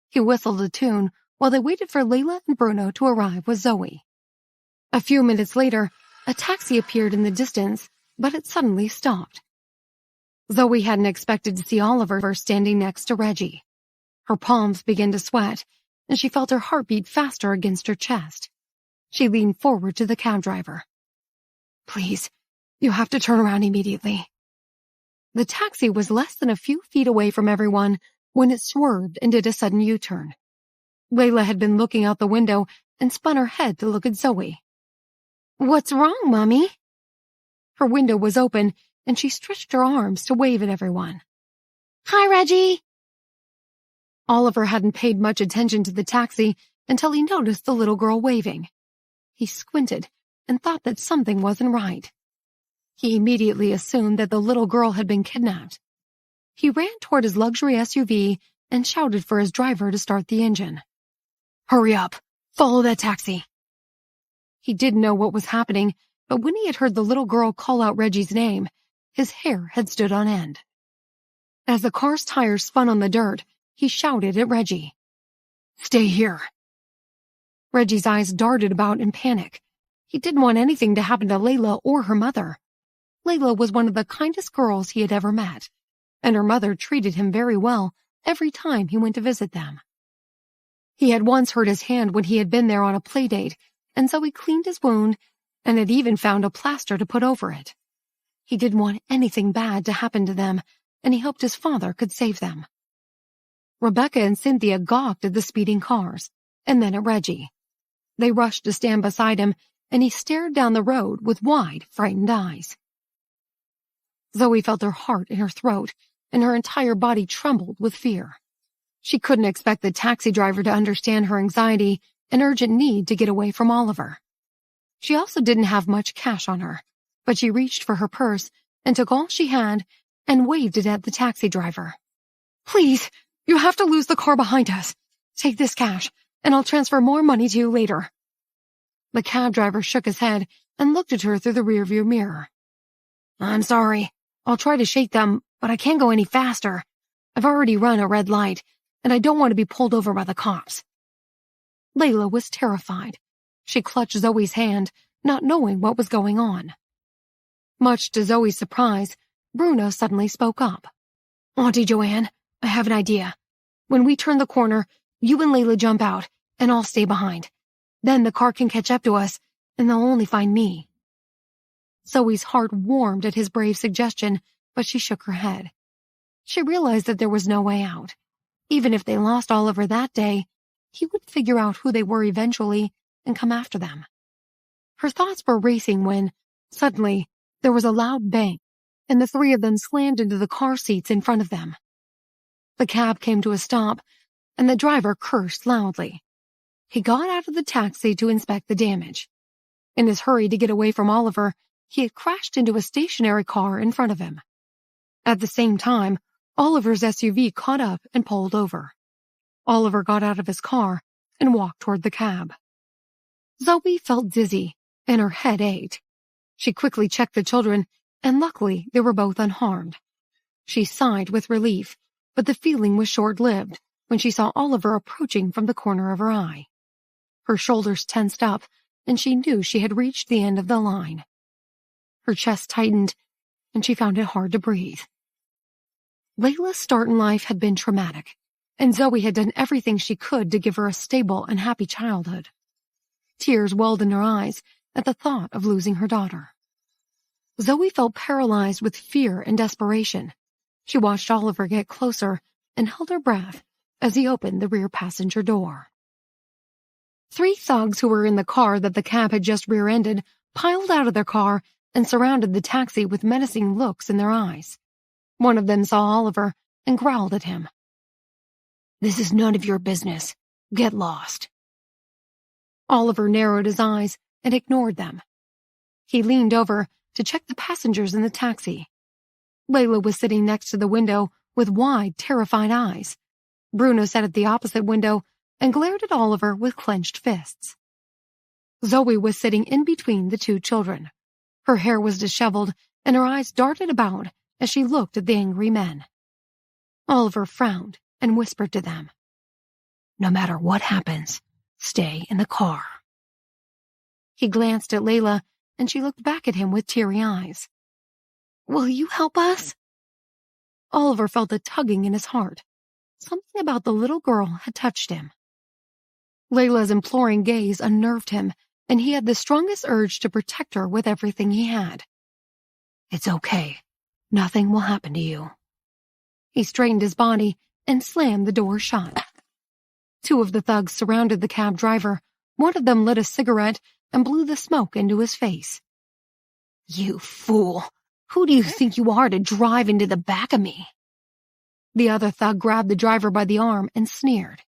He whistled a tune while they waited for Layla and Bruno to arrive with Zoe. A few minutes later, a taxi appeared in the distance, but it suddenly stopped. Zoe hadn't expected to see Oliver standing next to Reggie. Her palms began to sweat, and she felt her heart beat faster against her chest. She leaned forward to the cab driver. "Please, you have to turn around immediately." The taxi was less than a few feet away from everyone when it swerved and did a sudden U-turn. Layla had been looking out the window and spun her head to look at Zoe. "What's wrong, Mommy?" Her window was open, and she stretched her arms to wave at everyone. "Hi, Reggie!" Oliver hadn't paid much attention to the taxi until he noticed the little girl waving. He squinted and thought that something wasn't right. He immediately assumed that the little girl had been kidnapped. He ran toward his luxury SUV and shouted for his driver to start the engine. "Hurry up! Follow that taxi!" He didn't know what was happening, but when he had heard the little girl call out Reggie's name, his hair had stood on end. As the car's tires spun on the dirt, he shouted at Reggie. "Stay here!" Reggie's eyes darted about in panic. He didn't want anything to happen to Layla or her mother. Layla was one of the kindest girls he had ever met, and her mother treated him very well every time he went to visit them. He had once hurt his hand when he had been there on a play date, and so he cleaned his wound and had even found a plaster to put over it. He didn't want anything bad to happen to them, and he hoped his father could save them. Rebecca and Cynthia gawked at the speeding cars, and then at Reggie. They rushed to stand beside him, and he stared down the road with wide, frightened eyes. Zoe felt her heart in her throat, and her entire body trembled with fear. She couldn't expect the taxi driver to understand her anxiety and urgent need to get away from Oliver. She also didn't have much cash on her, but she reached for her purse and took all she had and waved it at the taxi driver. "Please, you have to lose the car behind us. Take this cash, and I'll transfer more money to you later." The cab driver shook his head and looked at her through the rearview mirror. "I'm sorry. I'll try to shake them, but I can't go any faster. I've already run a red light, and I don't want to be pulled over by the cops." Layla was terrified. She clutched Zoe's hand, not knowing what was going on. Much to Zoe's surprise, Bruno suddenly spoke up. "Auntie Joanne, I have an idea. When we turn the corner, you and Layla jump out, and I'll stay behind. Then the car can catch up to us, and they'll only find me." Zoe's heart warmed at his brave suggestion, but she shook her head. She realized that there was no way out. Even if they lost Oliver that day, he would figure out who they were eventually and come after them. Her thoughts were racing when, suddenly, there was a loud bang, and the three of them slammed into the car seats in front of them. The cab came to a stop, and the driver cursed loudly. He got out of the taxi to inspect the damage. In his hurry to get away from Oliver, he had crashed into a stationary car in front of him. At the same time, Oliver's SUV caught up and pulled over. Oliver got out of his car and walked toward the cab. Zoe felt dizzy, and her head ached. She quickly checked the children, and luckily they were both unharmed. She sighed with relief, but the feeling was short-lived when she saw Oliver approaching from the corner of her eye. Her shoulders tensed up, and she knew she had reached the end of the line. Her chest tightened, and she found it hard to breathe. Layla's start in life had been traumatic, and Zoe had done everything she could to give her a stable and happy childhood. Tears welled in her eyes at the thought of losing her daughter. Zoe felt paralyzed with fear and desperation. She watched Oliver get closer and held her breath as he opened the rear passenger door. 3 thugs who were in the car that the cab had just rear-ended piled out of their car and surrounded the taxi with menacing looks in their eyes. One of them saw Oliver and growled at him. "This is none of your business. Get lost." Oliver narrowed his eyes and ignored them. He leaned over to check the passengers in the taxi. Layla was sitting next to the window with wide, terrified eyes. Bruno sat at the opposite window and glared at Oliver with clenched fists. Zoe was sitting in between the 2 children. Her hair was disheveled, and her eyes darted about as she looked at the angry men. Oliver frowned and whispered to them, "No matter what happens, stay in the car." He glanced at Layla, and she looked back at him with teary eyes. "Will you help us?" Oliver felt a tugging in his heart. Something about the little girl had touched him. Layla's imploring gaze unnerved him, and he had the strongest urge to protect her with everything he had. "It's okay. Nothing will happen to you." He straightened his body and slammed the door shut. Two of the thugs surrounded the cab driver. One of them lit a cigarette and blew the smoke into his face. "You fool! Who do you think you are to drive into the back of me?" The other thug grabbed the driver by the arm and sneered.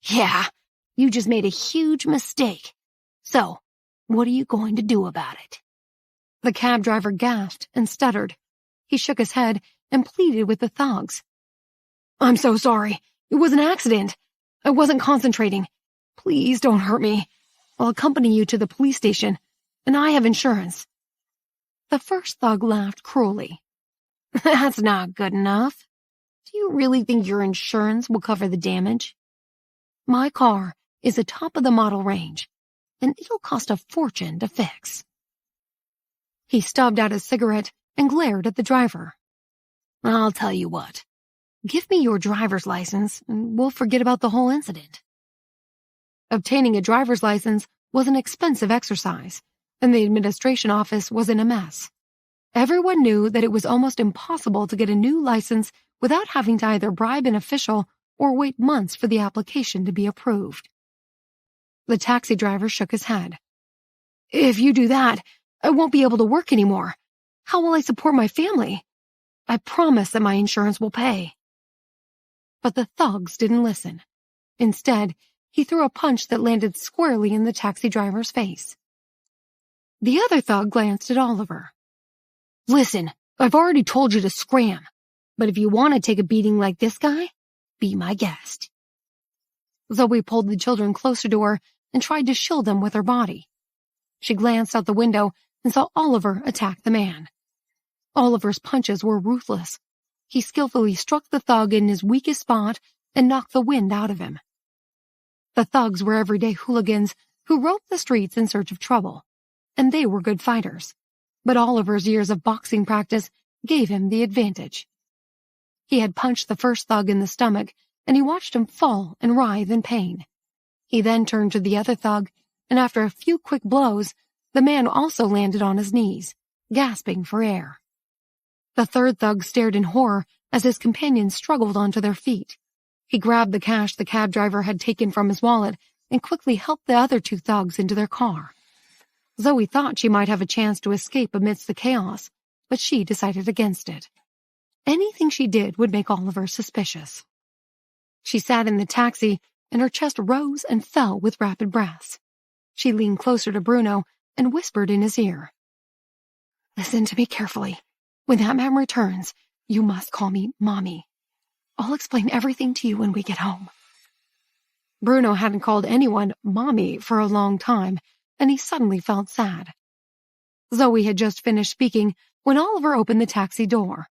"Yeah, you just made a huge mistake. So, what are you going to do about it?" The cab driver gasped and stuttered. He shook his head and pleaded with the thugs. "I'm so sorry. It was an accident. I wasn't concentrating. Please don't hurt me. I'll accompany you to the police station, and I have insurance." The first thug laughed cruelly. "That's not good enough. Do you really think your insurance will cover the damage? My car is a top-of-the-model range, and it'll cost a fortune to fix." He stubbed out his cigarette and glared at the driver. "I'll tell you what. Give me your driver's license, and we'll forget about the whole incident." Obtaining a driver's license was an expensive exercise, and the administration office was in a mess. Everyone knew that it was almost impossible to get a new license without having to either bribe an official or wait months for the application to be approved. The taxi driver shook his head. "If you do that, I won't be able to work anymore. How will I support my family? I promise that my insurance will pay." But the thugs didn't listen. Instead, he threw a punch that landed squarely in the taxi driver's face. The other thug glanced at Oliver. "Listen, I've already told you to scram, but if you want to take a beating like this guy, be my guest." Zoe pulled the children closer to her and tried to shield them with her body. She glanced out the window and saw Oliver attack the man. Oliver's punches were ruthless. He skillfully struck the thug in his weakest spot and knocked the wind out of him. The thugs were everyday hooligans who roamed the streets in search of trouble, and they were good fighters. But Oliver's years of boxing practice gave him the advantage. He had punched the first thug in the stomach, and he watched him fall and writhe in pain. He then turned to the other thug, and after a few quick blows, the man also landed on his knees, gasping for air. The third thug stared in horror as his companions struggled onto their feet. He grabbed the cash the cab driver had taken from his wallet and quickly helped the other two thugs into their car. Zoe thought she might have a chance to escape amidst the chaos, but she decided against it. Anything she did would make Oliver suspicious. She sat in the taxi, and her chest rose and fell with rapid breaths. She leaned closer to Bruno and whispered in his ear. "Listen to me carefully. When that man returns, you must call me Mommy. I'll explain everything to you when we get home." Bruno hadn't called anyone Mommy for a long time, and he suddenly felt sad. Zoe had just finished speaking when Oliver opened the taxi door.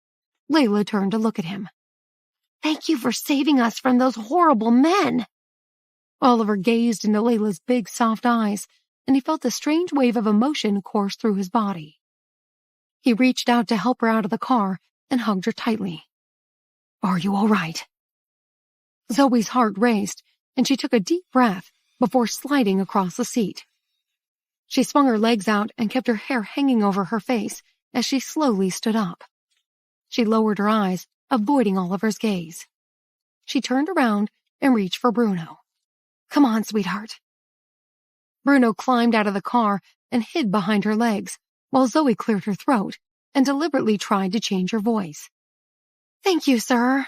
Layla turned to look at him. "Thank you for saving us from those horrible men." Oliver gazed into Layla's big, soft eyes, and he felt a strange wave of emotion course through his body. He reached out to help her out of the car and hugged her tightly. "Are you all right?" Zoe's heart raced, and she took a deep breath before sliding across the seat. She swung her legs out and kept her hair hanging over her face as she slowly stood up. She lowered her eyes, avoiding Oliver's gaze. She turned around and reached for Bruno. "Come on, sweetheart." Bruno climbed out of the car and hid behind her legs, while Zoe cleared her throat and deliberately tried to change her voice. "Thank you, sir."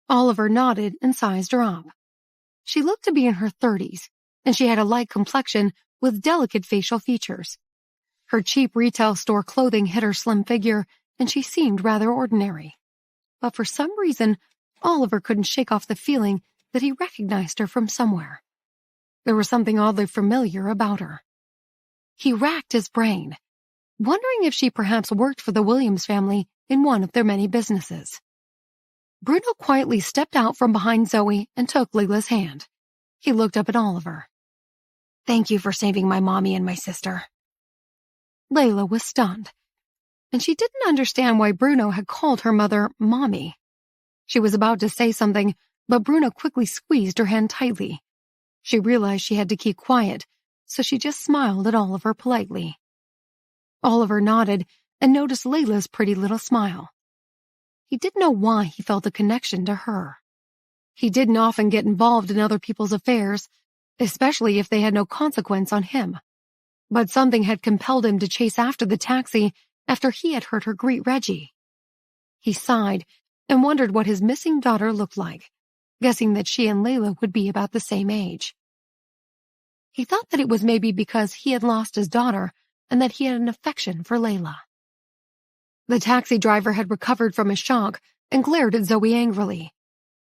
Oliver nodded and sized her up. She looked to be in her 30s, and she had a light complexion with delicate facial features. Her cheap retail store clothing hid her slim figure, and she seemed rather ordinary. But for some reason, Oliver couldn't shake off the feeling that he recognized her from somewhere. There was something oddly familiar about her. He racked his brain, wondering if she perhaps worked for the Williams family in one of their many businesses. Bruno quietly stepped out from behind Zoe and took Layla's hand. He looked up at Oliver. "Thank you for saving my mommy and my sister." Layla was stunned, and she didn't understand why Bruno had called her mother Mommy. She was about to say something, but Bruno quickly squeezed her hand tightly. She realized she had to keep quiet, so she just smiled at Oliver politely. Oliver nodded and noticed Layla's pretty little smile. He didn't know why he felt a connection to her. He didn't often get involved in other people's affairs, especially if they had no consequence on him. But something had compelled him to chase after the taxi after he had heard her greet Reggie. He sighed and wondered what his missing daughter looked like, guessing that she and Layla would be about the same age. He thought that it was maybe because he had lost his daughter and that he had an affection for Layla. The taxi driver had recovered from his shock and glared at Zoe angrily.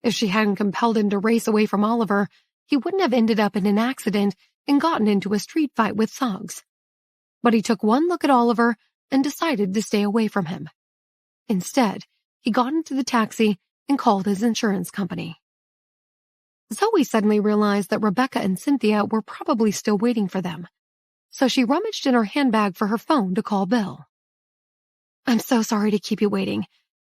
If she hadn't compelled him to race away from Oliver, he wouldn't have ended up in an accident and gotten into a street fight with thugs. But he took one look at Oliver and decided to stay away from him. Instead, he got into the taxi and called his insurance company. Zoe suddenly realized that Rebecca and Cynthia were probably still waiting for them, so she rummaged in her handbag for her phone to call Bill. "I'm so sorry to keep you waiting.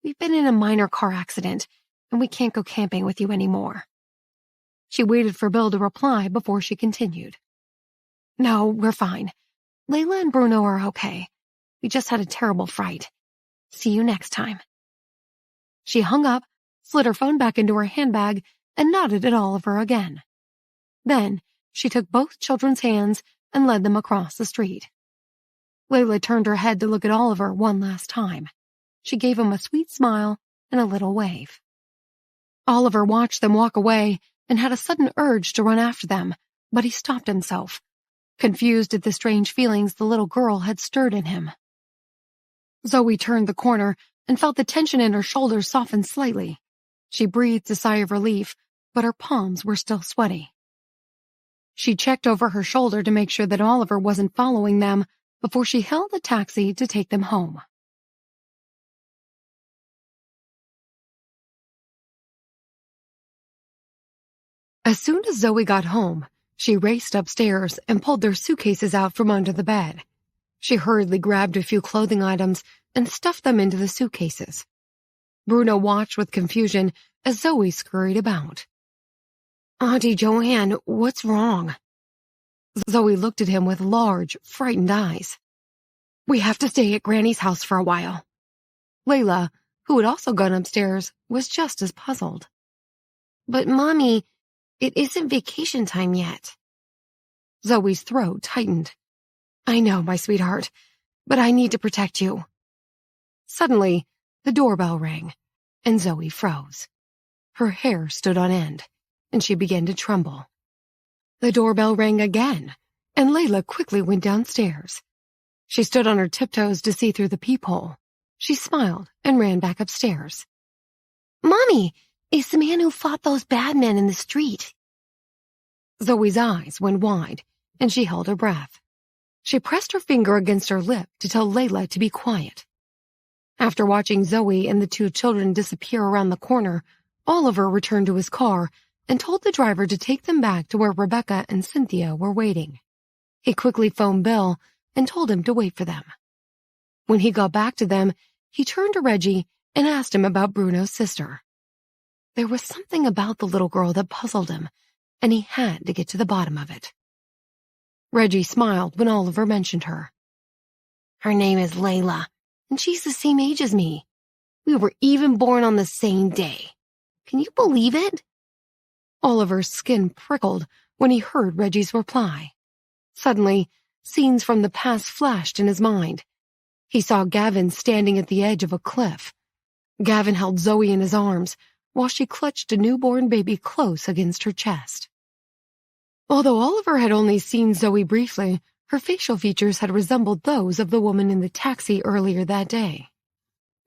We've been in a minor car accident, and we can't go camping with you anymore." She waited for Bill to reply before she continued. "No, we're fine. Layla and Bruno are okay. We just had a terrible fright. See you next time." She hung up, slid her phone back into her handbag, and nodded at Oliver again. Then she took both children's hands and led them across the street. Layla turned her head to look at Oliver one last time. She gave him a sweet smile and a little wave. Oliver watched them walk away and had a sudden urge to run after them, but he stopped himself, confused at the strange feelings the little girl had stirred in him. Zoe turned the corner and felt the tension in her shoulders soften slightly. She breathed a sigh of relief, but her palms were still sweaty. She checked over her shoulder to make sure that Oliver wasn't following them before she hailed a taxi to take them home. As soon as Zoe got home, she raced upstairs and pulled their suitcases out from under the bed. She hurriedly grabbed a few clothing items and stuffed them into the suitcases. Bruno watched with confusion as Zoe scurried about. "Auntie Joanne, what's wrong?" Zoe looked at him with large, frightened eyes. "We have to stay at Granny's house for a while." Layla, who had also gone upstairs, was just as puzzled. "But, Mommy, it isn't vacation time yet." Zoe's throat tightened. "I know, my sweetheart, but I need to protect you." Suddenly, the doorbell rang, and Zoe froze. Her hair stood on end, and she began to tremble. The doorbell rang again, and Layla quickly went downstairs. She stood on her tiptoes to see through the peephole. She smiled and ran back upstairs. "Mommy, it's the man who fought those bad men in the street." Zoe's eyes went wide, and she held her breath. She pressed her finger against her lip to tell Layla to be quiet. After watching Zoe and the two children disappear around the corner, Oliver returned to his car and told the driver to take them back to where Rebecca and Cynthia were waiting. He quickly phoned Bill and told him to wait for them. When he got back to them, he turned to Reggie and asked him about Bruno's sister. There was something about the little girl that puzzled him, and he had to get to the bottom of it. Reggie smiled when Oliver mentioned her. "Her name is Layla, and she's the same age as me. We were even born on the same day. Can you believe it?" Oliver's skin prickled when he heard Reggie's reply. Suddenly, scenes from the past flashed in his mind. He saw Gavin standing at the edge of a cliff. Gavin held Zoe in his arms while she clutched a newborn baby close against her chest. Although Oliver had only seen Zoe briefly, her facial features had resembled those of the woman in the taxi earlier that day.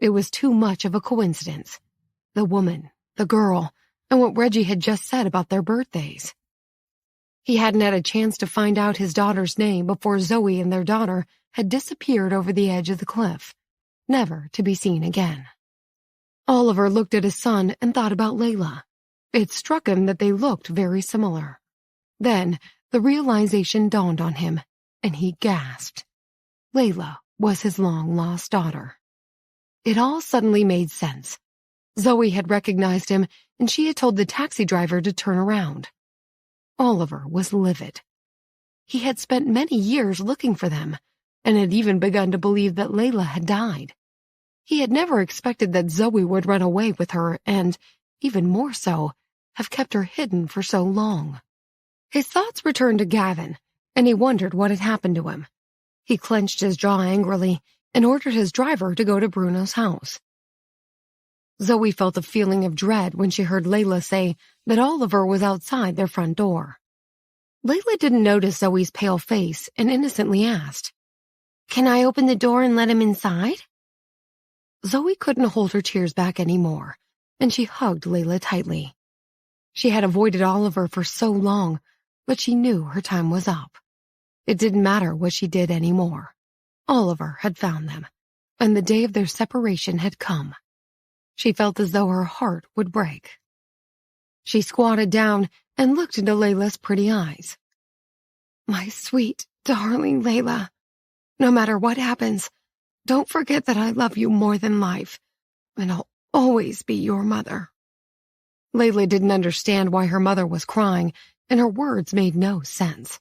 It was too much of a coincidence. The woman, the girl, and what Reggie had just said about their birthdays. He hadn't had a chance to find out his daughter's name before Zoe and their daughter had disappeared over the edge of the cliff, never to be seen again. Oliver looked at his son and thought about Layla. It struck him that they looked very similar. Then the realization dawned on him, and he gasped. Layla was his long-lost daughter. It all suddenly made sense. Zoe had recognized him, and she had told the taxi driver to turn around. Oliver was livid. He had spent many years looking for them, and had even begun to believe that Layla had died. He had never expected that Zoe would run away with her and, even more so, have kept her hidden for so long. His thoughts returned to Gavin, and he wondered what had happened to him. He clenched his jaw angrily and ordered his driver to go to Bruno's house. Zoe felt a feeling of dread when she heard Layla say that Oliver was outside their front door. Layla didn't notice Zoe's pale face and innocently asked, "Can I open the door and let him inside?" Zoe couldn't hold her tears back anymore, and she hugged Layla tightly. She had avoided Oliver for so long, but she knew her time was up. It didn't matter what she did anymore. Oliver had found them, and the day of their separation had come. She felt as though her heart would break. She squatted down and looked into Layla's pretty eyes. "My sweet, darling Layla, no matter what happens, don't forget that I love you more than life, and I'll always be your mother." Layla didn't understand why her mother was crying, and her words made no sense.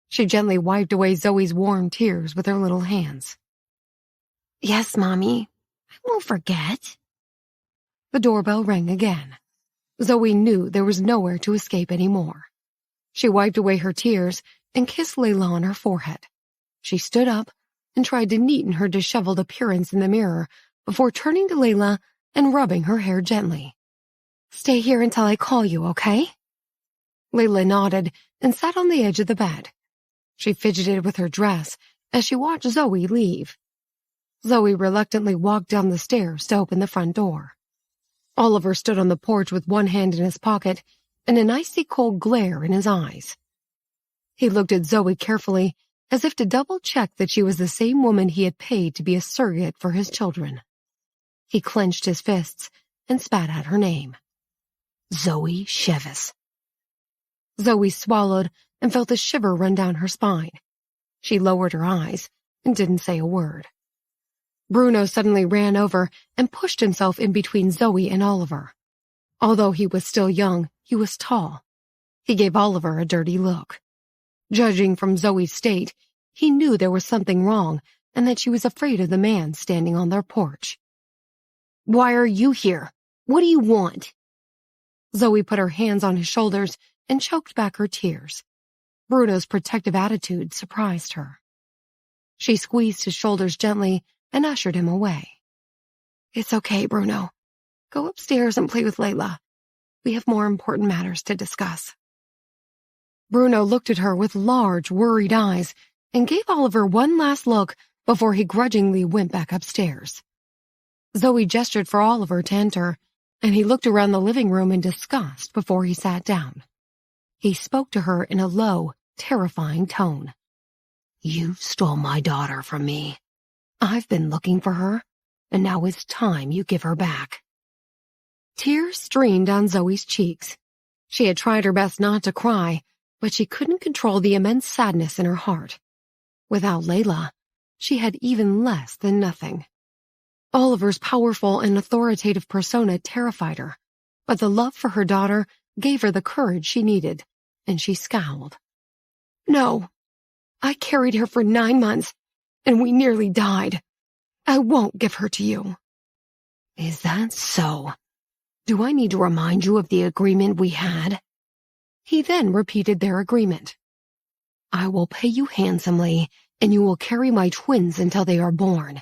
She gently wiped away Zoe's warm tears with her little hands. "Yes, Mommy, I won't forget." The doorbell rang again. Zoe knew there was nowhere to escape anymore. She wiped away her tears and kissed Layla on her forehead. She stood up and tried to neaten her disheveled appearance in the mirror before turning to Layla and rubbing her hair gently. "Stay here until I call you, okay?" Layla nodded and sat on the edge of the bed. She fidgeted with her dress as she watched Zoe leave. Zoe reluctantly walked down the stairs to open the front door. Oliver stood on the porch with one hand in his pocket and an icy cold glare in his eyes. He looked at Zoe carefully, as if to double-check that she was the same woman he had paid to be a surrogate for his children. He clenched his fists and spat out her name. "Zoe Chevis." Zoe swallowed and felt a shiver run down her spine. She lowered her eyes and didn't say a word. Bruno suddenly ran over and pushed himself in between Zoe and Oliver. Although he was still young, he was tall. He gave Oliver a dirty look. Judging from Zoe's state, he knew there was something wrong and that she was afraid of the man standing on their porch. "Why are you here? What do you want?" Zoe put her hands on his shoulders and choked back her tears. Bruno's protective attitude surprised her. She squeezed his shoulders gently and ushered him away. "It's okay, Bruno. Go upstairs and play with Layla. We have more important matters to discuss." Bruno looked at her with large, worried eyes and gave Oliver one last look before he grudgingly went back upstairs. Zoe gestured for Oliver to enter, and he looked around the living room in disgust before he sat down. He spoke to her in a low, terrifying tone. "You stole my daughter from me. I've been looking for her, and now it's time you give her back." Tears streamed down Zoe's cheeks. She had tried her best not to cry, but she couldn't control the immense sadness in her heart. Without Layla, she had even less than nothing. Oliver's powerful and authoritative persona terrified her, but the love for her daughter gave her the courage she needed, and she scowled. "No, I carried her for 9 months, and we nearly died. I won't give her to you." "Is that so? Do I need to remind you of the agreement we had?" He then repeated their agreement. "I will pay you handsomely, and you will carry my twins until they are born.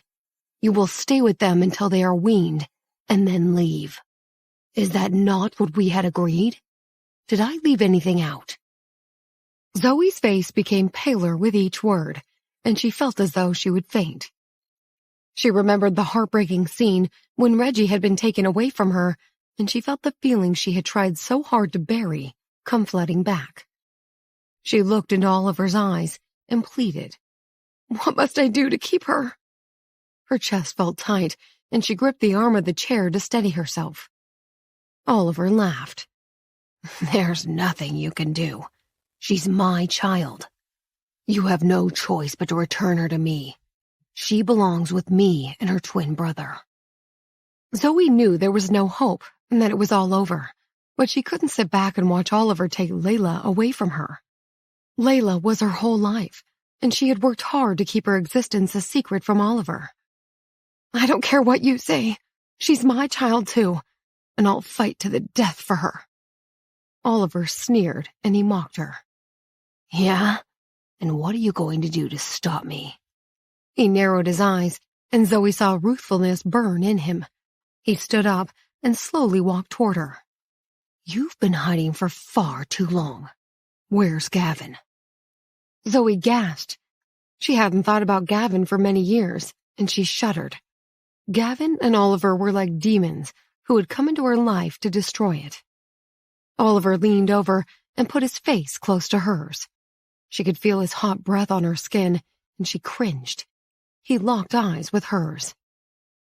You will stay with them until they are weaned, and then leave. Is that not what we had agreed? Did I leave anything out?" Zoe's face became paler with each word, and she felt as though she would faint. She remembered the heartbreaking scene when Reggie had been taken away from her, and she felt the feeling she had tried so hard to bury come flooding back. She looked into Oliver's eyes and pleaded, "What must I do to keep her?" Her chest felt tight, and she gripped the arm of the chair to steady herself. Oliver laughed. "There's nothing you can do. She's my child. You have no choice but to return her to me. She belongs with me and her twin brother." Zoe knew there was no hope and that it was all over, but she couldn't sit back and watch Oliver take Layla away from her. Layla was her whole life, and she had worked hard to keep her existence a secret from Oliver. "I don't care what you say. She's my child too, and I'll fight to the death for her." Oliver sneered, and he mocked her. "Yeah? And what are you going to do to stop me?" He narrowed his eyes, and Zoe saw ruthfulness burn in him. He stood up and slowly walked toward her. "You've been hiding for far too long. Where's Gavin?" Zoe gasped. She hadn't thought about Gavin for many years, and she shuddered. Gavin and Oliver were like demons who had come into her life to destroy it. Oliver leaned over and put his face close to hers. She could feel his hot breath on her skin, and she cringed. He locked eyes with hers.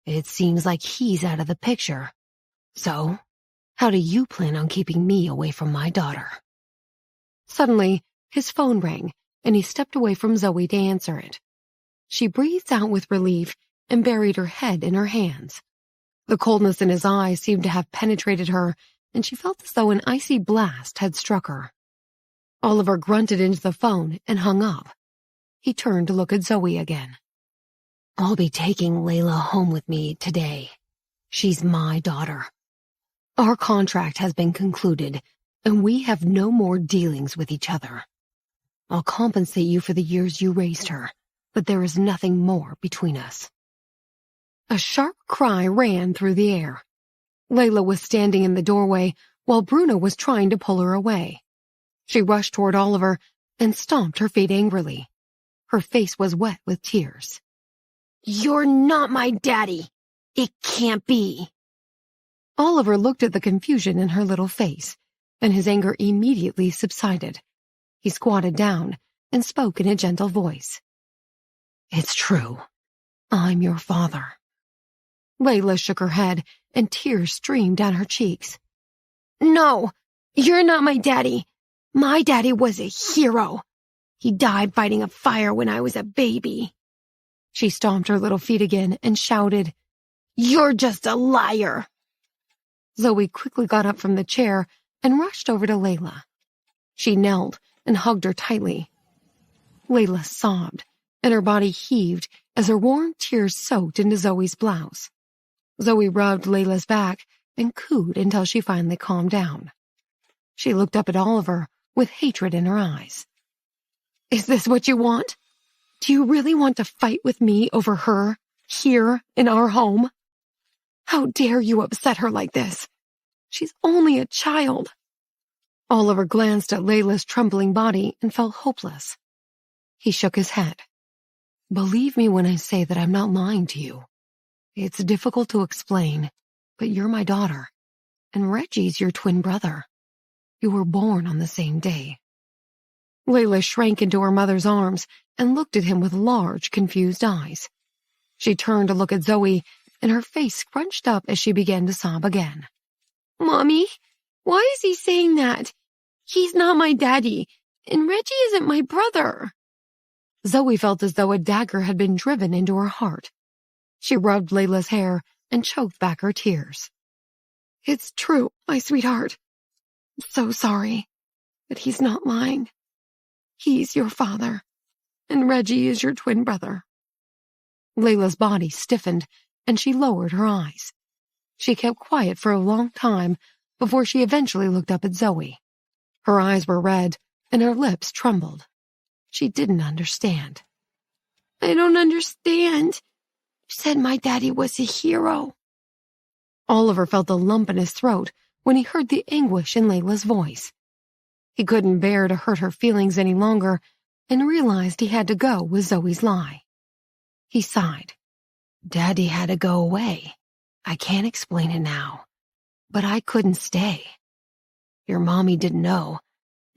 "It seems like he's out of the picture. So, how do you plan on keeping me away from my daughter?" Suddenly, his phone rang, and he stepped away from Zoe to answer it. She breathed out with relief and buried her head in her hands. The coldness in his eyes seemed to have penetrated her, and she felt as though an icy blast had struck her. Oliver grunted into the phone and hung up. He turned to look at Zoe again. "I'll be taking Layla home with me today. She's my daughter. Our contract has been concluded, and we have no more dealings with each other. I'll compensate you for the years you raised her, but there is nothing more between us." A sharp cry ran through the air. Layla was standing in the doorway while Bruno was trying to pull her away. She rushed toward Oliver and stomped her feet angrily. Her face was wet with tears. "You're not my daddy. It can't be." Oliver looked at the confusion in her little face, and his anger immediately subsided. He squatted down and spoke in a gentle voice. "It's true. I'm your father." Layla shook her head, and tears streamed down her cheeks. "No, you're not my daddy. My daddy was a hero. He died fighting a fire when I was a baby." She stomped her little feet again and shouted, "You're just a liar." Zoe quickly got up from the chair and rushed over to Layla. She knelt and hugged her tightly. Layla sobbed, and her body heaved as her warm tears soaked into Zoe's blouse. Zoe rubbed Layla's back and cooed until she finally calmed down. She looked up at Oliver with hatred in her eyes. "Is this what you want? Do you really want to fight with me over her, here in our home? How dare you upset her like this? She's only a child." Oliver glanced at Layla's trembling body and felt hopeless. He shook his head. "Believe me when I say that I'm not lying to you. It's difficult to explain, but you're my daughter, and Reggie's your twin brother. You were born on the same day." Layla shrank into her mother's arms and looked at him with large, confused eyes. She turned to look at Zoe, and her face scrunched up as she began to sob again. "Mommy, why is he saying that? He's not my daddy, and Reggie isn't my brother." Zoe felt as though a dagger had been driven into her heart. She rubbed Layla's hair and choked back her tears. "It's true, my sweetheart. I'm so sorry, but he's not lying. He's your father, and Reggie is your twin brother." Layla's body stiffened, and she lowered her eyes. She kept quiet for a long time before she eventually looked up at Zoe. Her eyes were red, and her lips trembled. She didn't understand. "I don't understand. You said my daddy was a hero." Oliver felt a lump in his throat when he heard the anguish in Layla's voice. He couldn't bear to hurt her feelings any longer and realized he had to go with Zoe's lie. He sighed. "Daddy had to go away. I can't explain it now, but I couldn't stay. Your mommy didn't know,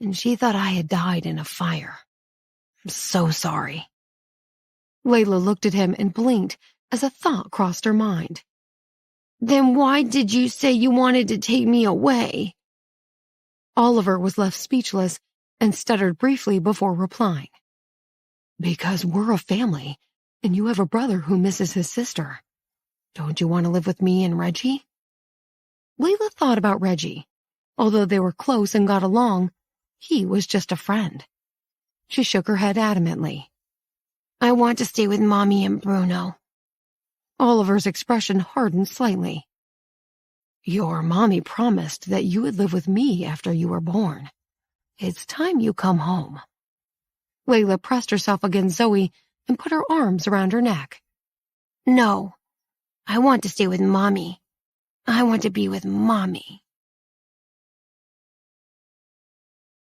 and she thought I had died in a fire. I'm so sorry." Layla looked at him and blinked as a thought crossed her mind. Then why did you say you wanted to take me away? Oliver was left speechless and stuttered briefly before replying. Because we're a family, and you have a brother who misses his sister. Don't you want to live with me and Reggie? Layla thought about Reggie. Although they were close and got along, he was just a friend. She shook her head adamantly. I want to stay with Mommy and Bruno. Oliver's expression hardened slightly. Your mommy promised that you would live with me after you were born. It's time you come home. Layla pressed herself against Zoe and put her arms around her neck. No, I want to stay with Mommy. I want to be with Mommy.